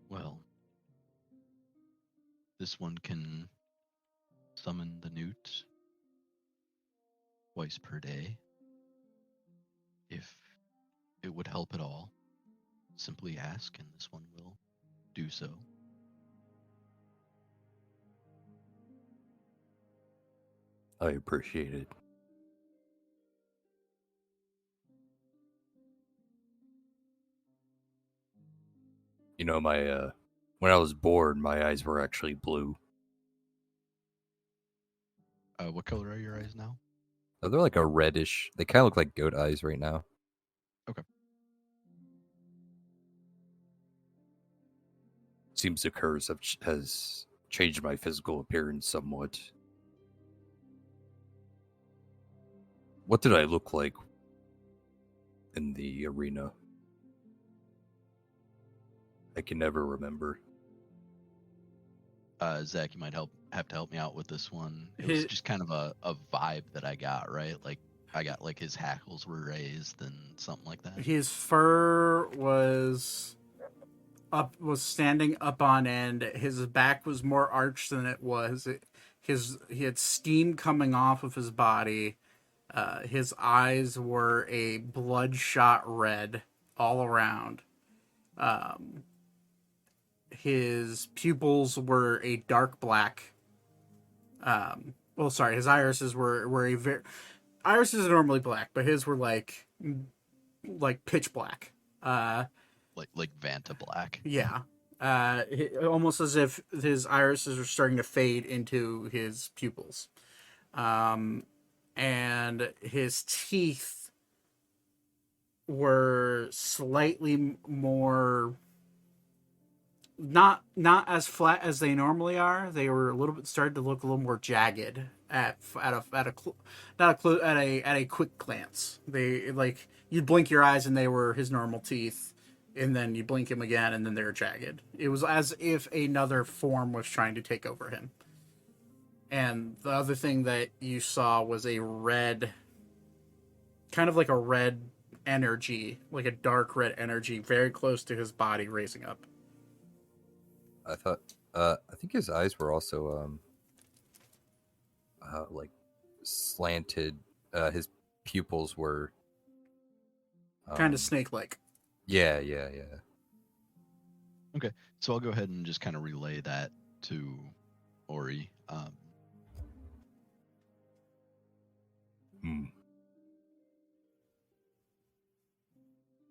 Well, this one can summon the newt twice per day. If it would help at all, simply ask and this one will do so.
I appreciate it. You know, when I was born, my eyes were actually blue.
What color are your eyes now?
Oh, they're like a reddish. They kind of look like goat eyes right now.
Okay.
Seems the curse has changed my physical appearance somewhat. What did I look like in the arena? I can never remember.
Zach, you might have to help me out with this one. It was just kind of a vibe that I got, right? Like I got like his hackles were raised and something like that.
His fur was standing up on end. His back was more arched than it was. he had steam coming off of his body. His eyes were a bloodshot red all around. His pupils were a dark black. Sorry, his irises were a very irises are normally black, but his were like pitch black.
Like Vanta Black.
Yeah. Almost as if his irises are starting to fade into his pupils. And his teeth were slightly more not as flat as they normally are. They were a little bit started to look a little more jagged at a quick glance. They like you'd blink your eyes and they were his normal teeth, and then you blink him again and then they're jagged. It was as if another form was trying to take over him. And the other thing that you saw was a red, kind of like a red energy, like a dark red energy, very close to his body raising up.
I think his eyes were also like slanted. His pupils were
Kind of snake-like.
Yeah.
Okay, so I'll go ahead and just kind of relay that to Ori.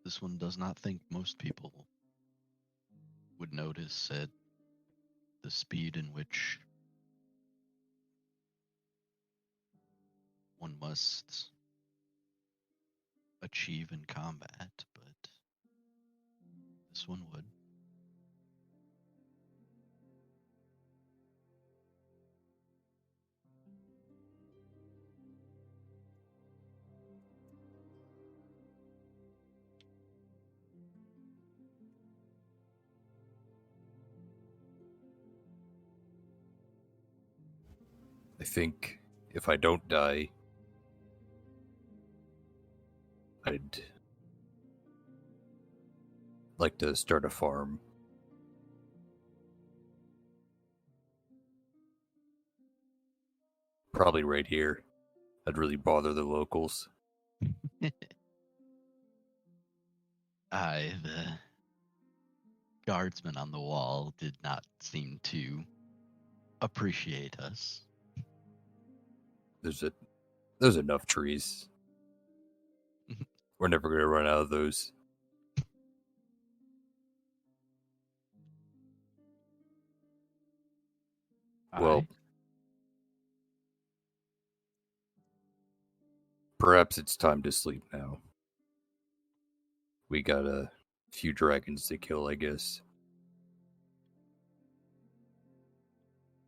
This one does not think most people would notice at the speed in which one must achieve in combat, but this one would.
I think if I don't die, I'd like to start a farm. Probably right here. I'd really bother the locals.
The guardsman on the wall did not seem to appreciate us.
There's enough trees. We're never going to run out of those. Well, perhaps it's time to sleep now. We got a few dragons to kill, I guess.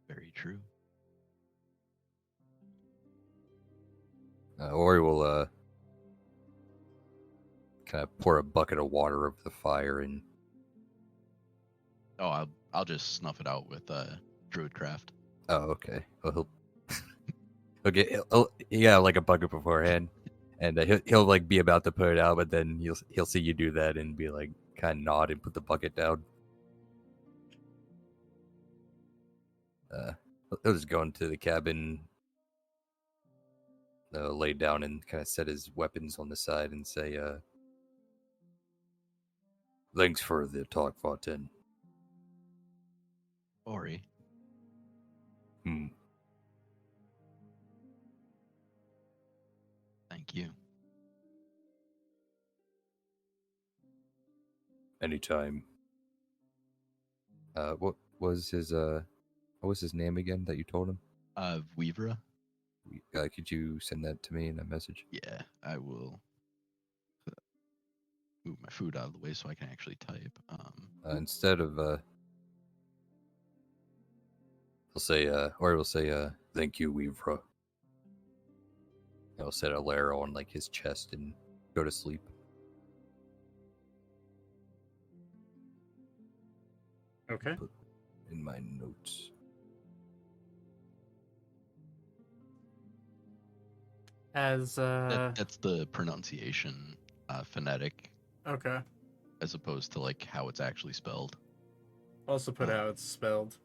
Very true.
Ori will kind of pour a bucket of water over the fire and.
Oh, I'll just snuff it out with Druidcraft.
Oh, okay. Well, he'll like a bucket beforehand, and he'll like be about to put it out, but then he'll see you do that and be like kind of nod and put the bucket down. He'll just go into the cabin, lay down and kind of set his weapons on the side and say, "Thanks for the talk, Vaten."
Ori. Thank you.
Anytime. What was his name again that you told him?
Weavra.
Could you send that to me in a message?
Yeah, I will move my food out of the way so I can actually type.
Instead of Ori will say, "Thank you, Weavra." He'll set a layer on like his chest and go to sleep.
Okay.
Put in my notes.
As
that's the pronunciation phonetic.
Okay.
As opposed to like how it's actually spelled.
Also put how it's spelled.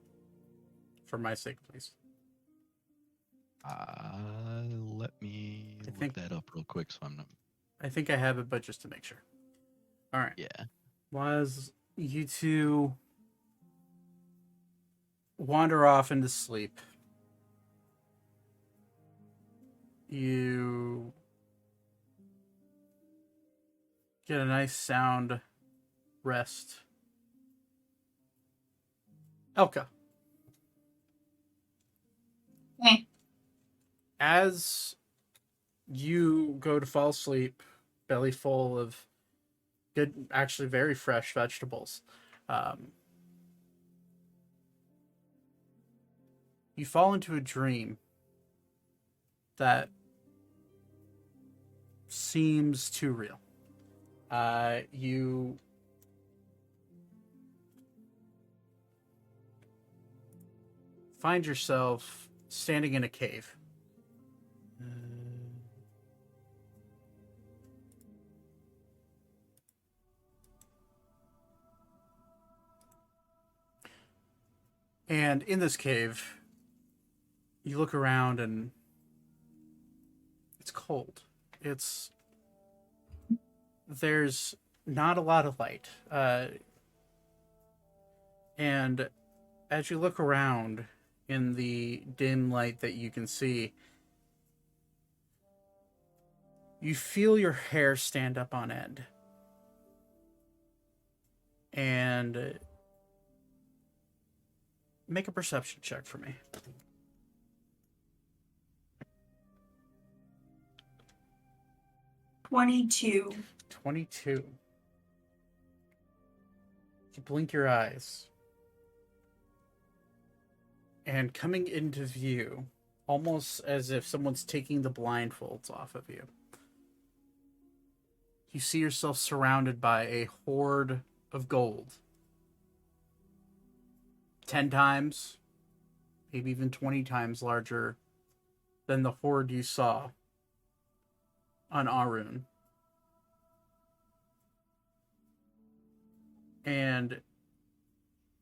For my sake, please.
Let me
I
look
think-
that up real quick so I'm not.
I think I have it, but just to make sure. All right.
Yeah.
Was you two wander off into sleep, you get a nice sound rest. Elka,
Eh.
as you go to fall asleep, belly full of good, actually very fresh vegetables, you fall into a dream that seems too real. You find yourself standing in a cave. And in this cave, you look around and it's cold. There's not a lot of light. And as you look around in the dim light that you can see, you feel your hair stand up on end. And make a perception check for me.
22.
22. You blink your eyes. And coming into view, almost as if someone's taking the blindfolds off of you, you see yourself surrounded by a horde of gold. 10 times, maybe even 20 times larger than the horde you saw on Arun. And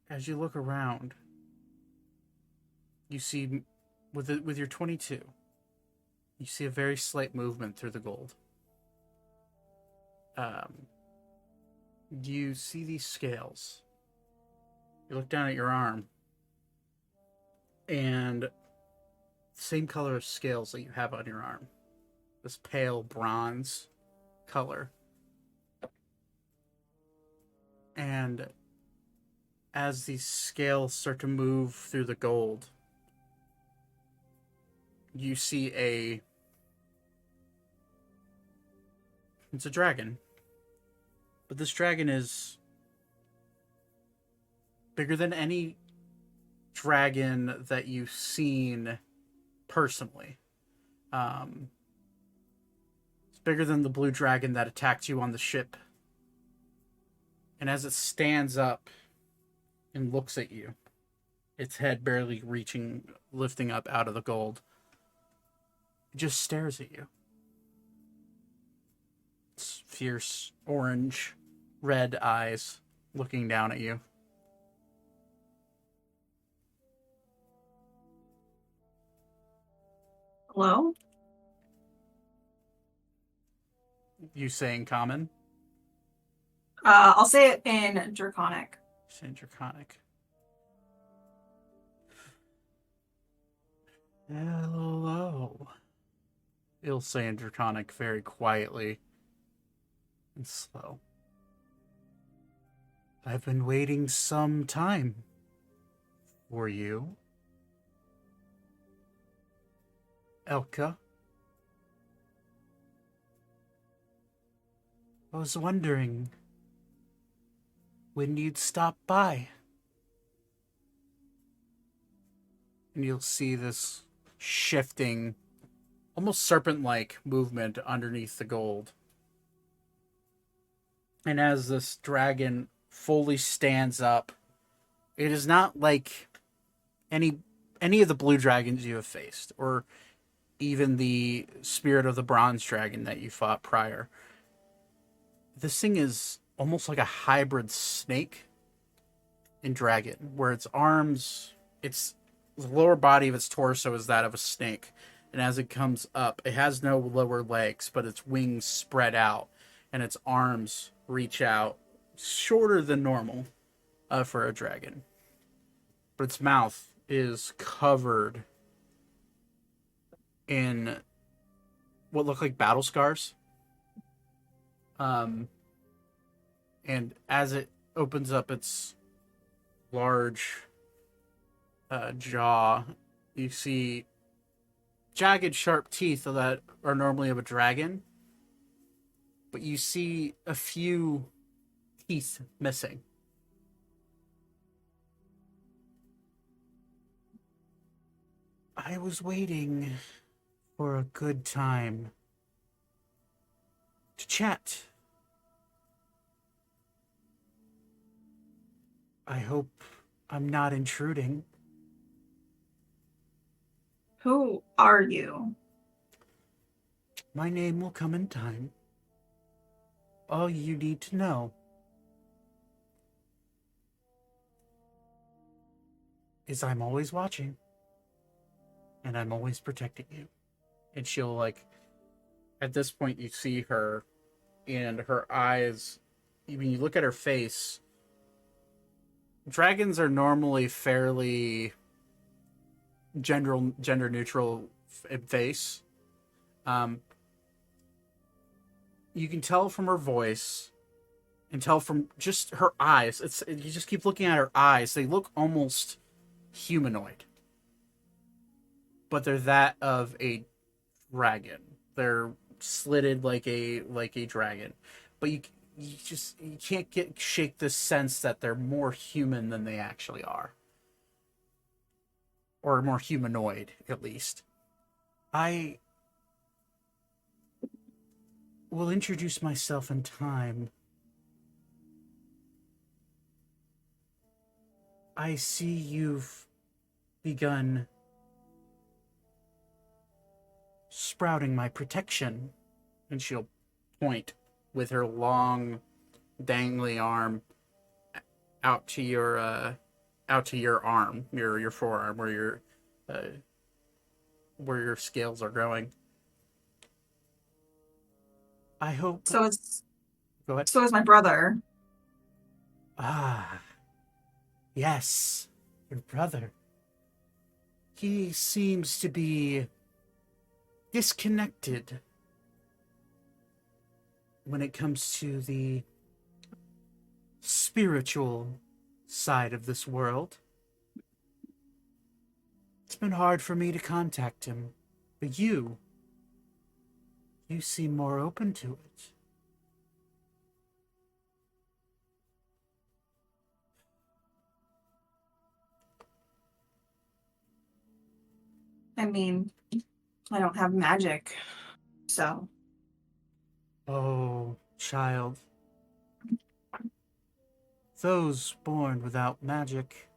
as you look around, you see, with your 22, you see a very slight movement through the gold. You see these scales. You look down at your arm, and same color of scales that you have on your arm. This pale bronze color. And as these scales start to move through the gold, you see it's a dragon. But this dragon is bigger than any dragon that you've seen personally. It's bigger than the blue dragon that attacked you on the ship. And as it stands up and looks at you, its head barely lifting up out of the gold, it just stares at you. Its fierce orange, red eyes looking down at you.
Hello?
You saying common?
I'll say it in Draconic.
Saying draconic. Hello. It'll say in draconic very quietly and slow. I've been waiting some time for you, Elka. I was wondering when you'd stop by. And you'll see this shifting, almost serpent-like movement underneath the gold. And as this dragon fully stands up, it is not like any of the blue dragons you have faced, or even the spirit of the bronze dragon that you fought prior. This thing is almost like a hybrid snake and dragon, where its arms, the lower body of its torso is that of a snake, and as it comes up, it has no lower legs, but its wings spread out, and its arms reach out, shorter than normal for a dragon. But its mouth is covered in what look like battle scars. And as it opens up its large jaw, you see jagged, sharp teeth that are normally of a dragon, but you see a few teeth missing. I was waiting for a good time to chat. I hope I'm not intruding.
Who are you?
My name will come in time. All you need to know is I'm always watching, and I'm always protecting you. And she'll, like, at this point, you see her, and her eyes, when you look at her face, dragons are normally fairly gender neutral face. You can tell from her voice and tell from just her eyes. You just keep looking at her eyes. They look almost humanoid, but they're that of a dragon. They're slitted like a dragon, but you can't shake this sense that they're more human than they actually are, or more humanoid at least. I will introduce myself in time. I see you've begun sprouting my protection. And she'll point with her long, dangly arm out to your arm, your forearm, where your scales are growing. I hope.
Go
ahead.
So is my brother.
Ah, yes, your brother. He seems to be disconnected when it comes to the spiritual side of this world. It's been hard for me to contact him, but you seem more open to it.
I mean, I don't have magic, so.
Oh, child. Those born without magic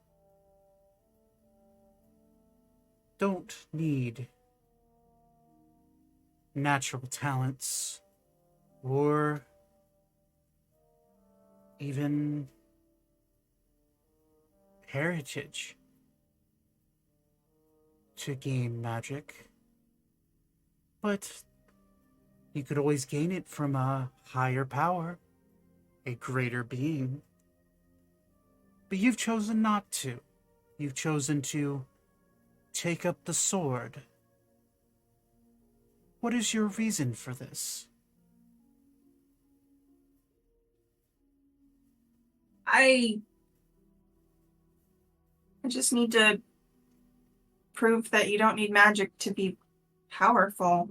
don't need natural talents or even heritage to gain magic. But you could always gain it from a higher power, a greater being. But you've chosen not to. You've chosen to take up the sword. What is your reason for this?
I just need to prove that you don't need magic to be powerful.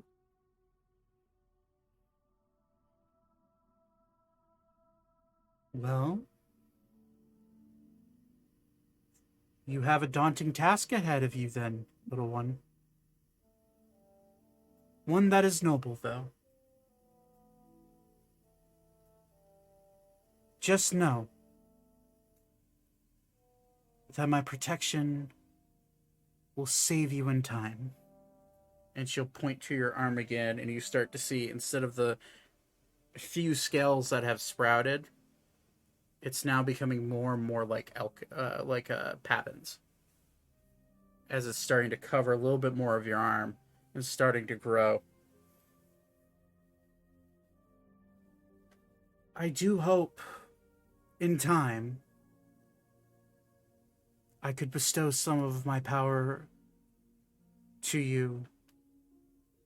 Well, you have a daunting task ahead of you then, little one. One that is noble, though. Just know that my protection will save you in time. And she'll point to your arm again, and you start to see, instead of the few scales that have sprouted, it's now becoming more and more like pattens, as it's starting to cover a little bit more of your arm, is starting to grow. I do hope, in time, I could bestow some of my power to you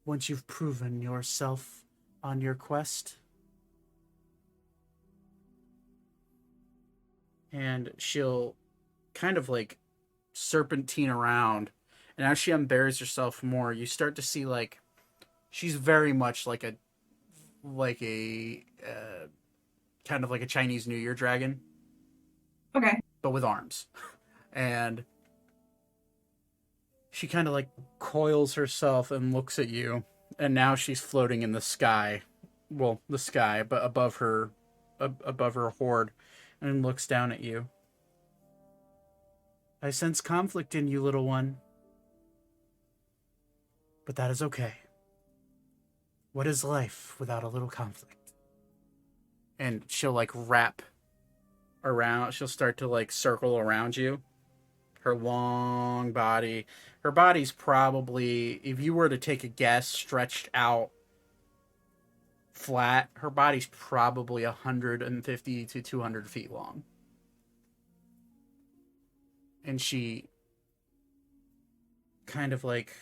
once you've proven yourself on your quest. And she'll kind of like serpentine around. And as she unburies herself more, you start to see like she's very much like a kind of like a Chinese New Year dragon,
Okay.
but with arms. And she kind of like coils herself and looks at you, and now she's floating in the sky. Well, the sky, but above her hoard, and looks down at you. I sense conflict in you, little one. But that is okay. What is life without a little conflict? And she'll like wrap around, she'll start to like circle around you. Her long body. Her body's probably, if you were to take a guess, stretched out flat, her body's probably 150 to 200 feet long. And she kind of like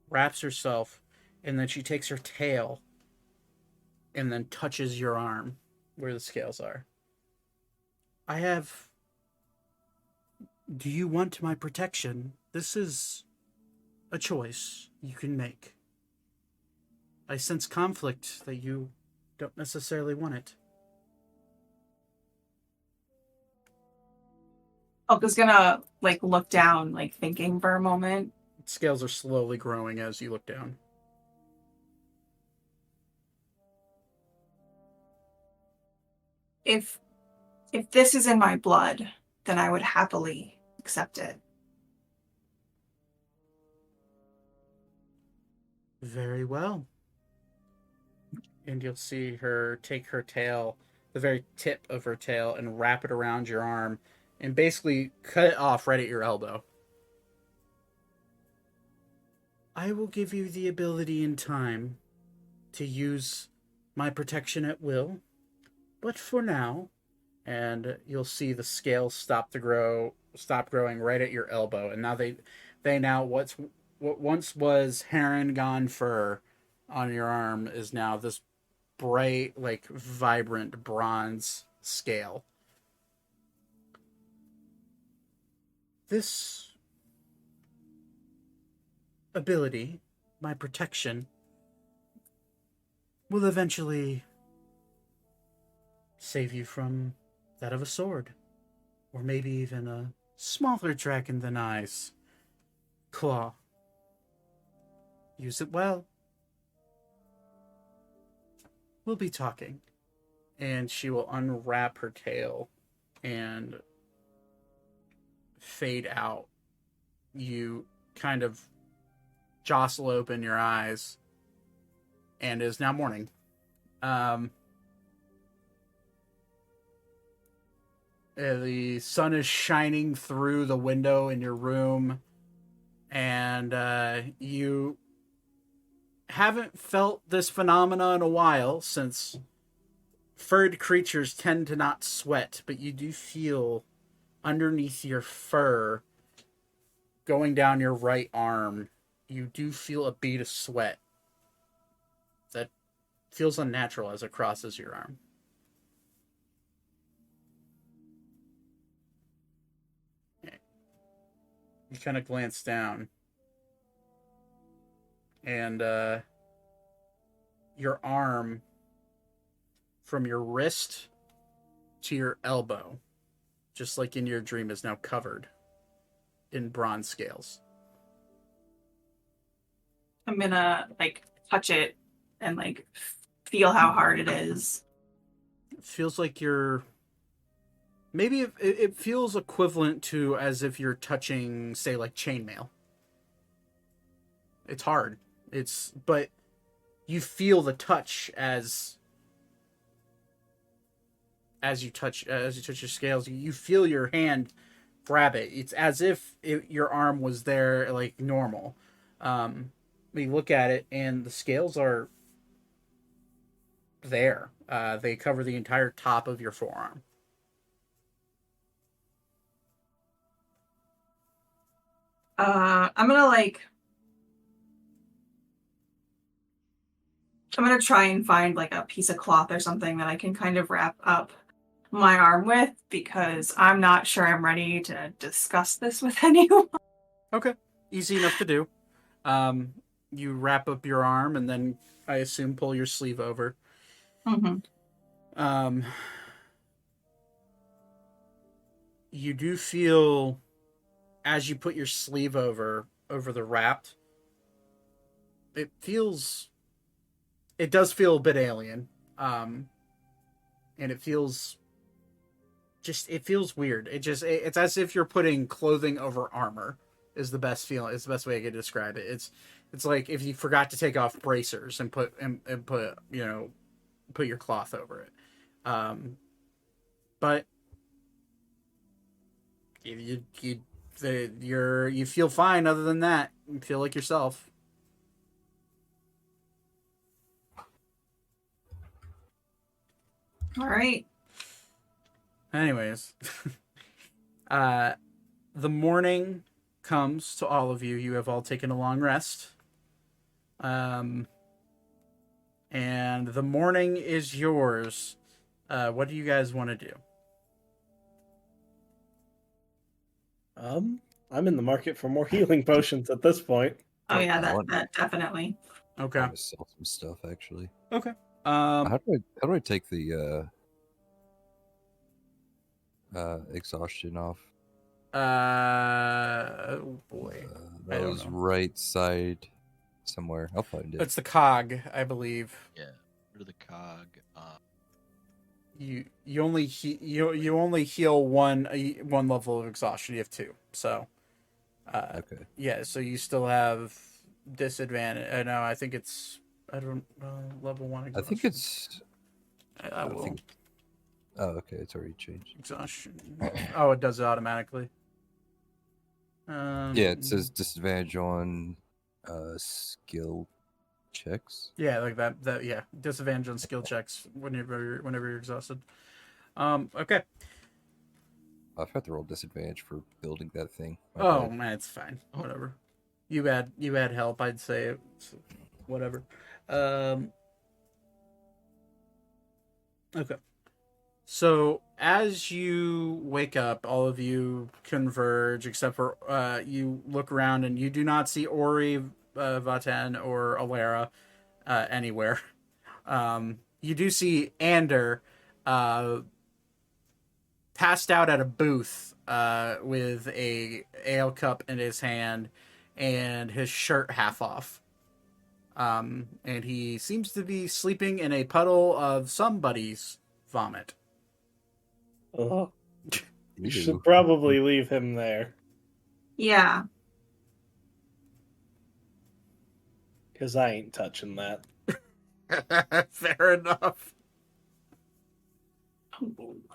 wraps herself, and then she takes her tail and then touches your arm where the scales are. Do you want my protection? This is a choice you can make. I sense conflict that you don't necessarily want it.
Elka's gonna like look down, like thinking for a moment.
Scales are slowly growing as you look down.
If this is in my blood, then I would happily accept it.
Very well. And you'll see her take her tail, the very tip of her tail, and wrap it around your arm and basically cut it off right at your elbow. I will give you the ability in time to use my protection at will, but for now, and you'll see the scales stop growing right at your elbow, and now they now what once was heron gone fur on your arm is now this bright, like vibrant bronze scale. This ability, my protection, will eventually save you from that of a sword, or maybe even a smaller dragon than I's claw. Use it well. We'll be talking. And she will unwrap her tail and fade out. You kind of jostle open your eyes, and it is now morning. The sun is shining through the window in your room, and you haven't felt this phenomena in a while, since furred creatures tend to not sweat, but you do feel underneath your fur, going down your right arm, you do feel a bead of sweat that feels unnatural as it crosses your arm. You kind of glance down, and your arm, from your wrist to your elbow, just like in your dream, is now covered in bronze scales.
I'm gonna like touch it and like feel how hard it is.
It feels like you're... Maybe it feels equivalent to as if you're touching, say, like chainmail. It's hard. But you feel the touch as you touch your scales. You feel your hand grab it. It's as if your arm was there like normal. you look at it, and the scales are there. They cover the entire top of your forearm.
I'm gonna try and find like a piece of cloth or something that I can kind of wrap up my arm with, because I'm not sure I'm ready to discuss this with anyone.
Okay, easy enough to do. You wrap up your arm, and then I assume pull your sleeve over.
Mm-hmm.
You do feel, as you put your sleeve over the wrapped, it does feel a bit alien. And it feels weird. It's as if you're putting clothing over armor is the best feeling. It's the best way I could describe it. It's like if you forgot to take off bracers and put put your cloth over it. But you feel fine. Other than that, you feel like yourself.
All right.
Anyways, the morning comes to all of you. You have all taken a long rest. And the morning is yours. What do you guys want to do?
I'm in the market for more healing potions at this point.
Oh yeah,
I want-
that definitely.
Okay.
I'm gonna sell some stuff actually.
Okay.
How do I take the exhaustion off?
Oh boy. I
That
don't
was
know.
right side somewhere. I'll find it.
It's the cog, I believe.
Yeah, rid of the cog.
You only you only heal one level of exhaustion. You have two, so
Okay.
yeah. So you still have disadvantage. No, I think it's level one
I
exhaustion.
think it's.
I will
think- Oh, okay. It's already changed.
exhaustion. Oh, it does it automatically.
Yeah, it says disadvantage on skill checks.
Yeah, like that. Yeah, disadvantage on skill checks whenever you're exhausted. Okay.
I've had to roll disadvantage for building that thing. My
Oh
bad.
man, it's fine. Whatever. You had help. I'd say it's whatever. Okay. So as you wake up, all of you converge, except for you look around and you do not see Ori, Vaten, or Alara anywhere. You do see Ander passed out at a booth with a ale cup in his hand and his shirt half off. And he seems to be sleeping in a puddle of somebody's vomit.
You
Ew.
should probably leave him there,
Yeah.
because I ain't touching that.
Fair enough.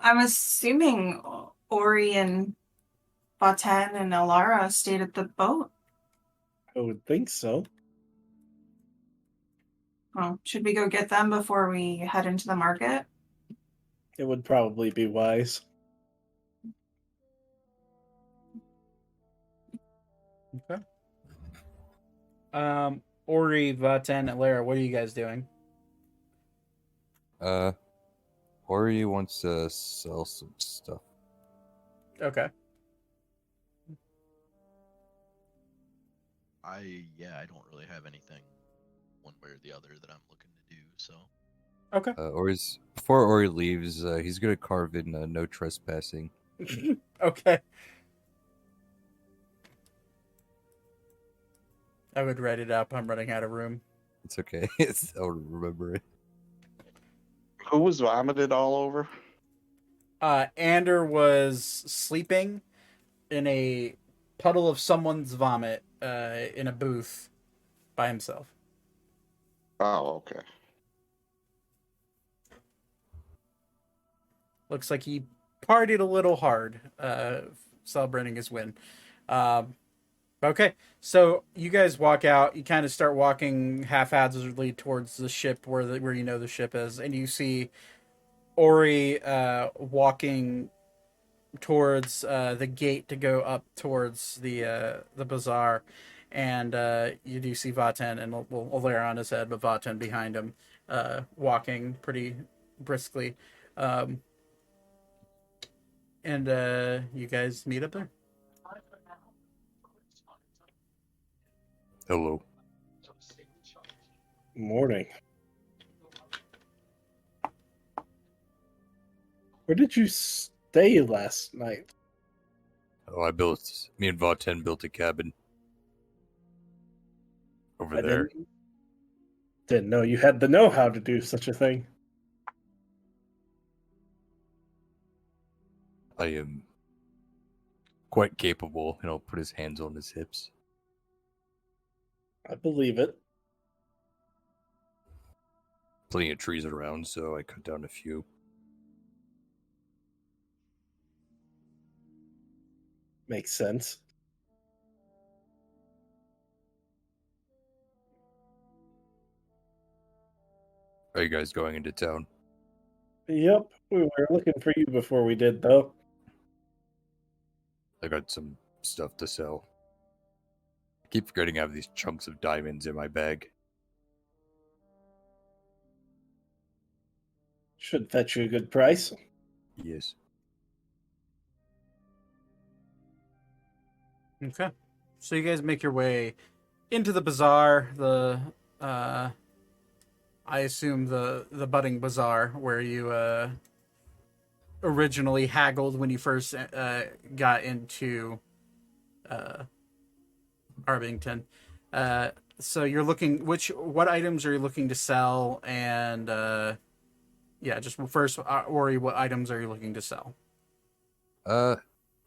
I'm assuming Ori and Batan and Alara stayed at the boat.
I would think so.
Well, should we go get them before we head into the market?
It would probably be wise.
Okay. Ori, Vaten, and Lara, what are you guys doing?
Ori wants to sell some stuff.
Okay.
I don't really have anything one way or the other that I'm looking to do. So
Okay.
Before Ori leaves, he's gonna carve in no trespassing.
Okay. I would write it up. I'm running out of room.
It's okay. I'll remember it.
Who was vomited all over?
Ander was sleeping in a puddle of someone's vomit in a booth by himself.
Oh, okay.
Looks like he partied a little hard, celebrating his win. Okay, so you guys walk out. You kind of start walking haphazardly towards the ship where you know the ship is, and you see Ori walking towards the gate to go up towards the bazaar, and you do see Vaten and Olair on his head, but Vaten behind him, walking pretty briskly, um, and you guys meet up there.
Hello.
Morning. Where did you stay last night?
Oh, me and Vaten built a cabin over
I
there.
didn't know you had the know-how to do such a thing.
I am quite capable, and I'll put his hands on his hips.
I believe it.
Plenty of trees around, so I cut down a few.
Makes sense.
Are you guys going into town?
Yep, we were looking for you before we did, though.
I got some stuff to sell. I keep forgetting I have these chunks of diamonds in my bag.
Should fetch you a good price.
Yes.
Okay, so you guys make your way into the bazaar. I assume the budding bazaar where you originally haggled when you first got into Arbington. So you're looking what items are you looking to sell, and just first, Ori, what items are you looking to sell?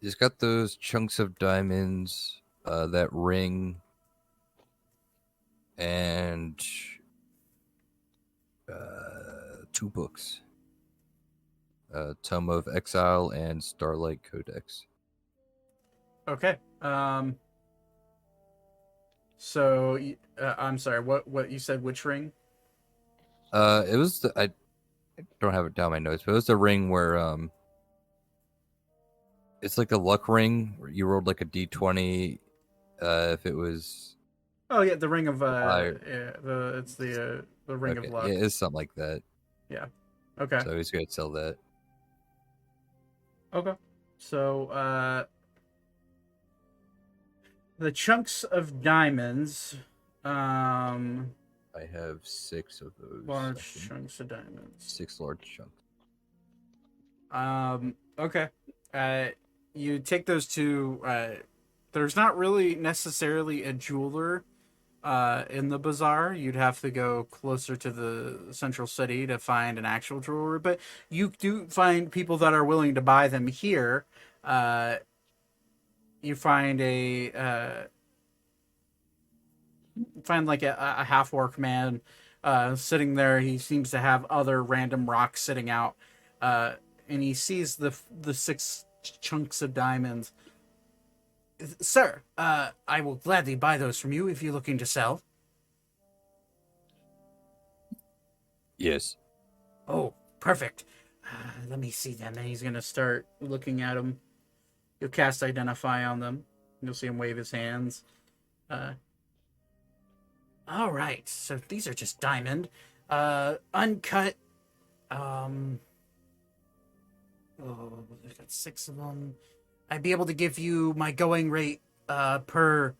He's got those chunks of diamonds, that ring, and 2 books. Tome of Exile and Starlight Codex.
Okay. So I'm sorry. What you said? Which ring?
It was I don't have it down my notes, but it was the ring where it's like the luck ring where you rolled like a d20. If it was.
Oh yeah, the ring of it's the ring
Okay,
of luck.
yeah, it's something like that.
Yeah. Okay.
So he's gonna sell that.
Okay. So the chunks of diamonds.
I have 6 of those.
Large chunks of diamonds.
6 large chunks.
Okay. You take those to. There's not really necessarily a jeweler in the bazaar. You'd have to go closer to the central city to find an actual jeweler, but you do find people that are willing to buy them here. You find like a half orc man sitting there. He seems to have other random rocks sitting out, and he sees the 6 chunks of diamonds. Sir, I will gladly buy those from you if you're looking to sell.
Yes.
Oh, perfect. Let me see them. And he's going to start looking at them. You'll cast Identify on them. You'll see him wave his hands. All right. So these are just diamond. Uncut. I've got 6 of them. I'd be able to give you my going rate per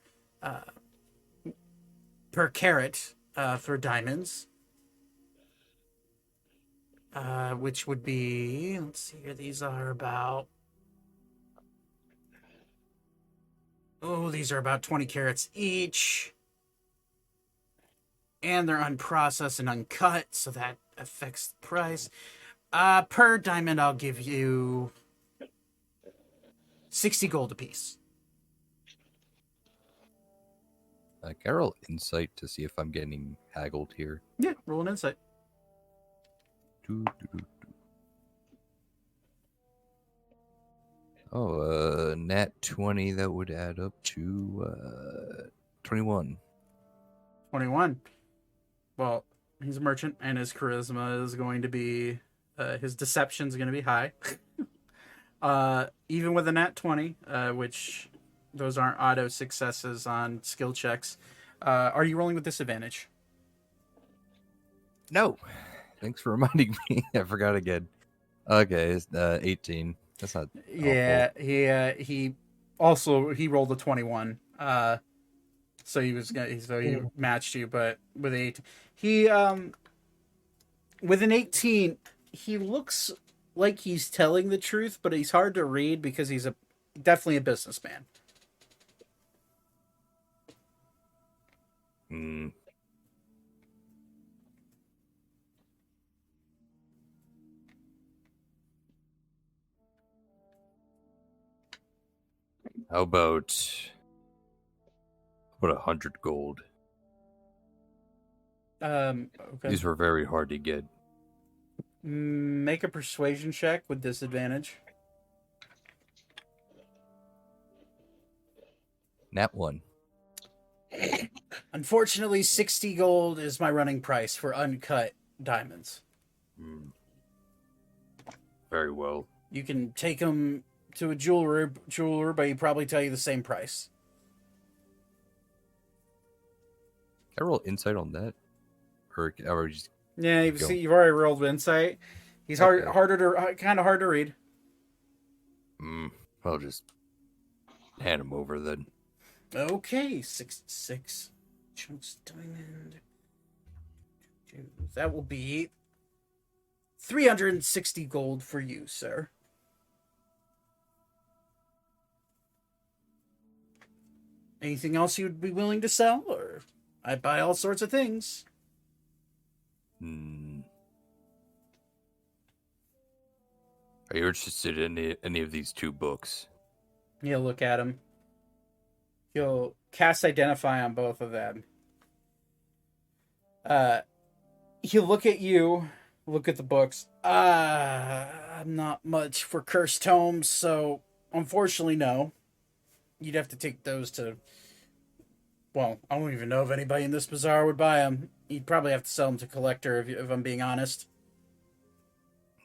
carat for diamonds. Which would be, let's see here, these are about 20 carats each. And they're unprocessed and uncut, so that affects the price. Per diamond, I'll give you 60 gold apiece.
Can I roll insight to see if I'm getting haggled here?
Yeah, roll an insight.
Nat 20, that would add up to 21.
21. Well, he's a merchant, and his charisma is going to be, his deception is going to be high. Even with a nat 20, which those aren't auto successes on skill checks. Are you rolling with disadvantage?
No. Thanks for reminding me. I forgot again. Okay, it's 18. That's not
Yeah, he also he rolled a 21. So he matched you, but with 8, he with an 18, he looks like he's telling the truth, but he's hard to read because he's definitely a businessman.
Hmm. How about 100 gold?
Okay.
These were very hard to get.
Make a persuasion check with disadvantage.
Nat 1.
Unfortunately, 60 gold is my running price for uncut diamonds.
Very well.
You can take them to a jeweler, but he'd probably tell you the same price.
Can I roll insight on that? Or just
Yeah,
Go.
you've already rolled with insight. He's
Okay.
kind of hard to read.
I'll just hand him over then.
Okay, 66 chunks diamond. That will be 360 gold for you, sir. Anything else you'd be willing to sell? Or I buy all sorts of things.
Are you interested in any of these 2 books?
He'll look at him. He'll cast Identify on both of them. He'll look at you, look at the books. I'm not much for cursed tomes, so unfortunately, no. You'd have to take those to... Well, I don't even know if anybody in this bazaar would buy them. You'd probably have to sell them to collector, if I'm being honest.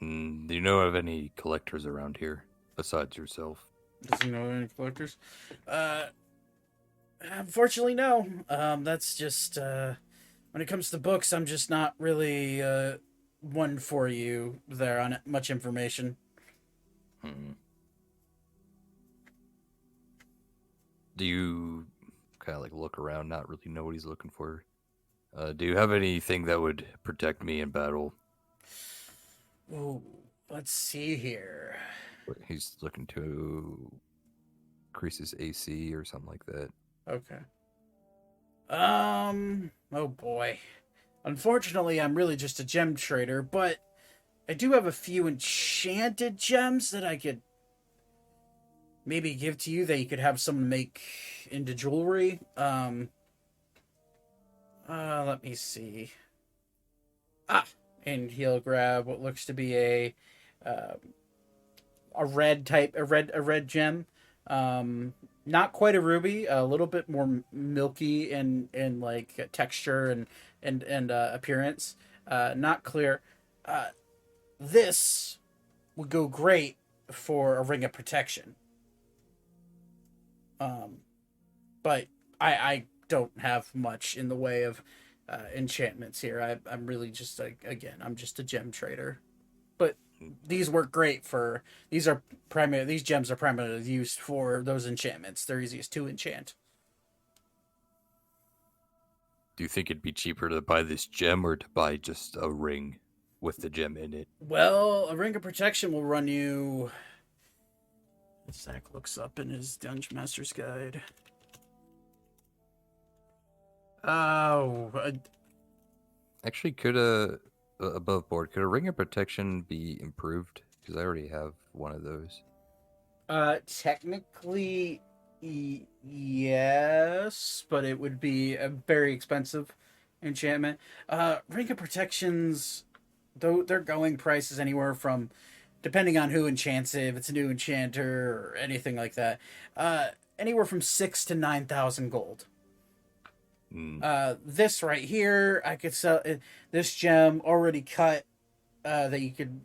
Do you know of any collectors around here besides yourself?
Does he know any collectors? Unfortunately, no. That's just... when it comes to books, I'm just not really one for you there on much information.
Do you kind of like look around, not really know what he's looking for? Do you have anything that would protect me in battle?
Ooh, let's see here.
He's looking to increase his AC or something like that.
Okay. Oh boy. Unfortunately, I'm really just a gem trader, but I do have a few enchanted gems that I could maybe give to you that you could have someone make into jewelry. Let me see. And he'll grab what looks to be a red gem. Not quite a ruby, a little bit more milky in like texture and appearance. Not clear. This would go great for a ring of protection. But I don't have much in the way of enchantments here. I'm really just I'm just a gem trader. But these work great for these gems are primarily used for those enchantments. They're easiest to enchant.
Do you think it'd be cheaper to buy this gem or to buy just a ring with the gem in it?
Well, a ring of protection will run you... Zach looks up in his Dungeon Master's Guide.
Actually, could above board, could a ring of protection be improved? Because I already have one of those.
Technically, yes, but it would be a very expensive enchantment. Ring of Protections, though, their going price is anywhere from depending on who enchants it, if it's a new enchanter or anything like that, anywhere from 6 to 9,000 gold. This right here, I could sell this gem already cut, that you could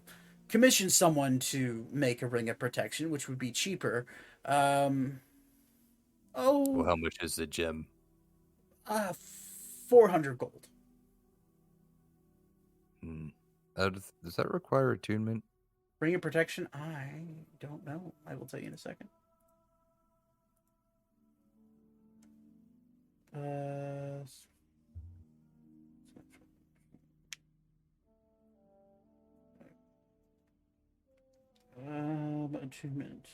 commission someone to make a ring of protection, which would be cheaper.
Well, how much is the gem?
400 gold.
Does that require attunement?
Ring of protection? I don't know. I will tell you in a second. Attunement.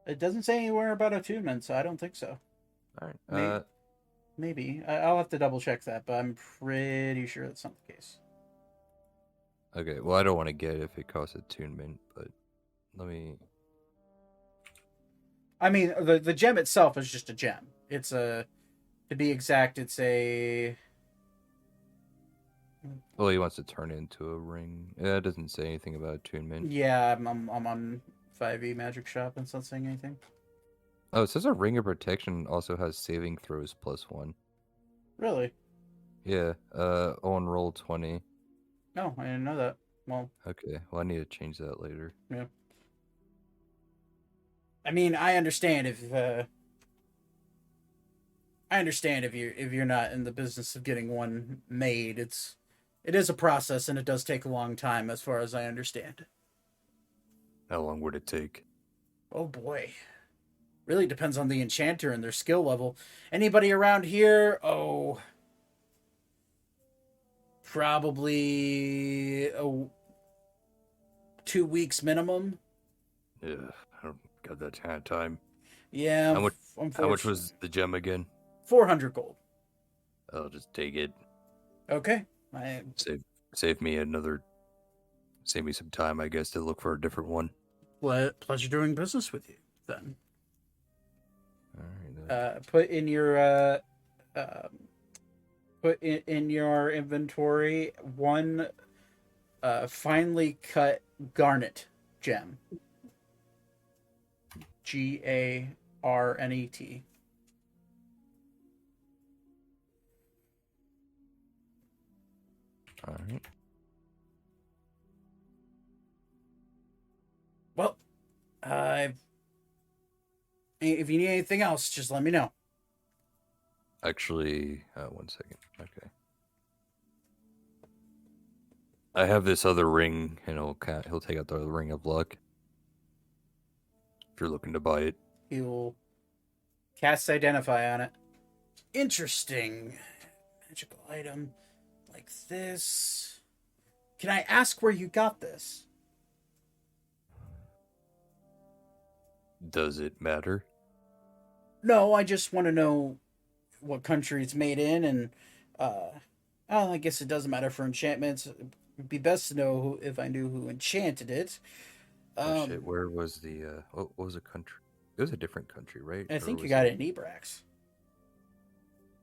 It doesn't say anywhere about attunement, so I don't think so.
All right.
Maybe. I'll have to double check that, but I'm pretty sure that's not the case.
Okay. Well, I don't want to get it if it costs attunement, but let me.
I mean, the gem itself is just a gem. It's to be exact, it's a.
Well, he wants to turn it into a ring. Yeah, it doesn't say anything about attunement.
Yeah, I'm on 5e Magic Shop, and it's not saying anything.
Oh, it says a ring of protection also has saving throws +1.
Really?
Yeah. On roll 20.
No, I didn't know that. Well.
Okay. Well, I need to change that later.
Yeah. I mean, I understand if you're not in the business of getting one made. It is a process, and it does take a long time, as far as I understand.
How long would it take?
Oh boy, really depends on the enchanter and their skill level. Anybody around here? Oh, probably 2 weeks minimum.
Yeah, I don't got that kind of time.
Yeah.
How much was the gem again?
400 gold.
I'll just take it.
Okay.
Save me some time, I guess, to look for a different one.
Pleasure doing business with you, then.
All right.
Put in your in your inventory one finely cut garnet gem. Garnet.
All right.
Well, if you need anything else, just let me know.
Actually, 1 second. Okay. I have this other ring, and he'll take out the ring of luck. If you're looking to buy it.
He'll cast Identify on it. Interesting. Magical item like this. Can I ask where you got this?
Does it matter?
No, I just want to know what country it's made in, and I guess it doesn't matter for enchantments. It'd be best to know if I knew who enchanted it.
Oh shit! Where was the? What was the country? It was a different country, right?
I think you got it in Ebrax.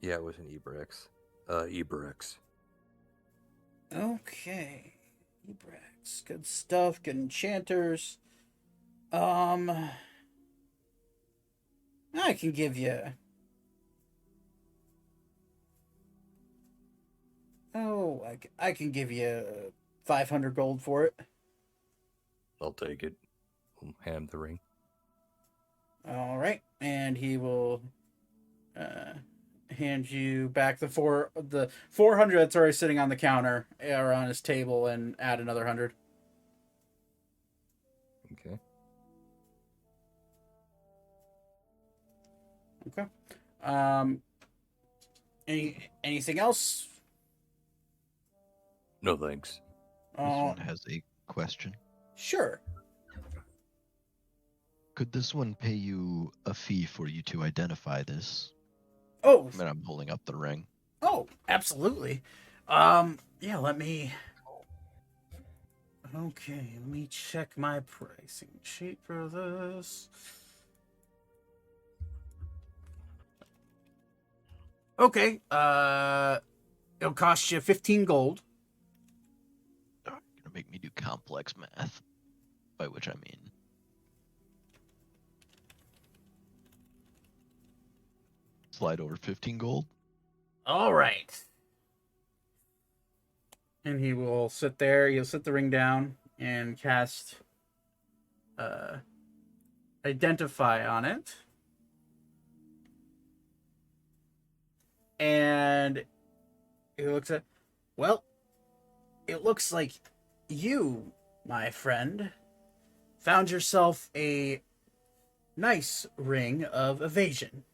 Yeah, it was in Ebrax. Ebrax.
Okay, Ebrax. Good stuff. Good enchanters. I can give you. Oh, I can give you 500 gold for it.
I'll take it. I'll hand the ring.
All right, and he will hand you back the 400 that's already sitting on the counter or on his table, and add another 100.
Okay.
Okay. Anything else?
No thanks.
This one has a question.
Sure.
Could this one pay you a fee for you to identify this?
Oh.
I mean, I'm holding up the ring.
Oh, absolutely. Yeah, let me check my pricing sheet for this. Okay, it'll cost you 15 gold.
Oh, you're gonna make me do complex math. by which I mean slide over 15 gold.
All right. And he will sit there. He'll sit the ring down and cast Identify on it. And he looks at, well, it looks like you, my friend, found yourself a nice ring of evasion.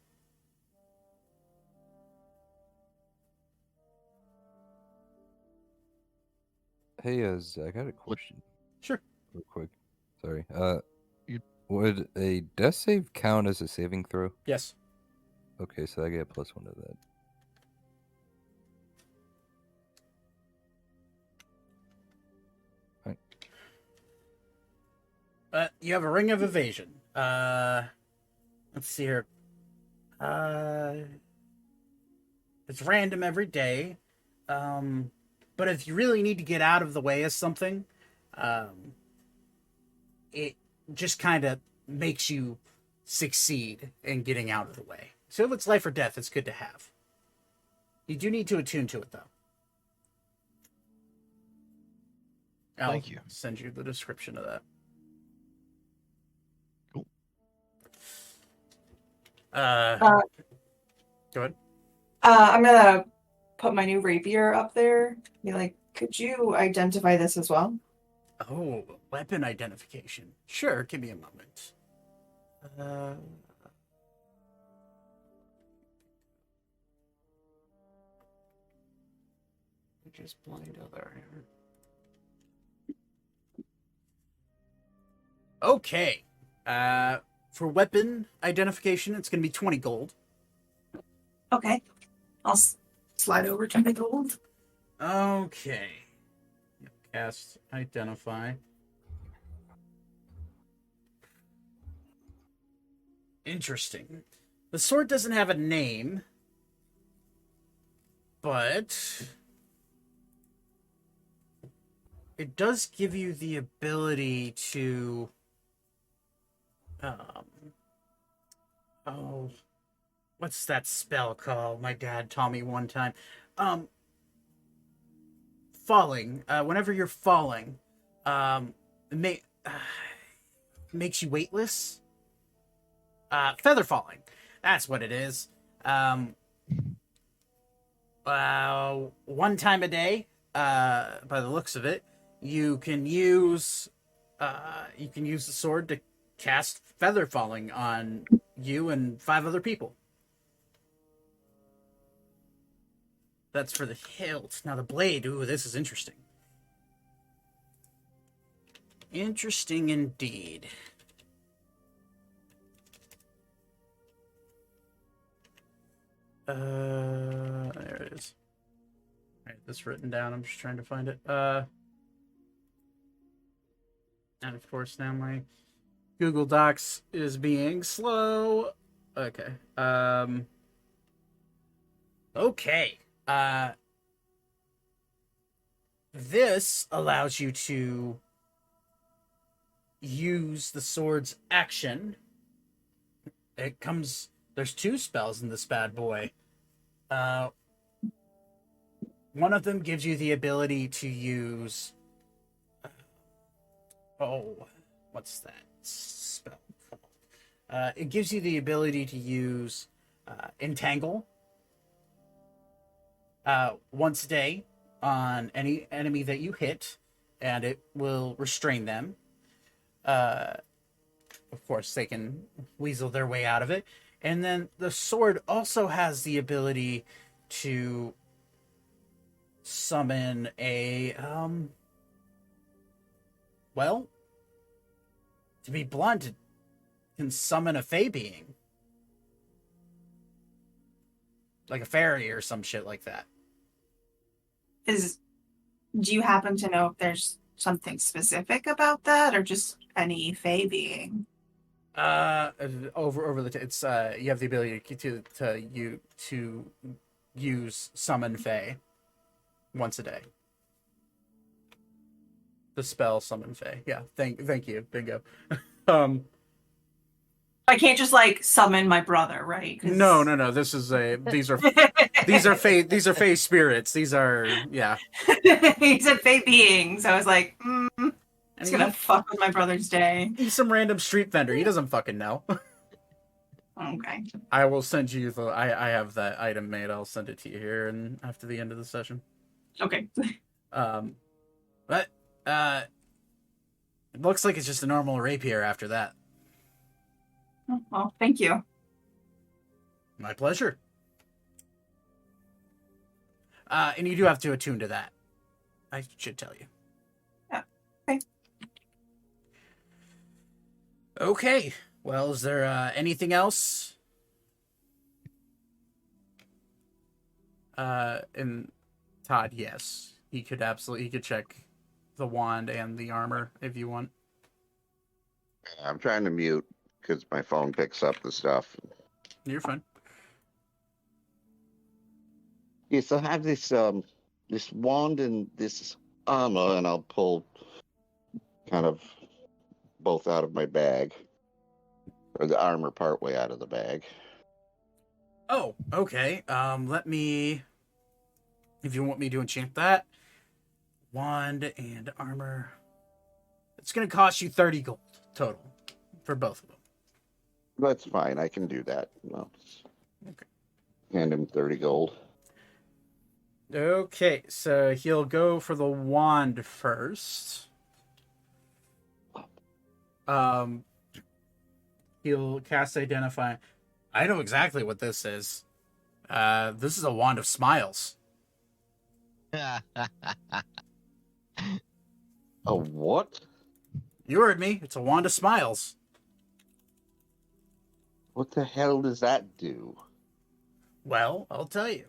Hey, I got a question.
Sure.
Real quick. Sorry.
You-
Would a death save count as a saving throw?
Yes.
Okay, so I get +1 to that.
You have a ring of evasion. Let's see here. It's random every day. But if you really need to get out of the way of something, it just kind of makes you succeed in getting out of the way. So if it's life or death, it's good to have. You do need to attune to it, though.
Thank you.
Send you the description of that.
Cool.
Go ahead.
I'm gonna put my new rapier up there. Be like, could you identify this as well?
Oh, weapon identification. Sure, give me a moment. Just blind other. Okay. For weapon identification, it's going to be 20 gold.
Okay. I'll slide over to the gold.
Okay. Cast identify. Interesting. The sword doesn't have a name, but it does give you the ability to what's that spell called? My dad taught me one time. Falling. Whenever you're falling, it makes you weightless. Feather falling. That's what it is. One time a day, by the looks of it, you can use the sword to cast feather falling on you and 5 other people. That's for the hilt. Now the blade. Ooh, this is interesting. Interesting indeed. There it is. I have this written down. I'm just trying to find it. And of course now my Google Docs is being slow. Okay. Okay. This allows you to use the sword's action. There's 2 spells in this bad boy. One of them gives you the ability to use what's that spell called? It gives you the ability to use Entangle once a day on any enemy that you hit, and it will restrain them. Of course, they can weasel their way out of it. And then the sword also has the ability to summon a, to be blunt, it can summon a fey being. Like a fairy or some shit like that.
Do you happen to know if there's something specific about that, or just any fey being?
Over it's you have the ability to use summon fey once a day. The spell summon Fae. Yeah, thank you. Bingo.
I can't just like summon my brother, right? 'Cause-
No. These are Fae spirits. These are yeah.
He said Fae beings. I was like, it's
And
gonna fuck with my brother's day.
he's some random street vendor. He doesn't fucking know.
Okay.
I will send you the. I have that item made. I'll send it to you here and after the end of the session.
Okay.
But it looks like it's just a normal rapier after that.
Well, thank you.
My pleasure. And you do have to attune to that. I should tell you.
Yeah. Okay.
Okay. Well, is there anything else? And Todd, yes. He could check the wand and the armor if you want.
I'm trying to mute because my phone picks up the stuff.
You're fine.
Yes, I have this this wand and this armor, and I'll pull kind of both out of my bag, or the armor part way out of the bag.
Oh, okay. Let me, if you want me to enchant that, wand and armor. It's gonna cost you 30 gold total for both of them.
That's fine. I can do that. No.
Okay.
Hand him 30 gold.
Okay, so he'll go for the wand first. He'll cast Identify. I know exactly what this is. This is a wand of smiles.
A what?
You heard me. It's a wand of smiles.
What the hell does that do?
Well, I'll tell you.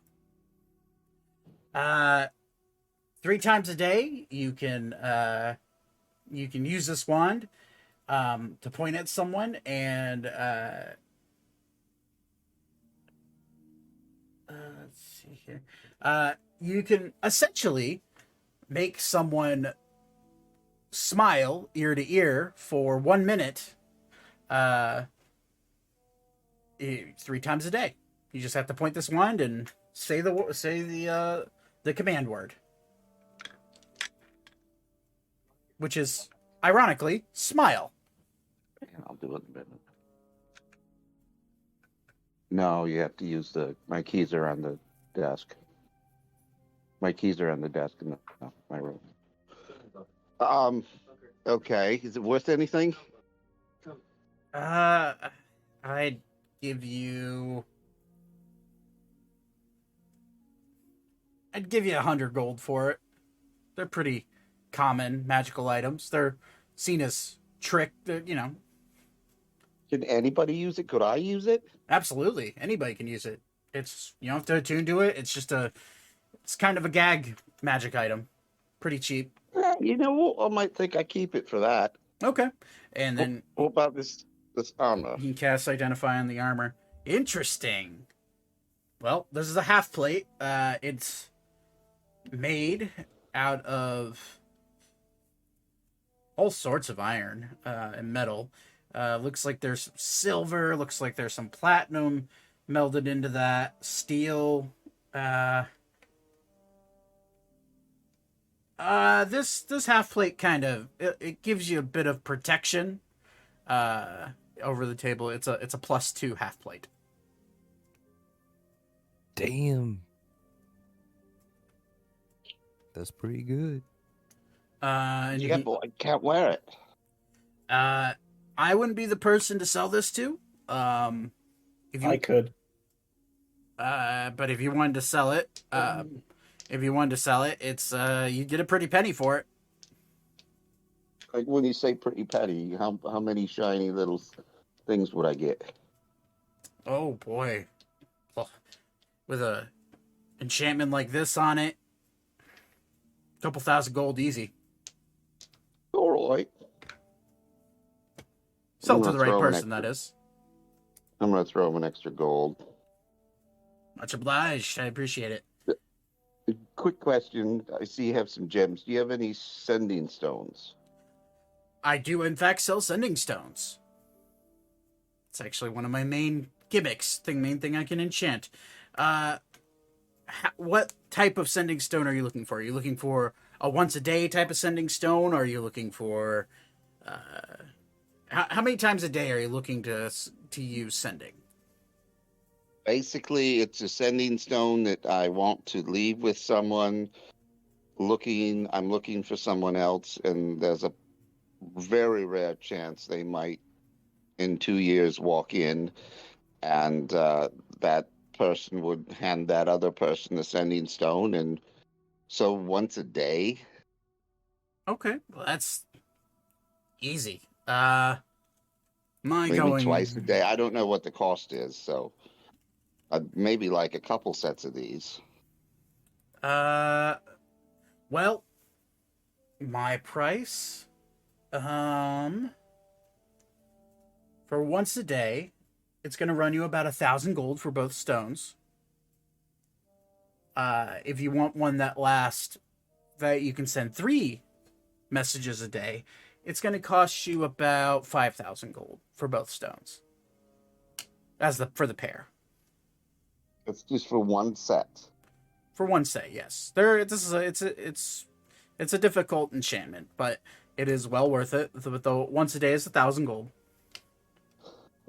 3 times a day, you can use this wand to point at someone, and let's see here. You can essentially make someone smile ear to ear for 1 minute. 3 times a day. You just have to point this wand and say the command word, which is ironically smile.
I'll do it in a minute. No, you have to use my keys are on the desk. My keys are on the desk in my room. Okay. Is it worth anything?
I'd give you 100 gold for it. They're pretty common magical items. They're seen as trick, you know.
Can anybody use it? Could I use it?
Absolutely. Anybody can use it. It's, you don't have to attune to it. It's kind of a gag magic item. Pretty cheap.
You know what? I might think I keep it for that.
Okay. And then
What about this armor?
you can cast Identify on the armor. Interesting. Well, this is a half plate. It's made out of all sorts of iron and metal. Looks like there's some silver. Looks like there's some platinum melded into that. Steel. This half plate kind of it gives you a bit of protection over the table. It's a +2 half plate.
Damn. That's pretty good.
And
Yeah, but I can't wear it.
I wouldn't be the person to sell this to. If you
I could.
but if you wanted to sell it, it's you get a pretty penny for it.
Like when you say pretty penny, how many shiny little things would I get?
Oh boy. Well, with a enchantment like this on it, a couple thousand gold easy.
All right.
Sell
I'm
to
gonna
the right
throw an
person, that
extra-
is.
I'm gonna throw him an extra gold.
Much obliged. I appreciate it.
Quick question. I see you have some gems. Do you have any sending stones?
I do, in fact, sell sending stones. It's actually one of my main gimmicks. Main thing I can enchant. What type of sending stone are you looking for? Are you looking for a once a day type of sending stone? Or are you looking for how many times a day are you looking to use sending?
Basically, it's a sending stone that I want to leave with someone. I'm looking for someone else, and there's a very rare chance they might, in 2 years, walk in, and that person would hand that other person the sending stone, and so once a day.
Okay, well, that's easy.
Maybe twice a day. I don't know what the cost is, so maybe like a couple sets of these.
Well, my price, for once a day, it's going to run you about 1,000 gold for both stones. If you want one that you can send 3 messages a day, it's going to cost you about 5,000 gold for both stones. For the pair.
It's just for one set.
For one set, yes. It's a difficult enchantment, but it is well worth it. Though once a day is 1,000 gold.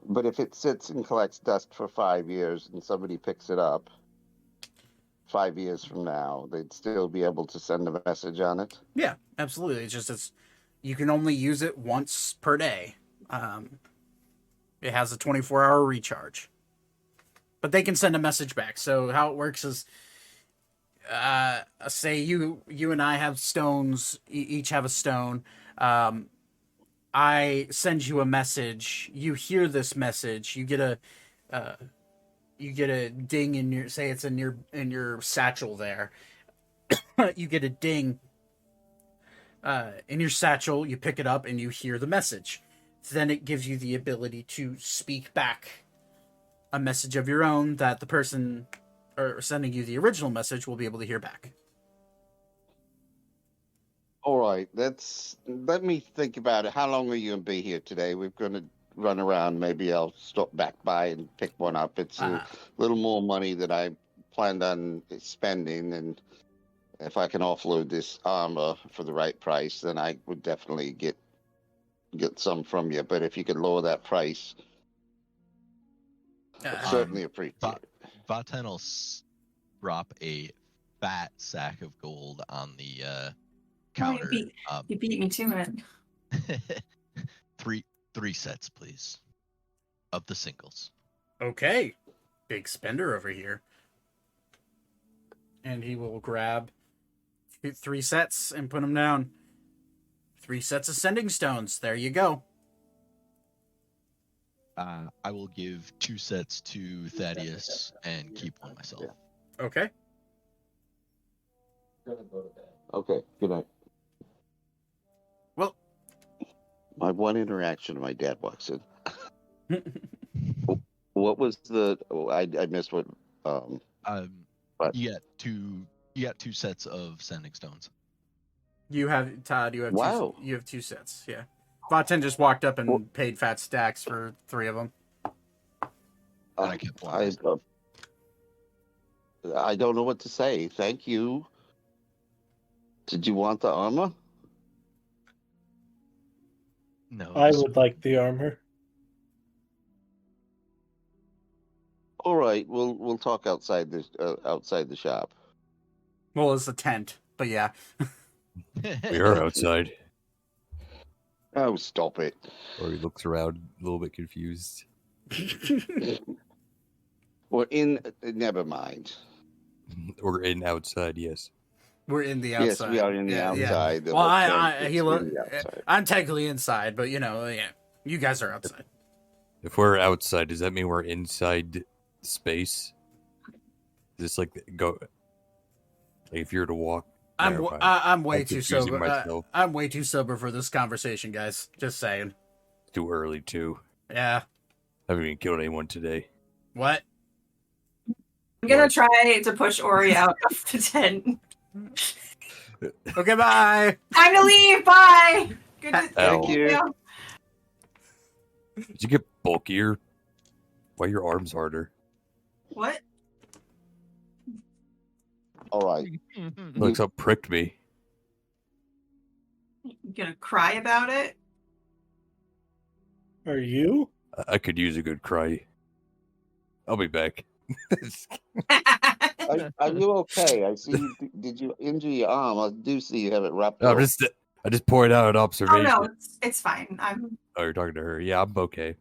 But if it sits and collects dust for 5 years and somebody picks it up 5 years from now, they'd still be able to send a message on it?
Yeah, absolutely. You can only use it once per day. It has a 24-hour recharge. But they can send a message back. So how it works is, say you and I have stones, each have a stone. I send you a message. You hear this message. You get a ding in your, say it's in your satchel there. You get a ding in your satchel. You pick it up and you hear the message. Then it gives you the ability to speak back a message of your own that the person sending you the original message will be able to hear back.
All right, let me think about it. How long are you going to be here today? We're going to run around. Maybe I'll stop back by and pick one up. It's a little more money than I planned on spending, and if I can offload this armor for the right price, then I would definitely get some from you. But if you could lower that price, I'd certainly appreciate it.
Vaten will drop a fat sack of gold on the counter.
You beat me to it.
Three sets, please, of the singles.
Okay, big spender over here. And he will grab 3 sets and put them down. 3 sets of sending stones. There you go.
I will give 2 sets to Thaddeus and keep one myself.
Okay.
Okay, good night.
Well,
my one interaction, my dad walks in. What was the? I missed what. But
you got 2 sets of sending stones.
You have Todd. You have
wow.
You have 2 sets. Yeah. Vaten just walked up and paid fat stacks for 3 of them.
And I kept one.
I don't know what to say. Thank you. Did you want the armor?
No.
I would like the armor.
All right, we'll talk outside the shop.
Well, it's a tent, but yeah.
We are outside.
Oh, stop it.
Or he looks around a little bit confused.
We're never mind.
We're in outside, yes.
We're in the outside.
Yes, we are in the outside.
Yeah. Well, I'm technically inside, but you guys are outside.
If we're outside, does that mean we're inside space? Is this like if you were to walk?
I'm way too sober. I'm way too sober for this conversation, guys. Just saying.
Too early too.
Yeah.
Haven't even killed anyone today.
What?
I'm gonna
What?
try to push Ori out of the tent.
Okay, bye.
Time to leave. Bye. Good to
Thank
see
you.
Did you get bulkier? Why your arms harder?
What?
All right.
Looks up pricked me.
You gonna cry about it?
Are you?
I could use a good cry. I'll be back.
Are you okay? I see. Did you injure your arm? I do see you have it wrapped
No,
up.
I just pointed out an
Oh
observation.
no, it's fine.
Oh, you're talking to her. Yeah, I'm okay.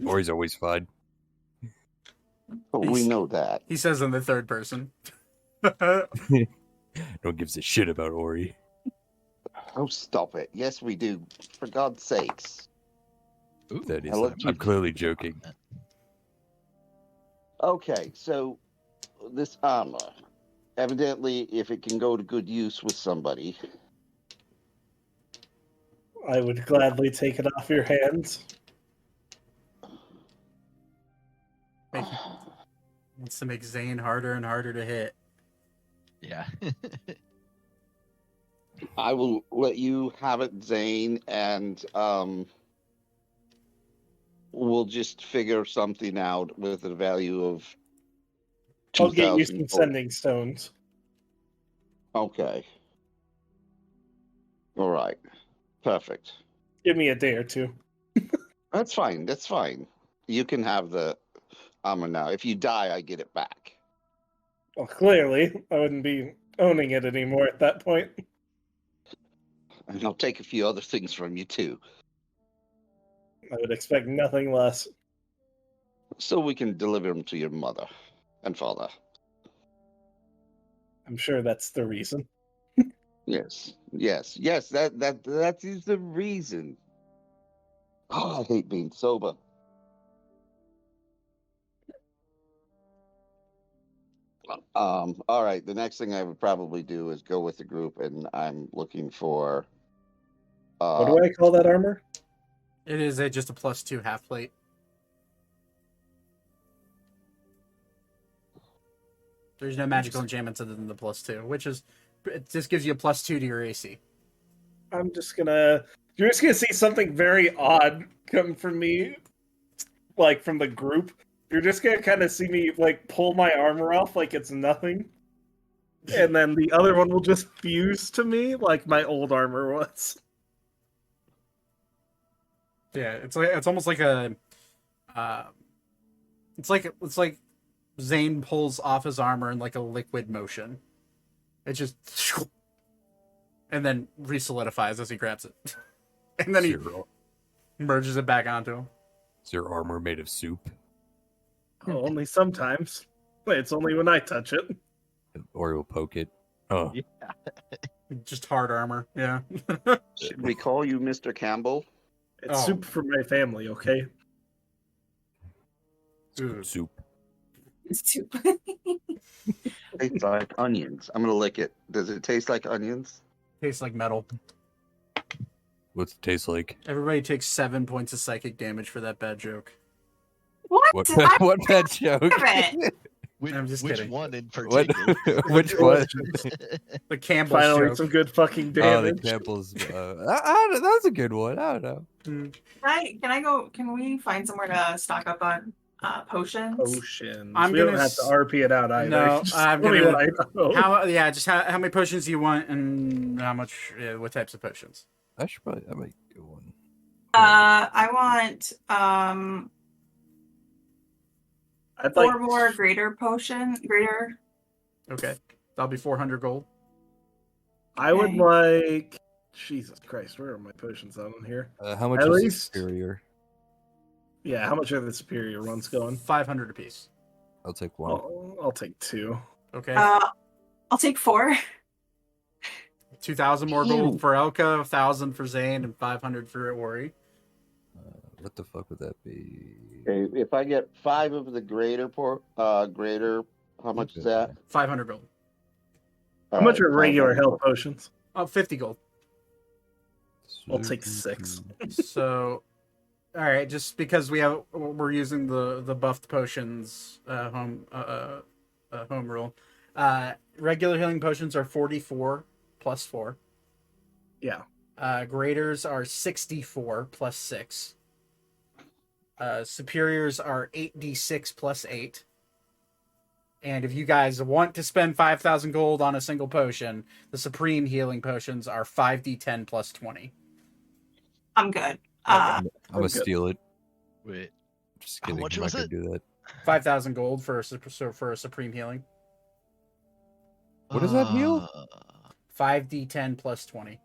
Ori's always fine.
But we know that.
He says in the third person.
No one gives a shit about Ori.
Oh, stop it. Yes, we do. For God's sakes.
Ooh,
That is,
I'll let you-
I'm clearly joking.
Okay, so this armor, evidently, if it can go to good use with somebody,
I would gladly take it off your hands.
Wants to make Zane harder and harder to hit.
Yeah.
I will let you have it, Zane, and we'll just figure something out with a value of
I'll get you
2,000
some
gold.
sending stones.
Okay. All right. Perfect.
Give me a day or two.
That's fine. That's fine. You can have the armor now. If you die, I get it back.
Well, clearly, I wouldn't be owning it anymore at that point.
And I'll take a few other things from you, too.
I would expect nothing less.
So we can deliver them to your mother and father.
I'm sure that's the reason.
Yes. That is the reason. Oh, I hate being sober. All right. The next thing I would probably do is go with the group, and I'm looking for.
What do I call that armor?
It is just a +2 half plate. There's no magical enchantments other than the +2, which is it just gives you a +2 to your AC.
I'm just gonna. You're just gonna see something very odd come from me, like from the group. You're just gonna kind of see me like pull my armor off like it's nothing, and then the other one will just fuse to me like my old armor was.
Yeah, it's almost like a, it's like Zane pulls off his armor in like a liquid motion. It just, and then re-solidifies as he grabs it, and then
Is
he
your,
merges it back onto him.
is your armor made of soup?
Oh, only sometimes. It's only when I touch it.
Ori will poke it. Oh,
Yeah.
Just hard armor. Yeah.
Should we call you Mr. Campbell?
It's
Oh.
soup for my family, okay?
it's good soup.
Tastes like onions. I'm gonna lick it. Does it taste like onions?
Tastes like metal.
What's it taste like?
Everybody takes 7 points of psychic damage for that bad joke.
What?
What
I
what bad joke?
it.
I'm just
which
kidding.
one in
What
particular?
which one?
The Campbell's
Finally,
joke.
some good fucking
Oh, the
damage.
Campbell's. That's a good one. I don't know.
Can I go? Can we find somewhere to stock up on potions?
Potions.
I'm
We don't
gonna
have to RP it out either.
No,
Just
I'm
tell me
gonna-
what I know.
How many potions do you want, and how much? What types of potions?
I might go one.
I want
I'd
4
like
more greater.
Okay, that'll be 400 gold.
I would
Okay.
like. Jesus Christ, where are my potions on here?
How much
At
is the
least-
superior?
Yeah, how much are the superior ones going?
500 apiece.
I'll take one.
I'll take 2.
Okay,
I'll take 4.
2,000 more gold for Elka, 1,000 for Zane, and 500 for Ori.
What the fuck would that be?
Okay, if I get 5 of the greater, how much is that?
500 gold.
How much are
Alright,
regular
500.
health potions?
50 gold.
I'll take 6.
So, all right, just because we're using the buffed potions home rule. Regular healing potions are 44 plus 4.
Yeah.
Graders are 64 plus 6. Superiors are 8d6 plus 8. And if you guys want to spend 5,000 gold on a single potion, the supreme healing potions are 5d10 plus 20.
I'm good.
I'm gonna
good.
steal it.
Wait,
Just
How
kidding.
much
I'm not
was
gonna
it?
do that.
5,000 gold for a supreme healing.
What does that heal?
5d10 plus 20.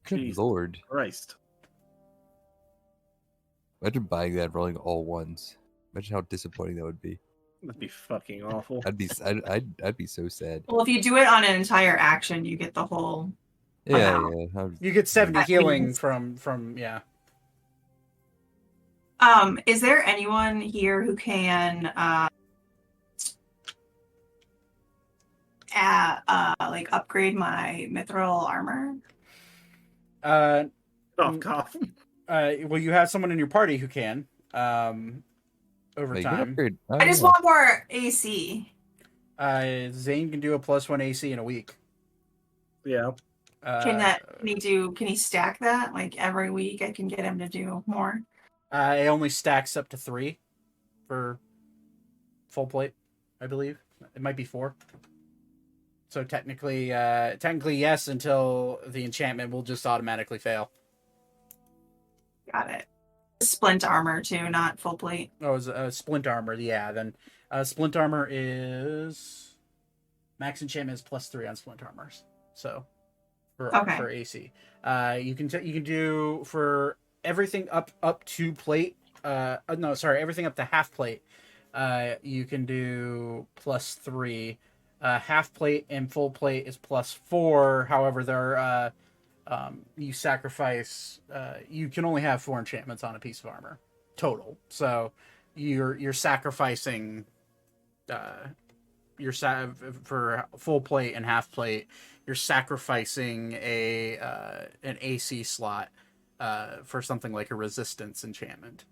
Good
Jesus
lord.
Christ.
Imagine buying that and rolling all ones. Imagine how disappointing that would be.
That'd be fucking awful.
I'd be so sad.
Well, if you do it on an entire action, you get the whole.
Yeah,
Wow.
yeah.
You get 70
That
healing
means-
from yeah.
Is there anyone here who can like upgrade my mithril armor?
Cough.
Well, you have someone in your party who can. Over
Wait, you can
time.
upgrade. Oh,
I just
yeah.
want more AC.
Zane can do a +1 AC in a week.
Yeah.
Can he stack that? Like every week I can get him to do more.
It only stacks up to 3 for full plate, I believe. It might be 4. So technically yes, until the enchantment will just automatically fail.
Got it. Splint armor too, not full plate.
Oh, it's splint armor. Yeah, then splint armor is max enchantment is +3 on splint armors. So for AC, you can do for everything up to plate. Everything up to half plate. You can do +3. Half plate and full plate is +4. However, there you sacrifice. You can only have 4 enchantments on a piece of armor total. So you're sacrificing. For full plate and half plate, you're sacrificing an AC slot for something like a resistance enchantment.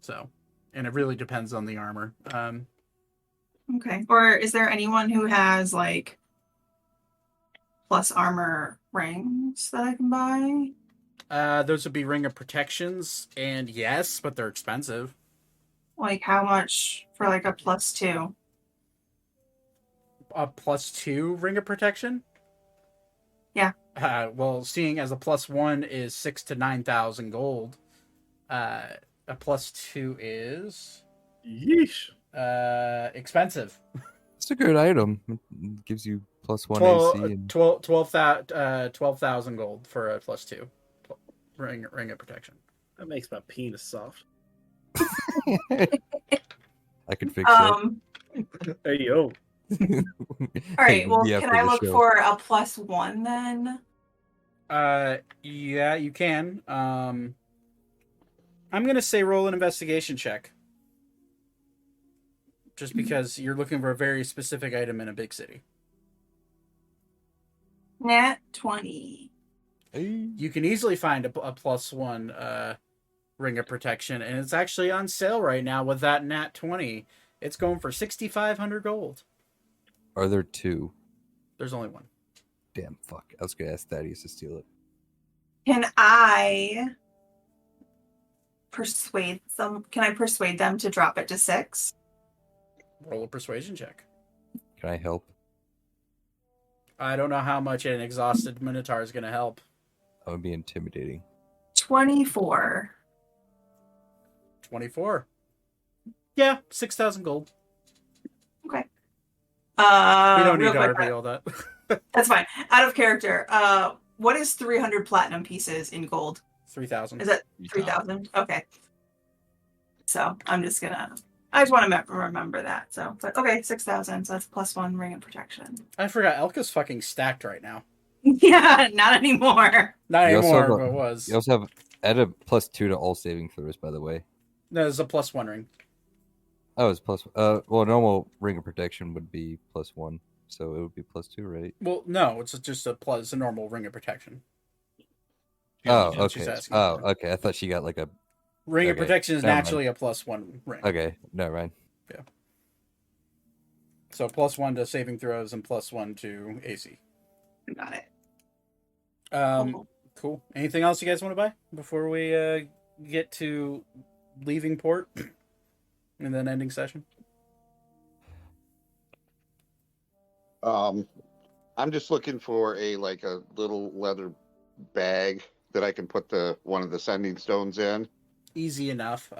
So, and it really depends on the armor.
Okay. Or is there anyone who has like plus armor rings that I can buy?
Those would be ring of protections, and yes, but they're expensive.
Like how much for like a +2?
A +2 ring of protection?
Yeah.
Well, seeing as a +1 is 6,000 to 9,000 gold, a +2 is
Yeesh.
expensive.
It's a good item. It gives you +1 AC. And...
12,000 gold for a +2 ring of protection.
That makes my penis soft.
I can fix that.
Hey yo.
All right. Well,
Yeah,
can
for
I
the
look
show.
for a +1 then?
Yeah, you can. I'm gonna say roll an investigation check. Just because you're looking for a very specific item in a big city.
Nat 20.
You can easily find a +1 ring of protection, and it's actually on sale right now with that nat 20. It's going for 6,500 gold.
Are there 2?
There's only 1.
Damn, fuck. I was gonna ask Thaddeus to steal it.
Can I persuade them? Can I persuade them to drop it to 6?
Roll a persuasion check.
Can I help?
I don't know how much an exhausted Minotaur is going to help.
That would be intimidating.
24.
24. Yeah, 6,000 gold.
Okay.
We don't need
real
to
quick,
RP all that.
That's fine. Out of character. What is 300 platinum pieces in gold?
3,000.
Is it 3,000? Okay. So I'm just gonna. I just want to remember that. So, but okay, 6,000. So that's +1 ring of protection.
I forgot. Elka's fucking stacked right now.
Yeah, not anymore.
Not
You also
anymore,
have
but it was.
You also have add a +2 to all saving throws, by the way.
No, there's a +1 ring.
Oh, it's plus. Well, normal ring of protection would be +1, so it would be +2, right?
Well, no, it's just a normal ring of protection.
Oh,
what she's
okay.
asking
Oh,
for.
okay. I thought she got like a.
Ring of
Okay,
protection is
never mind.
naturally a +1 ring.
Okay, never mind.
So +1 to saving throws and +1 to AC.
Got it.
Cool. Anything else you guys want to buy before we get to leaving port and then ending session?
I'm just looking for a little leather bag that I can put one of the sending stones in.
Easy enough.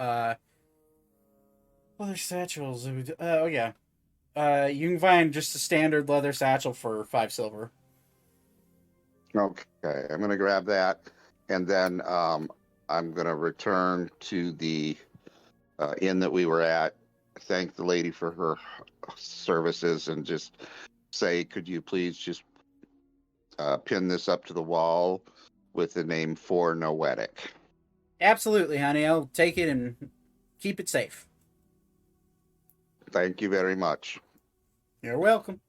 Leather satchels. Oh yeah. You can find just a standard leather satchel for 5 silver.
Okay, I'm gonna grab that, and then I'm gonna return to the inn that we were at. Thank the lady for her services, and just say, could you please just pin this up to the wall with the name For Noetic.
Absolutely, honey. I'll take it and keep it safe.
Thank you very much.
You're welcome.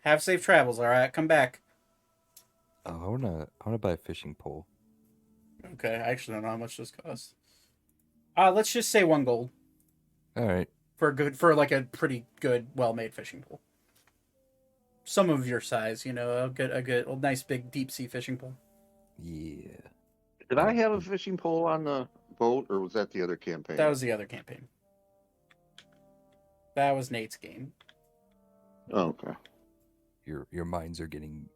Have safe travels. All right, come back.
Oh, I wanna buy a fishing pole.
Okay, I actually don't know how much this costs. Let's just say 1 gold
All right.
for a pretty good, well-made fishing pole. Some of your size, a nice big deep sea fishing pole.
Yeah.
Did I have a fishing pole on the boat, or was that the other campaign?
That was the other campaign. That was Nate's game.
Okay.
Your minds are getting.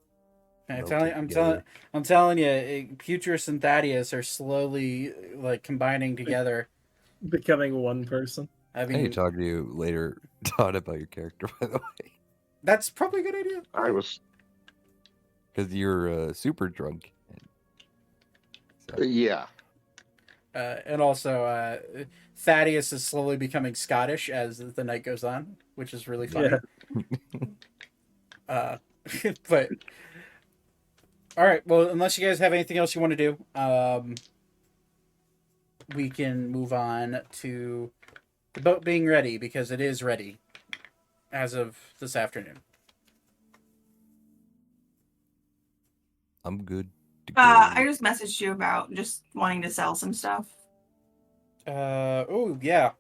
I'm
melted
telling you, Putris and Thaddeus are slowly combining together.
Becoming one person.
I
I need
mean,
to talk to you later, Todd, about your character. By the way,
that's probably a good idea.
I was.
because you're super drunk. So,
Yeah.
And also, Thaddeus is slowly becoming Scottish as the night goes on, which is really funny.
Yeah.
But all right, well, unless you guys have anything else you want to do, we can move on to the boat being ready, because it is ready as of this afternoon.
I'm good. To
I just messaged you about just wanting to sell some stuff.
Oh yeah.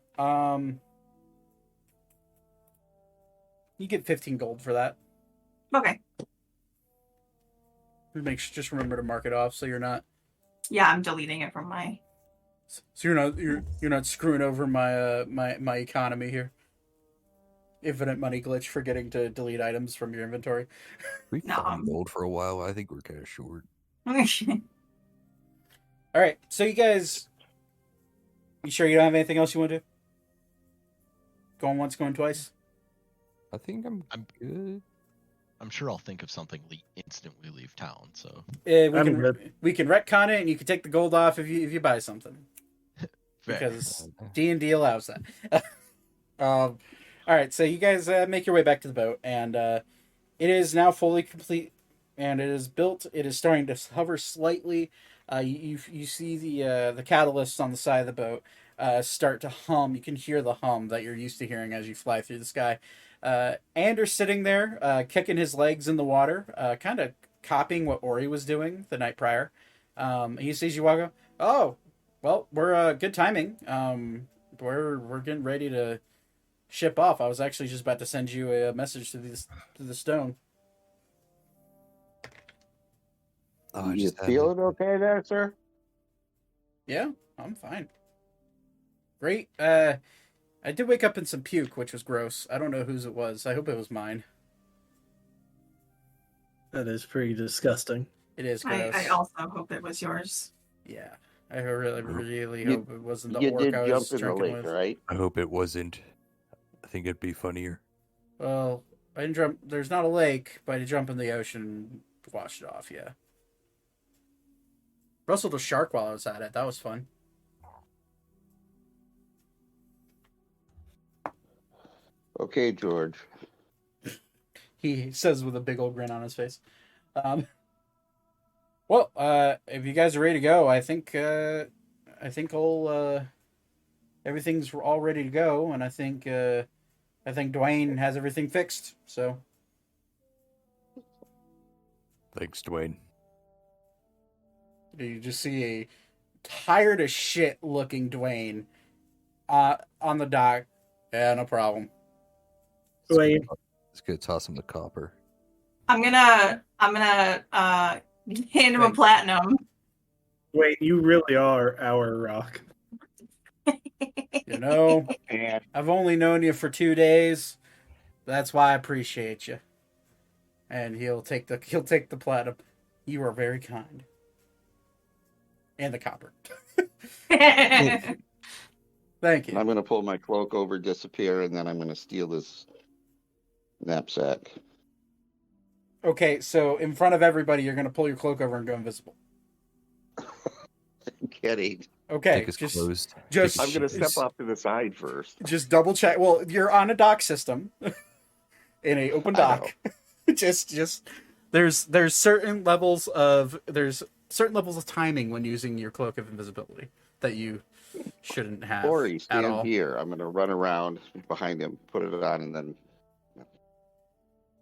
You get 15 gold for that.
Okay.
Just remember to mark it off so you're not.
Yeah, I'm deleting it from my.
So you're not screwing over my economy here. Infinite money glitch, forgetting to delete items from your inventory.
We
No,
farmed gold for a while. I think we're kind of short.
All right, so you guys, you sure you don't have anything else you want to do? Going once, going twice.
I think I'm good.
I'm sure I'll think of something instant we leave town. So
We
I'm
can
good.
we can retcon it, and you can take the gold off if you buy something,
fair.
because D&D allows that. All right, so you guys make your way back to the boat, and it is now fully complete, and it is built. It is starting to hover slightly. You see the catalysts on the side of the boat start to hum. You can hear the hum that you're used to hearing as you fly through the sky. Anders sitting there, kicking his legs in the water, kind of copying what Ori was doing the night prior. He sees you walk up. Oh, well, we're good timing. We're getting ready to ship off. I was actually just about to send you a message to the stone.
Oh, I
You
just had
feeling okay there, sir?
Yeah, I'm fine. Great. I did wake up in some puke, which was gross. I don't know whose it was. I hope it was mine.
That is pretty disgusting.
It is gross.
I also hope it was yours.
Yeah. I really
You-
hope it wasn't the
You
orc
did
I
jump
was
in the
drinking
lake,
with.
right?
I hope it wasn't. I think it'd be funnier.
Well, I didn't jump. There's not a lake, but I jumped in the ocean and washed it off, yeah. Rustled a shark while I was at it. That was fun.
Okay, George.
He says with a big old grin on his face. Well, if you guys are ready to go, I think all everything's all ready to go, and I think Dwayne has everything fixed. So
Thanks, Dwayne.
you just see a tired as shit looking Dwayne on the dock. Yeah, no problem.
Dwayne.
Let's go toss him the copper.
I'm gonna hand him a
Thanks.
platinum.
Wait, you really are our rock.
You know,
And
I've only known you for 2 days. That's why I appreciate you. And he'll take the platinum. You are very kind. And the copper. Thank you.
I'm gonna pull my cloak over, disappear, and then I'm gonna steal this knapsack.
Okay, so in front of everybody, you're gonna pull your cloak over and go invisible.
I'm kidding.
Okay,
Take his
just
closed.
just-
Take
I'm
his
gonna
shoes.
step off to the side first.
just double check. Well, you're on a dock system, in a open
I know.
dock. just there's certain levels of timing when using your cloak of invisibility that you shouldn't have
Ori,
at
stand
all.
here. I'm gonna run around behind him, put it on, and then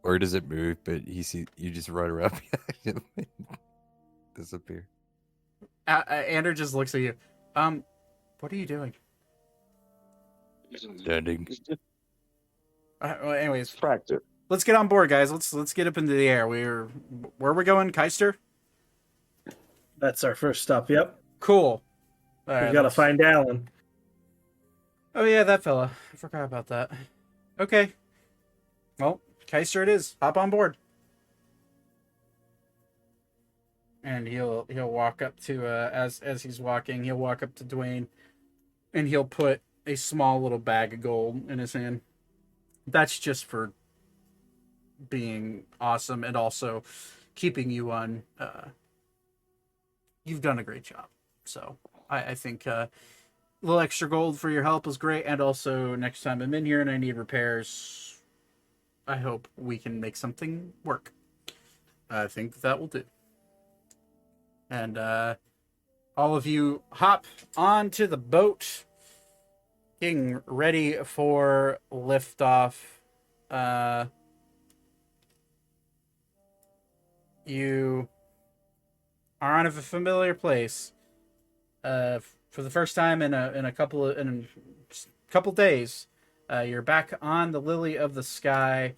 Or does it move? But you just run around behind him, disappear.
Andrew just looks at you. What are you doing?
Standing.
Well, anyways,
practice.
let's get on board, guys. Let's get up into the air. Where are we going, Keister?
That's our first stop. Yep.
Cool. All
We
right,
gotta
let's-
find Alan.
Oh yeah, that fella. I forgot about that. Okay. Well, Keister it is. Hop on board. And he'll walk up to as he's walking, he'll walk up to Dwayne, and he'll put a small little bag of gold in his hand. That's just for being awesome and also keeping you on. You've done a great job. So I think a little extra gold for your help is great, and also next time I'm in here and I need repairs, I hope we can make something work. I think that will do. And all of you hop onto the boat, getting ready for liftoff. You are on a familiar place. For the first time in a couple days, you're back on the Lily of the Sky,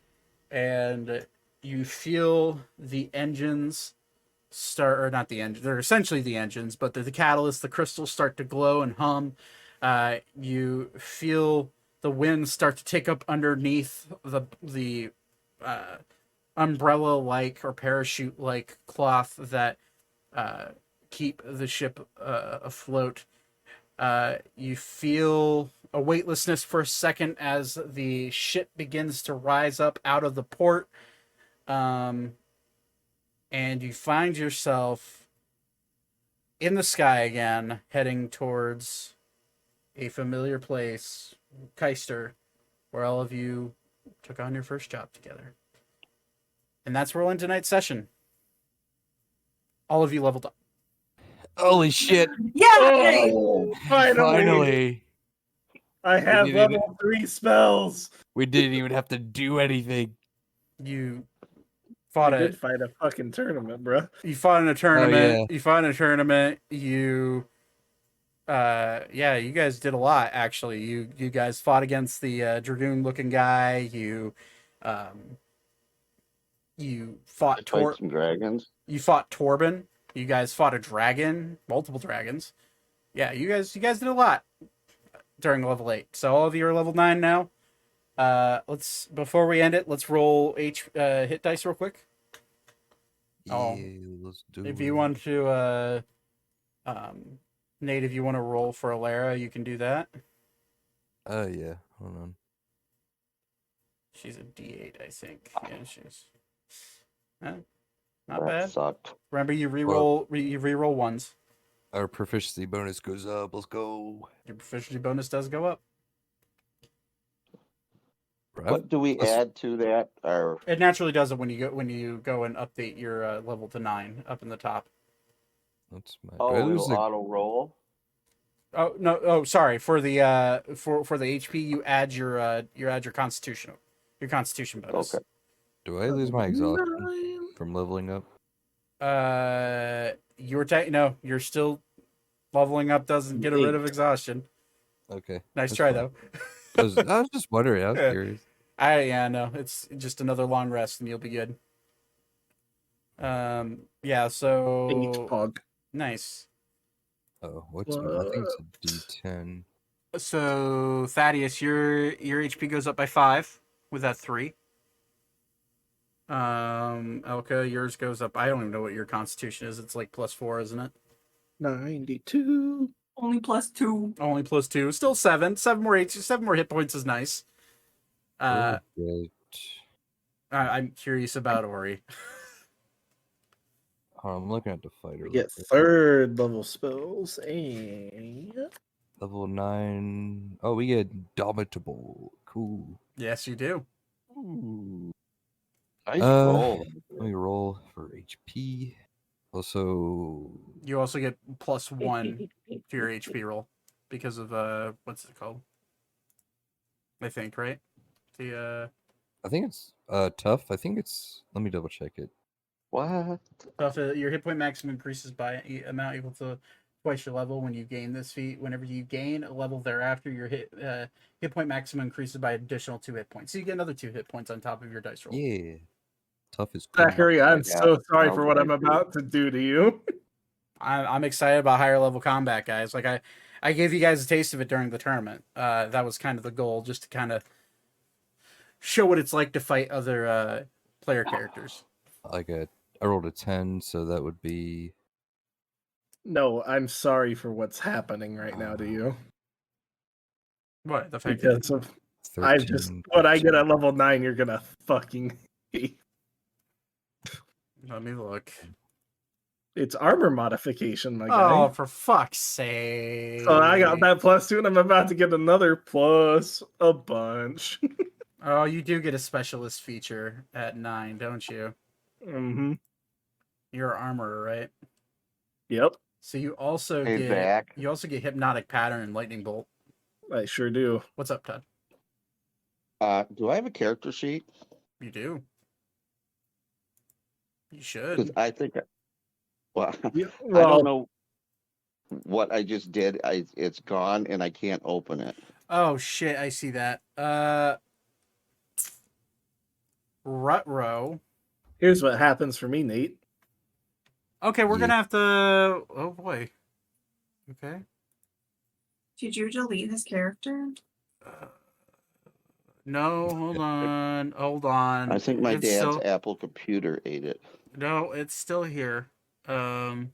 and you feel the engines start, or not the engine, they're essentially the engines, but they're the catalyst, the crystals start to glow and hum. You feel the wind start to take up underneath the umbrella-like or parachute-like cloth that keep the ship afloat. You feel a weightlessness for a second as the ship begins to rise up out of the port. And you find yourself in the sky again, heading towards a familiar place, Keister, where all of you took on your first job together. And that's where we'll end tonight's session. All of you leveled up.
Holy shit!
Yeah.
Oh, finally. I have
did it.
level 3 spells.
We didn't even have to do anything.
You
I
fought
did fight a fucking tournament, bro.
You fought in a tournament.
yeah.
You fought in a tournament. You you guys did a lot actually. You guys fought against the dragoon looking guy. You fought
Fight some dragons.
You fought Torben. You guys fought a dragon, multiple dragons. Yeah, you guys did a lot during level 8. So all of you are level 9 now. Let's before we end it, let's roll hit dice real quick. Oh,
Yeah, let's do
If
it.
you want to Nate, if you want to roll for Alara, you can do that.
Oh yeah, hold on.
She's a D8, I think. Yeah, she's not
That
bad.
sucked.
Remember, you reroll ones.
Our proficiency bonus goes up. Let's go.
Your proficiency bonus does go up.
What do we
Let's-
add to that? Or
It naturally does it when you go and update your level to 9 up in the top.
That's my.
oh,
do I lose
it'll
the-
auto roll.
Oh no! Oh, sorry. For the for the HP, you add your constitution bonus.
Okay.
do I lose my exhaustion from leveling up?
You're still leveling up. Doesn't get rid of exhaustion.
Okay.
Nice
that's
try
fine.
though.
I was just wondering. I was
Yeah.
curious.
Yeah, no, it's just another long rest and you'll be good. Yeah,
8
so
pog.
nice.
Oh, what's I think it's a D10.
So Thaddeus, your HP goes up by 5 with that 3. Elka, yours goes up. I don't even know what your constitution is. It's like +4, isn't it?
92.
Only +2.
Only +2. Still 7. 7 more hit points is nice.
Oh, good.
I'm curious about Ori.
I'm looking at the fighter.
We
real
get
quick.
3rd level spells and
Level 9. Oh, we get Domitable. Cool.
Yes, you do.
Ooh. Nice
Uh,
roll.
Let me roll for HP. Also,
You also get +1 to your HP roll because of what's it called? I think, right? The
I think it's tough. I think it's. Let me double check it.
What?
stuff. Your hit point maximum increases by amount equal to twice your level when you gain this feat. Whenever you gain a level thereafter, your hit point maximum increases by additional 2 hit points. So you get another 2 hit points on top of your dice roll.
Yeah, tough is cool.
Zachary, I'm
Yeah,
so sorry
I'll
for what I'm
take it.
about to do to you.
I'm excited about higher level combat, guys. Like I gave you guys a taste of it during the tournament. That was kind of the goal, just to kind of show what it's like to fight other player characters.
I rolled a 10, so that would be.
No, I'm sorry for what's happening right now to you.
What the fact that
Because of
13,
I just what I get
15.
at level 9, you're gonna fucking hate.
let me look.
It's armor modification, my guy.
Oh, for fuck's sake!
So I got that +2, and I'm about to get another plus a bunch.
Oh, you do get a specialist feature at 9, don't you?
Mm-hmm.
You're an armorer, right?
Yep,
So you also
Hey,
get
Zach.
hypnotic pattern and lightning bolt.
I sure do.
What's up, Todd?
Do I have a character sheet?
You do. You
Because
should.
I think. Well,
Yeah,
I don't
well,
know what I just did. It's gone and I can't open it.
Oh shit! I see that. Rutro.
here's what happens for me, Nate.
Okay, we're
Yeah.
gonna have to. Oh boy. Okay.
Did you delete his character?
No, hold on.
I think my
It's
dad's
still...
Apple computer ate it.
No, it's still here.
No,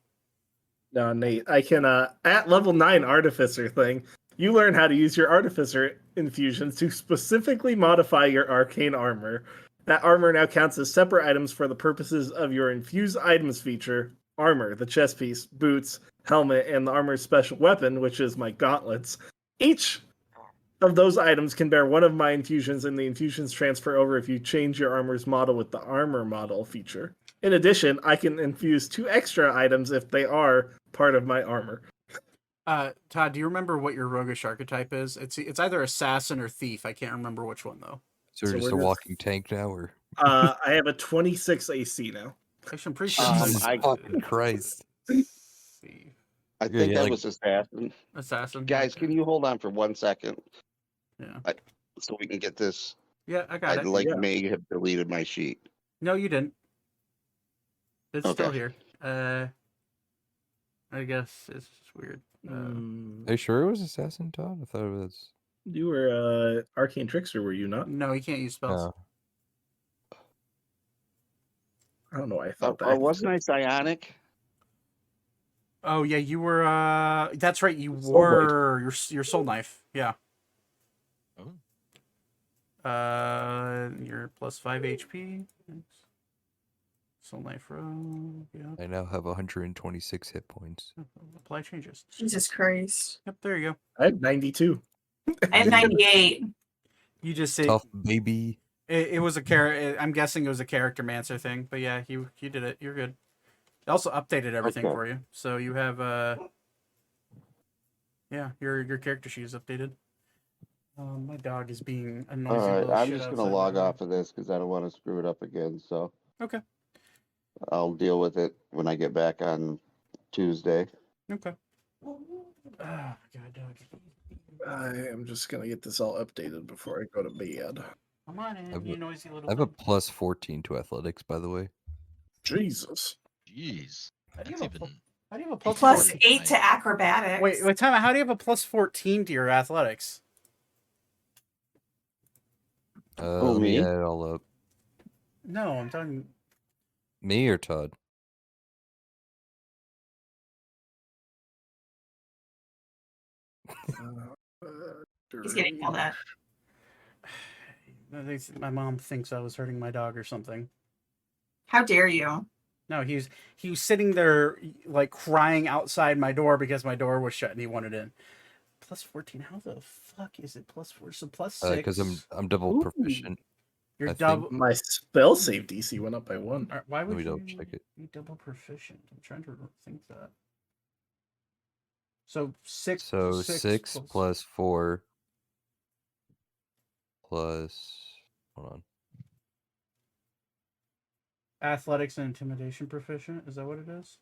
Nate, I can at level 9 artificer thing, you learn how to use your artificer infusions to specifically modify your arcane armor. That armor now counts as separate items for the purposes of your infused items feature. Armor, the chest piece, boots, helmet, and the armor's special weapon, which is my gauntlets. Each of those items can bear one of my infusions, and the infusions transfer over if you change your armor's model with the armor model feature. In addition, I can infuse 2 extra items if they are part of my armor.
Todd, do you remember what your roguish archetype is? It's either assassin or thief. I can't remember which one though.
So we're
So
just
we're
a
just-
walking tank now, or
I have a 26 AC now.
Actually, I'm pretty sure.
Jesus
I-
fucking Christ!
Thief.
I
Yeah,
think
yeah,
I
like-
was assassin.
Assassin.
Guys,
okay.
can you hold on for 1 second?
Yeah.
So we can get this.
Yeah, I got
I
it.
like
Yeah.
may have deleted my sheet.
No, you didn't. It's still
Okay.
here. I guess it's just weird.
Are you sure it was assassin, Todd? I thought it was.
You were arcane trickster, were you not?
No, he can't use spells.
Oh,
I don't know why I thought that.
Or wasn't I psionic?
Oh yeah, you were. That's right. You
Soul
were your soul knife. Yeah.
Oh.
You're +5 HP. Thanks. Soul knife row. Yeah.
I now have 126 hit points.
Apply changes.
Jesus Christ.
Yep. There you go.
I had 92.
I had 98.
You just say
Tough baby.
it was a character. I'm guessing it was a character mancer thing, but yeah, you did it. You're good. It also updated everything
Okay.
for you, so you have yeah, your character sheet is updated. My dog is being a noisy
All right,
little
I'm
shit
just gonna
outside
log
my room.
off of this because I don't want to screw it up again. So
Okay.
I'll deal with it when I get back on Tuesday.
Okay. God, dog.
I am just gonna get this all updated before I go to bed.
How Come on in, you noisy little
I have a
thing.
plus 14 to athletics, by the way.
Jesus.
Jeez.
How do you
That's
have a
even.
How do you have a plus
Plus
14?
8 to acrobatics.
Wait, time out. How do you have a plus 14 to your athletics?
Let me
me?
add it all up.
No, I'm talking.
Me or Todd?
He's getting yelled at.
My mom thinks I was hurting my dog or something.
How dare you?
No, he was sitting there like crying outside my door because my door was shut and he wanted in. Plus 14. How the fuck is it plus 4? So plus 6.
Because I'm double
Ooh.
proficient.
You're
I
double.
think.
My spell save DC went up by 1.
Why would
me
you
double check it.
be double proficient? I'm trying to think that. So 6.
So 6 plus 4 plus. Hold on.
Athletics and intimidation proficient. Is that what it is?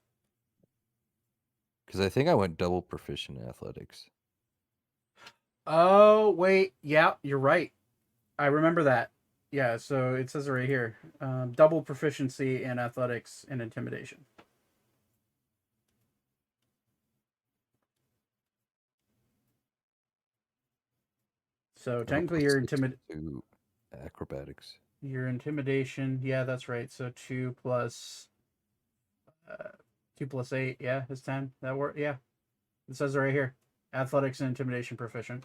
Because I think I went double proficient in athletics.
Oh wait, yeah, you're right. I remember that. Yeah, so it says it right here. Double proficiency in athletics and intimidation. So technically,
to acrobatics.
Your intimidation. Yeah, that's right. So 2 plus 8. Yeah, is 10. That work? Yeah, it says it right here. Athletics and intimidation proficient.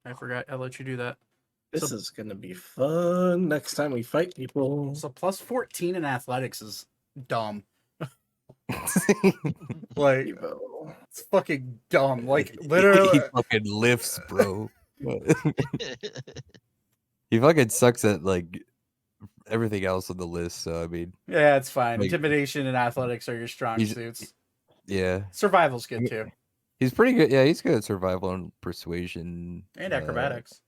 I forgot. I let you do that.
This is gonna be fun next time we fight people.
So plus 14 in athletics is dumb. Like, it's fucking dumb. Like, literally.
He fucking lifts, bro. He fucking sucks at, like, everything else on the list, so, I mean.
Yeah, it's fine.
Like,
Intimidation and athletics are your strong suits.
Yeah.
Survival's good, too.
He's pretty good. Yeah, he's good at survival and persuasion.
And acrobatics.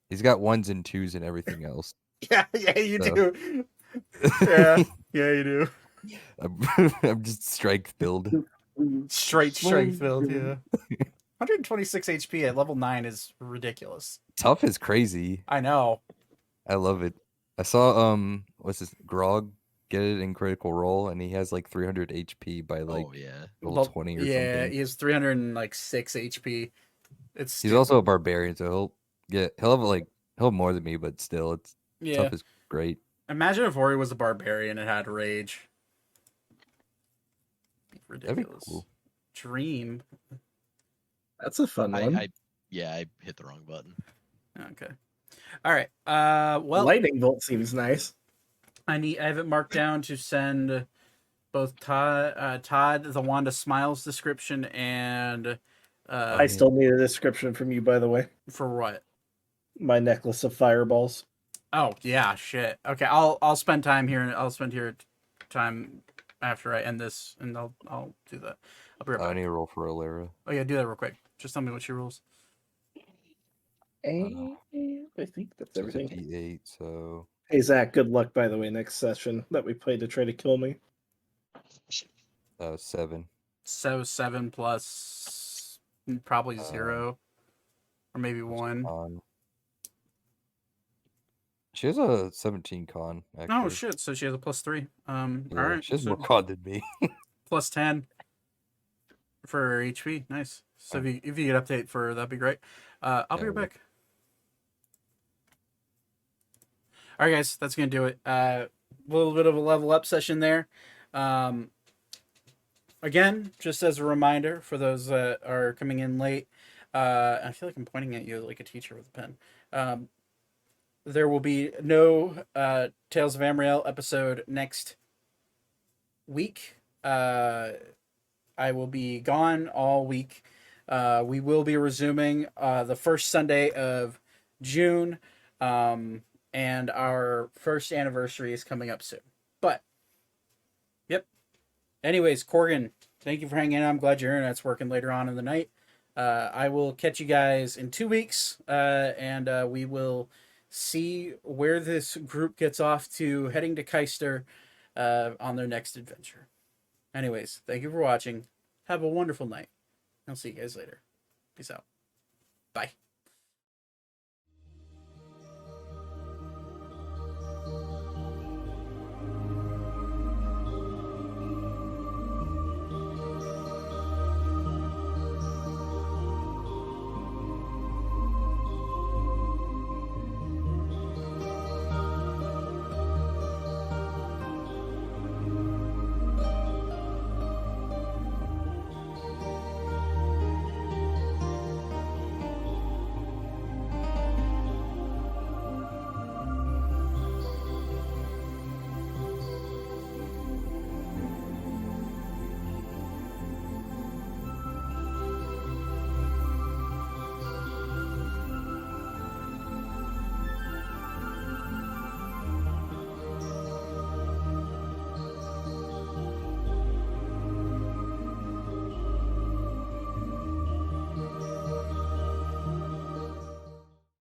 He's got 1s and 2s and everything else.
Yeah, you do. Yeah, you do.
I'm just strength build.
Straight strength build, yeah. 126 HP at level 9 is ridiculous.
Tough is crazy.
I know.
I love it. I saw what's this Grog get it in Critical Role, and he has like 300 HP by like level 20 or something.
Yeah, he has 306 HP. It's stupid.
He's also a barbarian, so he'll have more than me, but still, tough is great.
Imagine if Ori was a barbarian and had rage. Ridiculous.
That'd be cool.
Dream.
That's a fun one.
I hit the wrong button.
Okay. All right. Well,
lightning bolt seems nice.
I have it marked down to send both Todd the Wanda Smiles description and
I still need a description from you, by the way.
For what?
My necklace of fireballs.
Oh yeah, shit. Okay, I'll spend time here, and I'll spend time after I end this, and I'll do that. I'll be right back.
I need to roll for Alara.
Oh yeah, do that real quick. Just tell me what she rolls.
And I think that's everything.
58, so.
Hey Zach, good luck by the way next session that we play to try to kill me.
7.
So 7 plus probably 0, or maybe 1.
Con. She has a 17 con. Actually.
Oh shit! So she has a +3. All right.
She has more con than me.
+10 for HP. Nice. So if you get update for that'd be great. I'll be right back. All right, guys, that's gonna do it. A little bit of a level up session there. Again, just as a reminder for those that are coming in late, I feel like I'm pointing at you like a teacher with a pen. There will be no Tales of Ammriel episode next week. I will be gone all week. We will be resuming the first Sunday of June. And our first anniversary is coming up soon. But, yep. Anyways, Corgan, thank you for hanging out. I'm glad your internet's working later on in the night. I will catch you guys in 2 weeks, and we will see where this group gets off to heading to Keister on their next adventure. Anyways, thank you for watching. Have a wonderful night. I'll see you guys later. Peace out. Bye.